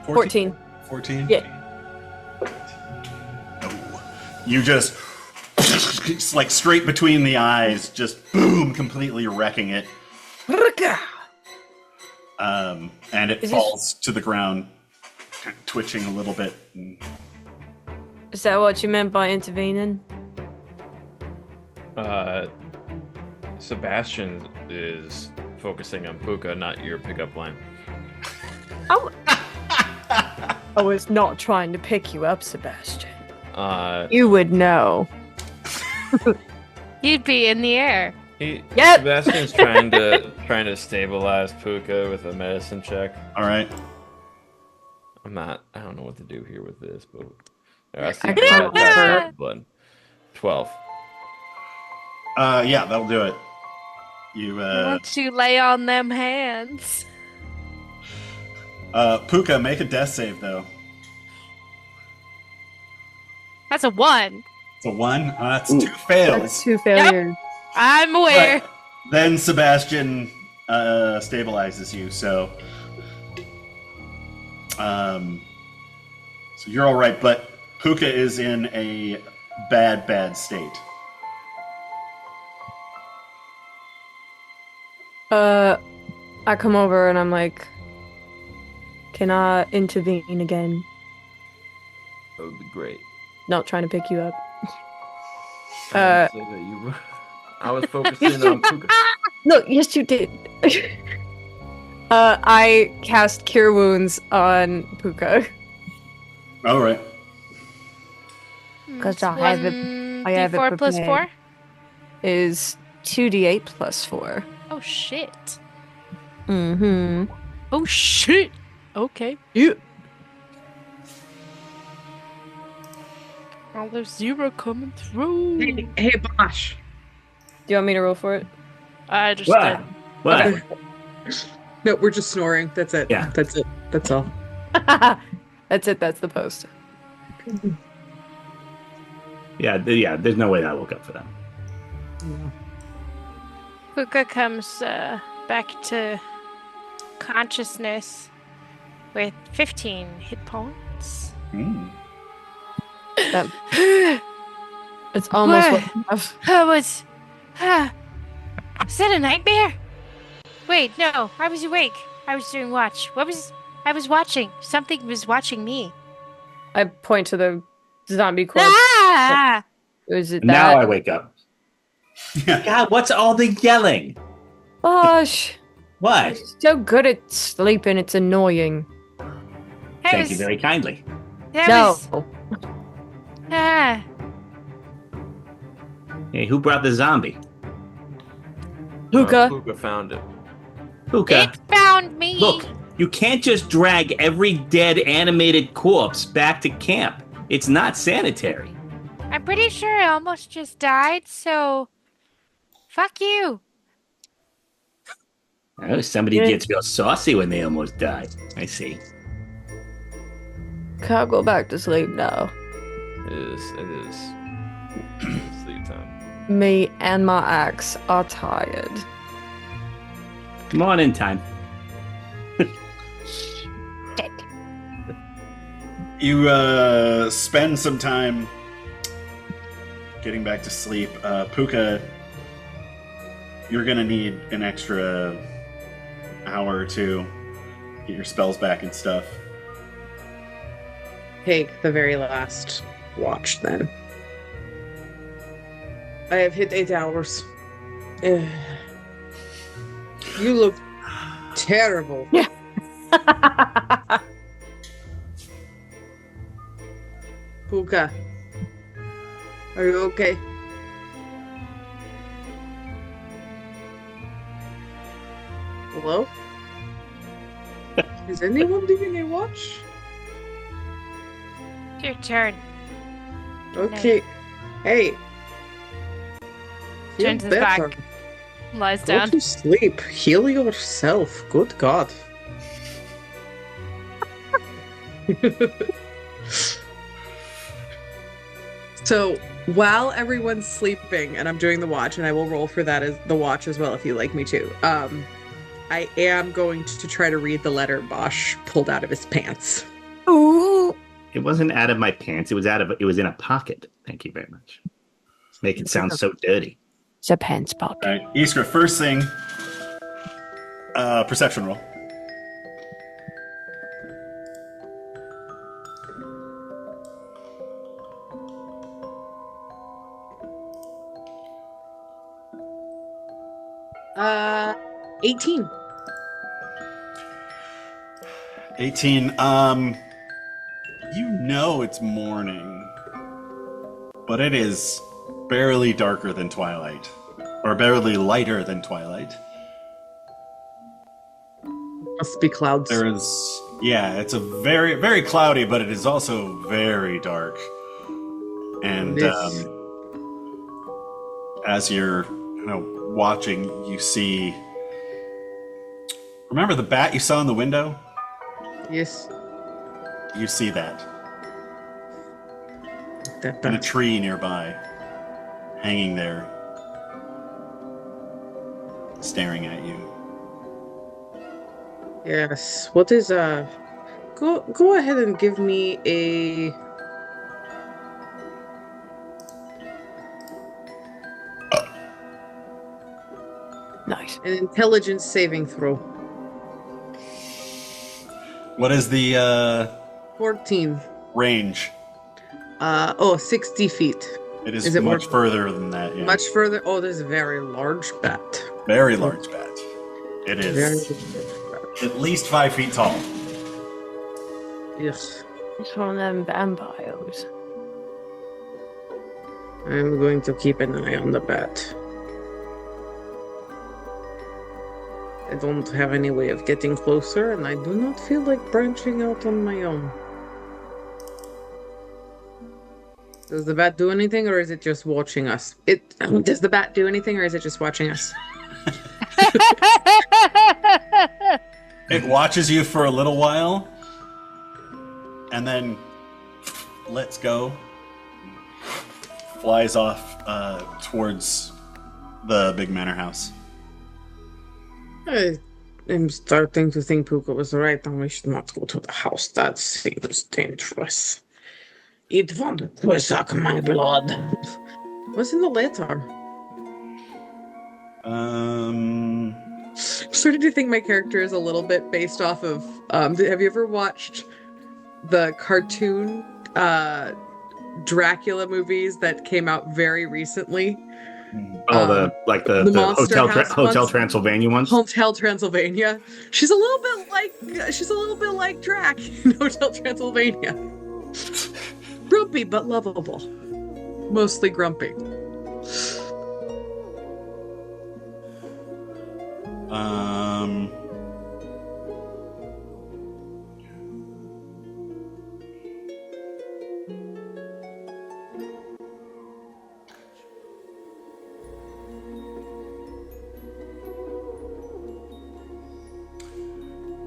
14. 14? Yeah. No. You just, it's like straight between the eyes, just boom, completely wrecking it. And it Is this- falls to the ground, twitching a little bit. Is that what you meant by intervening? Sebastian is focusing on Puka, not your pickup line. I was not trying to pick you up, Sebastian. Uh, You would know. You'd be in the air. Yep. Sebastian's trying to stabilize Puka with a medicine check. All right. I don't know what to do here with this, but I see I blood. can't remember. Blood. 12. Yeah, that'll do it. You Want to lay on them hands? Puka, make a death save though. That's a 1. It's a 1. That's 2 fails. That's 2 failures. I'm aware. Right. Then Sebastian stabilizes you, so you're all right. But Puka is in a bad state. I come over and I'm like, can I intervene again? That would be great. Not trying to pick you up. I didn't say that you were. I was focusing on Puka. No, yes you did. I cast Cure Wounds on Puka. All right. 'Cause It's I have it- 1 I have it D4 plus prepared. 4? Is 2d8 plus 4. Oh shit. Mm-hmm. Oh shit. Okay. Yeah. Oh, there's 0 coming through. Hey, Bosh. Do you want me to roll for it? I just What? did. What? Okay. No, we're just snoring. That's it. Yeah. That's it. That's all. That's it. That's the post. Yeah, there's no way that I woke up for that. Puka comes back to consciousness with 15 hit points. Mm. It's almost What? what you have. Was that a nightmare? Wait, no, I was awake. I was doing watch. I was watching. Something was watching me. I point to the zombie corpse. Ah! Is it Now I that? wake up. God, what's all the yelling? Gosh, What? so good at sleeping. It's annoying. I Thank was, you very kindly. that No. was- ah. Hey, who brought the zombie? Puka. Puka found it. Puka. It found me. Look, you can't just drag every dead animated corpse back to camp. It's not sanitary. I'm pretty sure I almost just died, so fuck you. Oh, somebody Yeah. gets real saucy when they almost die. I see. Can I go back to sleep now? It is. Sleep time. Me and my axe are tired. Morning time. You spend some time getting back to sleep. Puka, you're gonna need an extra hour or 2 get your spells back and stuff. Take the very last watch then. I have hit 8 hours. Ugh. You look terrible. Puka. Are you okay? Hello? Is anyone doing a watch? Your turn. Okay. Hey. Feel Turns his better. back. Lies Go down. to sleep. Heal yourself. Good God. So while everyone's sleeping and I'm doing the watch, and I will roll for that as the watch as well if you like me to. I am going to try to read the letter Bosch pulled out of his pants. Ooh. It wasn't out of my pants. It was in a pocket. Thank you very much. Make it sound so dirty. It's a pants pocket. All right, Iskra, first thing, perception roll. Uh, 18. 18. You know it's morning, but it is barely darker than twilight. or barely lighter than twilight. Must be clouds. There is, yeah, it's a very, very cloudy, but it is also very dark. And Yes. As you're watching, you see. Remember the bat you saw in the window? Yes. You see that That in a bat. tree nearby, hanging there, staring at you. Yes. What is Go ahead and give me a. Nice. An intelligence saving throw. What is the 14. range? 60 feet. It Is is it much more- further than that. Yeah. Much further. Oh, this is a very large bat. Very large bat. It Very is large at least 5 feet tall. bat. Yes. It's one of them vampires. I'm going to keep an eye on the bat. I don't have any way of getting closer, and I do not feel like branching out on my own. Does the bat do anything, or is it just watching us? Does the bat do anything, or is it just watching us? It watches you for a little while, and then lets go, flies off towards the big manor house. I am starting to think Puka was right, and we should not go to the house. That seems dangerous. It won't suck my blood. What's in the letter? Starting to think my character is a little bit based off of. Have you ever watched the cartoon Dracula movies that came out very recently? Oh, the the Monster Hotel House Hotel ones? Transylvania ones. Hotel Transylvania. She's a little bit like Drac in Hotel Transylvania. Grumpy but lovable. Mostly grumpy.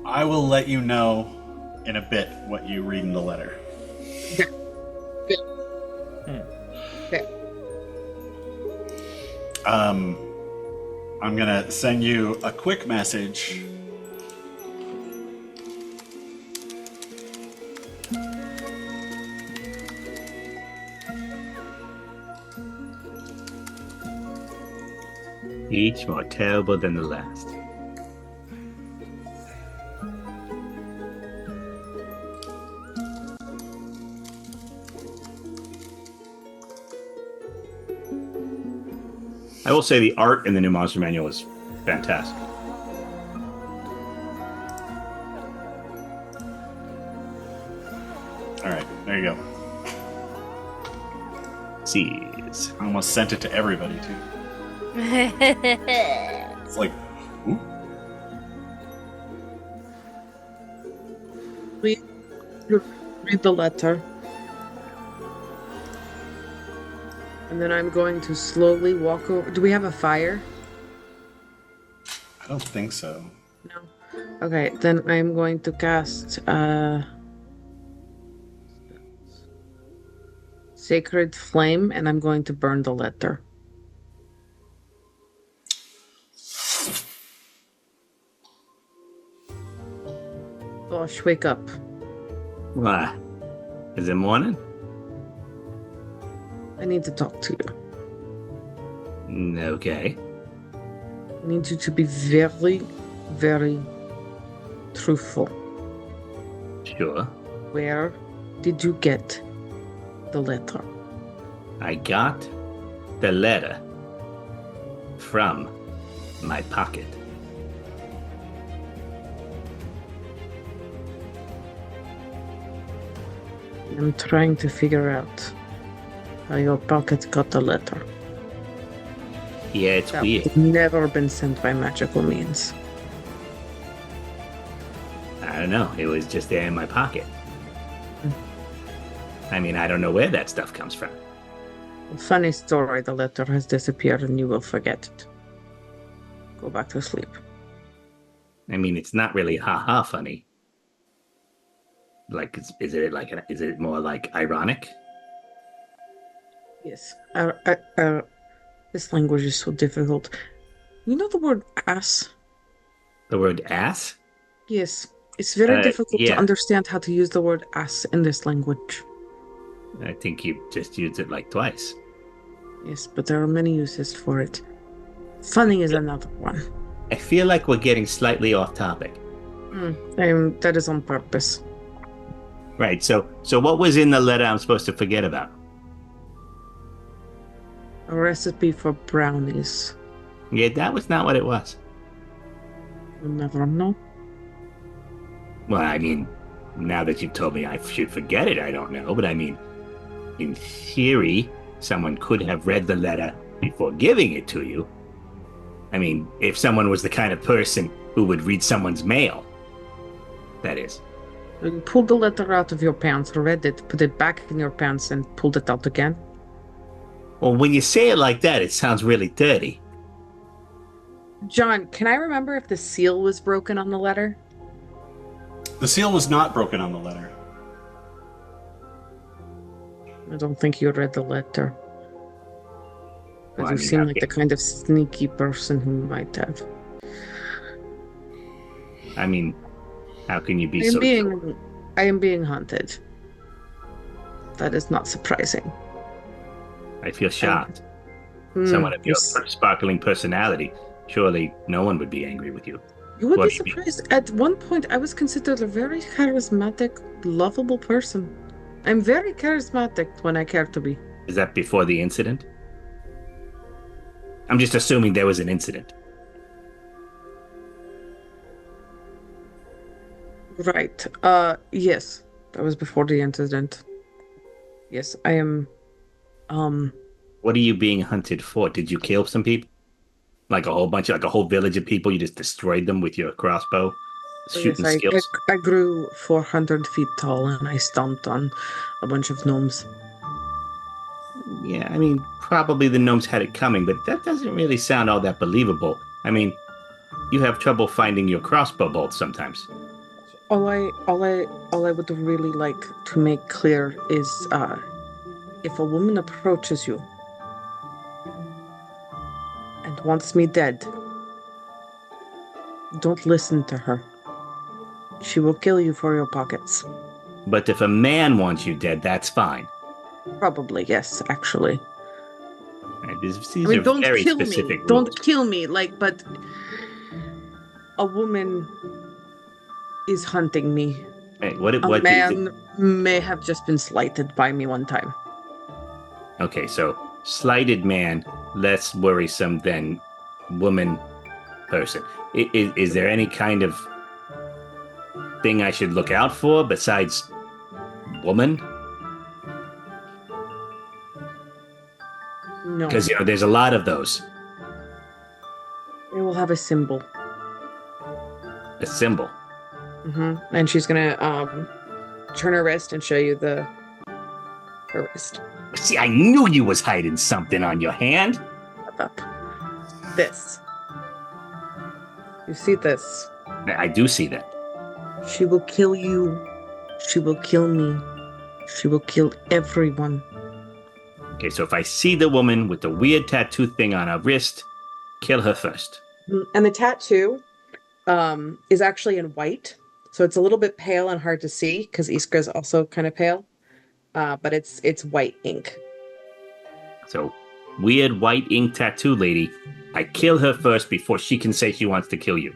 I will let you know in a bit what you read in the letter. Okay. I'm gonna send you a quick message. Each more terrible than the last. I will say the art in the new Monster Manual is fantastic. All right, there you go. Sees. I almost sent it to everybody too. It's like, ooh. Read the letter. And then I'm going to slowly walk over. Do we have a fire? I don't think so. No. Okay, then I'm going to cast Sacred Flame, and I'm going to burn the letter. Gosh, wake up. Why? Is it morning? I need to talk to you. Okay. I need you to be very, very truthful. Sure. Where did you get the letter? I got the letter from my pocket. I'm trying to figure out how your pocket got the letter. Yeah, it's That weird. would never been sent by magical means. I don't know. It was just there in my pocket. I mean, I don't know where that stuff comes from. Funny story, the letter has disappeared and you will forget it. Go back to sleep. I mean, it's not really ha-ha funny. Like, is it more like ironic? Yes. This language is so difficult. You know the word ass? The word ass? Yes. It's very difficult yeah. to understand how to use the word ass in this language. I think you just used it like twice. Yes, but there are many uses for it. Funny is another one. I feel like we're getting slightly off topic. That is on purpose. Right, so what was in the letter I'm supposed to forget about? A recipe for brownies. Yeah, that was not what it was. You'll never know. Well, I mean, now that you've told me I should forget it, I don't know. But I mean, in theory, someone could have read the letter before giving it to you. I mean, if someone was the kind of person who would read someone's mail, that is. You pulled the letter out of your pants, read it, put it back in your pants, and pulled it out again. Well, when you say it like that, it sounds really dirty. John, can I remember if the seal was broken on the letter? The seal was not broken on the letter. I don't think you read the letter. But Well, I you mean, seem how like can- the kind of sneaky person who might have. I mean, how can you be I am so... being hunted. That is not surprising. I feel shocked. Someone of your sparkling personality, surely no one would be angry with you. You would What be do you mean? surprised. At one point, I was considered a very charismatic, lovable person. I'm very charismatic when I care to be. Is that before the incident? I'm just assuming there was an incident. Right. Yes. That was before the incident. Yes, I am. What are you being hunted for? Did you kill some people? Like a whole village of people? You just destroyed them with your crossbow? Shooting yes, skills? I grew 400 feet tall and I stomped on a bunch of gnomes. Yeah, I mean, probably the gnomes had it coming, but that doesn't really sound all that believable. I mean, you have trouble finding your crossbow bolts sometimes. All I would really like to make clear is, if a woman approaches you and wants me dead, don't listen to her. She will kill you for your pockets. But if a man wants you dead, that's fine. Probably, yes, actually. Right, these I mean, are don't very kill me. specific rules. Don't kill me, but a woman is hunting me. Hey, what A is it? man may have just been slighted by me one time. Okay, so slighted man, less worrisome than woman person. Is there any kind of thing I should look out for besides woman? No, Because, there's a lot of those. it will have a symbol. A symbol. And she's gonna turn her wrist and show you her wrist. See, I knew you was hiding something on your hand. Up. This. You see this? I do see that. She will kill you. She will kill me. She will kill everyone. Okay, so if I see the woman with the weird tattoo thing on her wrist, kill her first. And the tattoo is actually in white. So it's a little bit pale and hard to see because Iskra is also kind of pale. But it's white ink. So, weird white ink tattoo lady, I kill her first before she can say she wants to kill you.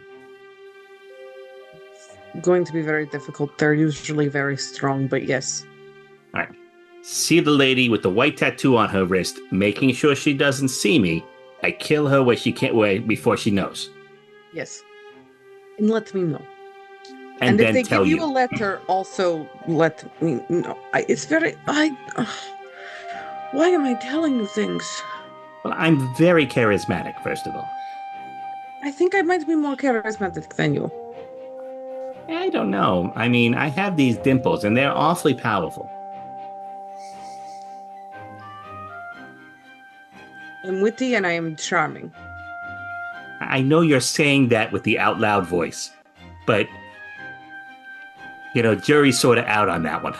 Going to be very difficult. They're usually very strong, but yes. All right. See the lady with the white tattoo on her wrist, making sure she doesn't see me. I kill her where she can't wait before she knows. Yes. And let me know. And if then they tell give you you. a letter, also let me know. It's very. Why am I telling you things? Well, I'm very charismatic, first of all. I think I might be more charismatic than you. I don't know. I mean, I have these dimples, and they're awfully powerful. I'm witty and I am charming. I know you're saying that with the out loud voice, but, jury's sort of out on that one.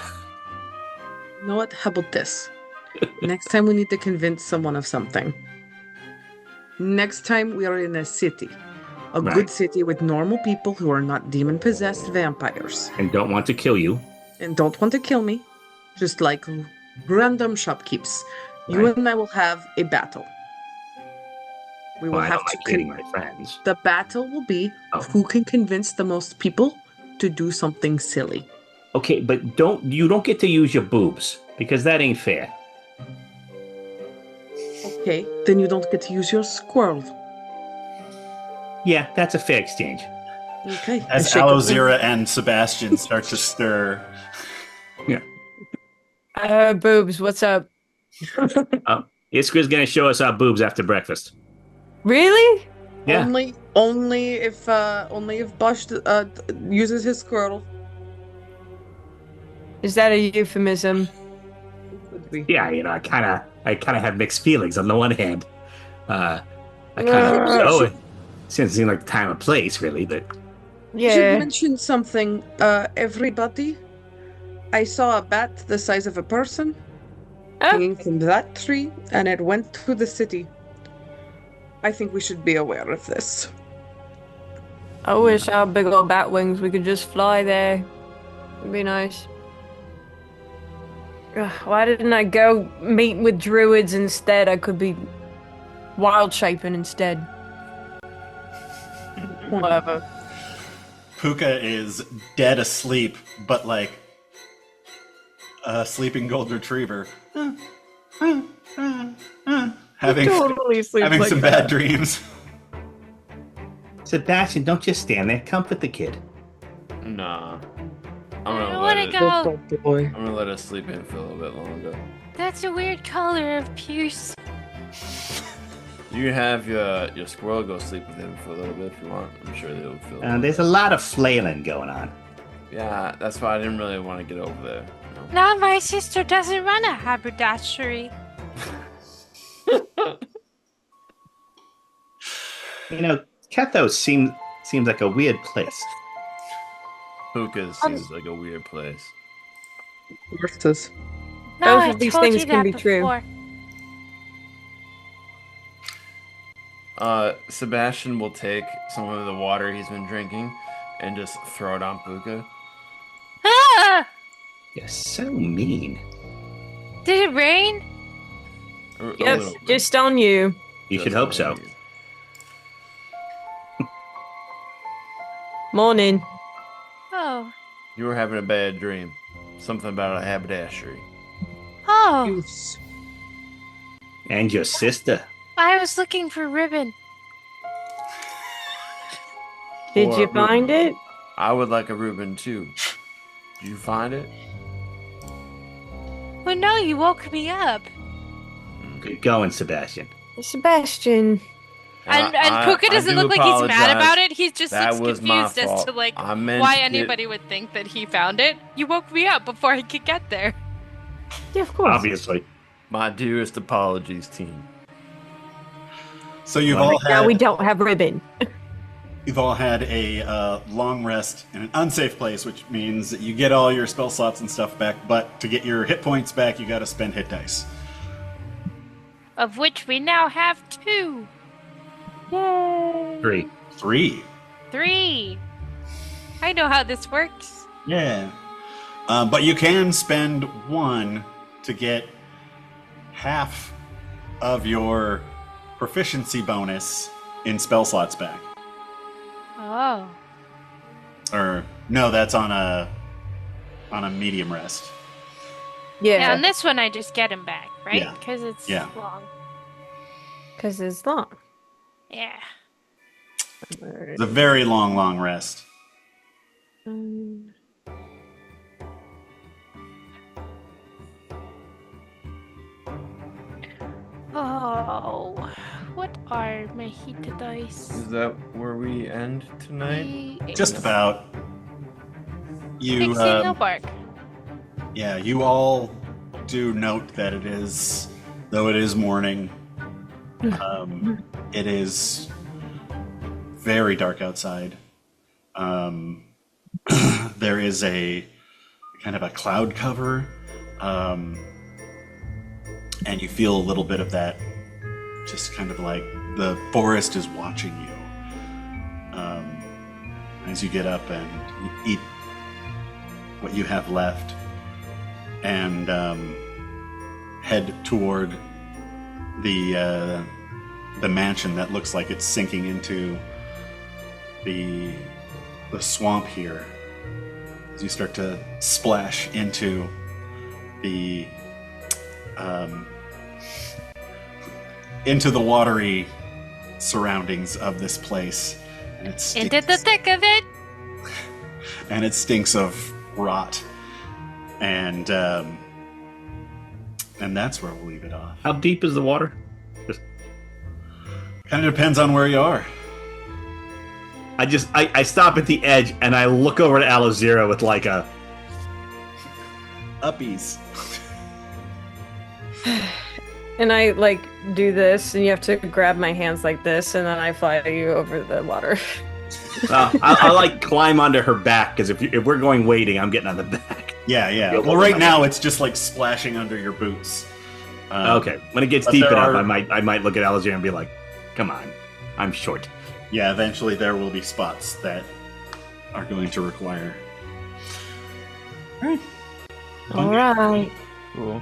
You know what? How about this? Next time we need to convince someone of something. Next time we are in a city. A Right. good city with normal people who are not demon-possessed vampires. And don't want to kill you. And don't want to kill me. Just like random shopkeeps. You Right. and I will have a battle. We will Well, I have don't to like hitting my friends. The battle will be Oh. who can convince the most people to do something silly. Okay, but you don't get to use your boobs, because that ain't fair. Okay, then you don't get to use your squirrel. Yeah, that's a fair exchange. Okay. As I shake it. Alozira and Sebastian start to stir, Boobs, what's up? Iskra's gonna show us our boobs after breakfast. Really? Yeah. Only if Bush uses his squirrel. Is that a euphemism? Could be. Yeah, I kind of have mixed feelings. On the one hand, I kind of it doesn't seem like the time or place, really. But You should Yeah. mention something, everybody. I saw a bat the size of a person Oh, hanging from that tree, and it went to the city. I think we should be aware of this. I wish our big old bat wings we could just fly there. It'd be nice. Ugh, why didn't I go meet with druids instead? I could be wild shaping instead. Whatever. Puka is dead asleep, but like a sleeping gold retriever. Having Totally sleeps having like some that. bad dreams. Sebastian, don't just stand there. Comfort the kid. Nah. I I'm don't gonna want let to it. go. Good boy. I'm gonna let it sleep in for a little bit longer. That's a weird color of Pierce. You can have your squirrel go sleep with him for a little bit if you want. I'm sure they'll feel. There's a lot of flailing going on. Yeah, that's why I didn't really want to get over there. Now my sister doesn't run a haberdashery. Kethos seems like a weird place. Hookah seems like a weird place. Horses. No, Both I of these told things you can that be true. before. Sebastian will take some of the water he's been drinking and just throw it on Puka. Ah! You're so mean. Did it rain? A Yep, little bit. just on you. You should Just hope on so. you. Morning. Oh. You were having a bad dream. Something about a haberdashery. Oh. Youths. And your sister. I was looking for ribbon. Did Or you a find Reuben. it? I would like a Reuben too. Did you find it? Well, no, you woke me up. Good going, Sebastian. Sebastian. And I- Puka I doesn't do look like he's mad apologize. about it. He just That looks was my confused as fault. to like I meant why to get- anybody would think that he found it. You woke me up before I could get there. Yeah, of course. Obviously. My dearest apologies, team. So you've Well, all Now had we don't have ribbon. you've all had a long rest in an unsafe place, which means that you get all your spell slots and stuff back. But to get your hit points back, you got to spend hit dice. Of which we now have 2. Yay. 3. 3. 3. I know how this works. Yeah. But you can spend 1 to get half of your proficiency bonus in spell slots back. Oh. Or no, that's on a medium rest. Yeah, Yeah, on this one I just get him back, right? Yeah. Because it's Yeah. long. because it's long. Yeah. It's a very long rest. Oh, what are my hit dice? Is that where we end tonight? Just about. You, Pixie no bark. yeah, you all do note that it is, though it is morning, it is very dark outside. There is a kind of a cloud cover, and you feel a little bit of that, just kind of like the forest is watching you as you get up and eat what you have left, and head toward the mansion that looks like it's sinking into the swamp here. As you start to splash into the watery surroundings of this place, and it stinks, Into the thick of it. and it stinks of rot, and that's where we'll leave it off. How deep is the water? Just, Kind of depends on where you are. I stop at the edge and I look over to Alozira with like a. Uppies. And I like do this, and you have to grab my hands like this, and then I fly you over the water. I like climb onto her back because if we're going wading, I'm getting on the back. Yeah. Well, right now it's just like splashing under your boots. Okay, when it gets but deep there enough, are- I might look at Alozira and be like, "Come on, I'm short." Yeah, eventually there will be spots that are going to require. All right. Cool.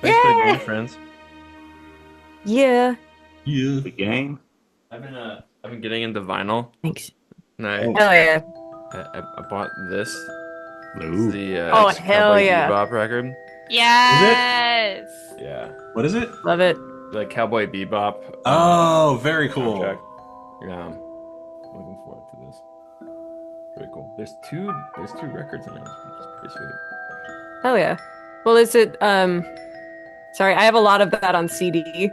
Thanks for the game, friends. Yeah. Yeah. The game. I've been getting into vinyl. Thanks. And Oh yeah. I bought this. Ooh. It's the Oh, it's hell Cowboy yeah. Bebop record. Yes. Yeah, What is it? Love it. the Cowboy Bebop. Oh, very cool. soundtrack. Yeah, I'm looking forward to this. Very cool. There's two records in it, which is pretty sweet. Hell yeah. Well, is it sorry, I have a lot of that on CD.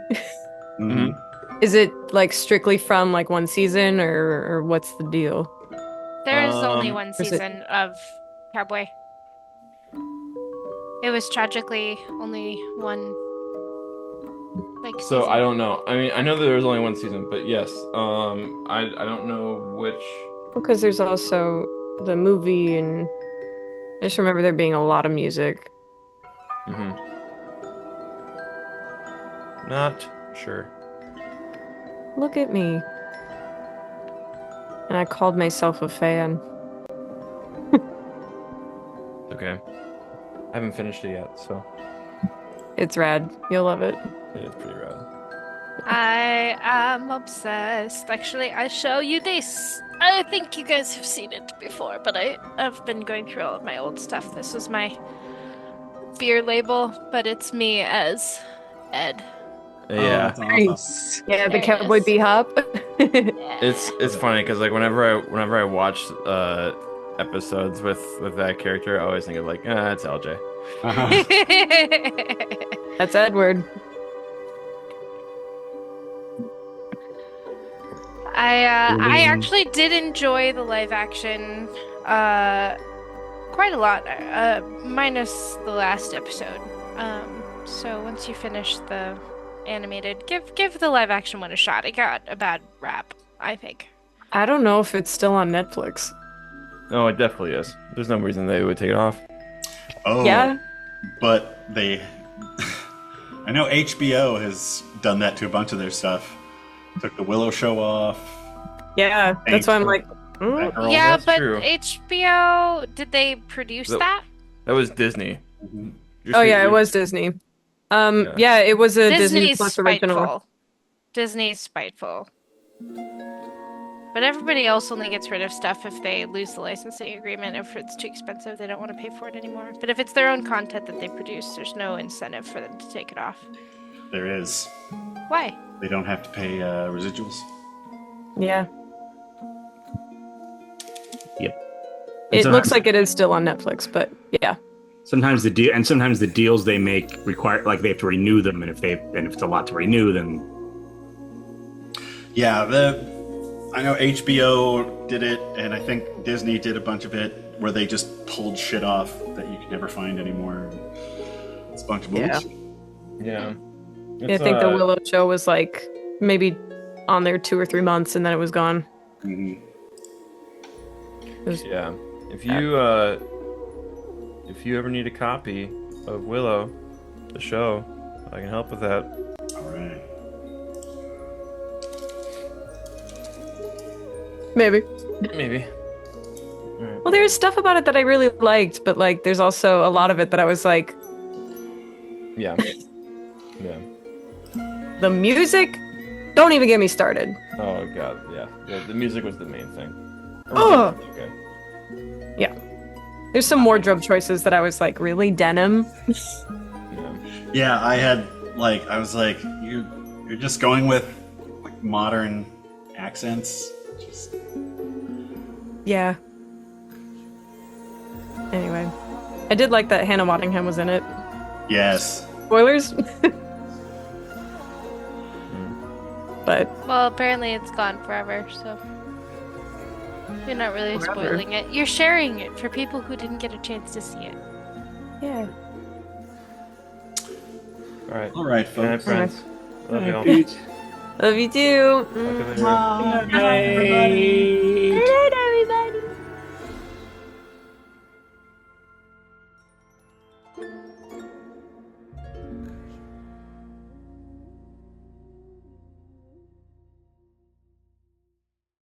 Mhm. Is it like strictly from like one season, or what's the deal? There's only one is it- season of Cowboy. It was tragically only one. Like So season. I don't know. I mean, I know that there was only one season, but yes, I don't know which. Because there's also the movie, and I just remember there being a lot of music. Mm-hmm. Not sure. Look at me. And I called myself a fan. Okay. I haven't finished it yet, so It's rad. You'll love it. it is pretty rad. I am obsessed. Actually, I show you this. I think you guys have seen it before, but I've been going through all of my old stuff. This was my fear label, but it's me as Ed. Yeah. Oh, that's awesome. Yeah, the There it Cowboy is. Bebop. It's funny because like whenever I watch episodes with that character, I always think of like, it's LJ. Uh-huh. That's Edward. I actually did enjoy the live action quite a lot, minus the last episode. So once you finish the animated, give the live action one a shot. It got a bad rap, I think. I don't know if it's still on Netflix. No, it definitely is. There's no reason they would take it off. Oh, Yeah? but they. I know HBO has done that to a bunch of their stuff. Took the Willow show off. Yeah, that's why I'm like, Batgirl. Yeah, that's but true. HBO, did they produce The- that? That was Disney. Mhm. oh yeah, it was Disney. Yeah. Yeah, it was a Disney Disney's Plus original. spiteful. Disney's spiteful. But everybody else only gets rid of stuff if they lose the licensing agreement. If it's too expensive, they don't want to pay for it anymore. But if it's their own content that they produce, there's no incentive for them to take it off. There is. Why? They don't have to pay residuals. Yeah. Yep. It It's a- looks like it is still on Netflix, but yeah. Sometimes the deals they make require like they have to renew them, and if it's a lot to renew, then Yeah, I know HBO did it, and I think Disney did a bunch of it where they just pulled shit off that you can never find anymore. It's a bunch of Yeah. bullshit. Yeah. I think the Willow show was like maybe on there 2 or 3 months, and then it was gone. Mhm. Yeah. If you ever need a copy of Willow, the show, I can help with that. All right. Maybe. Maybe. Well, there's stuff about it that I really liked, but like, there's also a lot of it that I was like, Yeah. Yeah. the music. Don't even get me started. Oh god, yeah. The music was the main thing. Ugh. Okay. There's some wardrobe choices that I was like, really denim? Yeah. Yeah, I was like, you're just going with like modern accents. Just Yeah. Anyway, I did like that Hannah Waddingham was in it. yes. Spoilers. But Well, apparently it's gone forever, so you're not really Forever. spoiling it. You're sharing it for people who didn't get a chance to see it. yeah. All right. All right, Good night, folks. friends. Love y'all. Love you too. Talk to you later. Bye.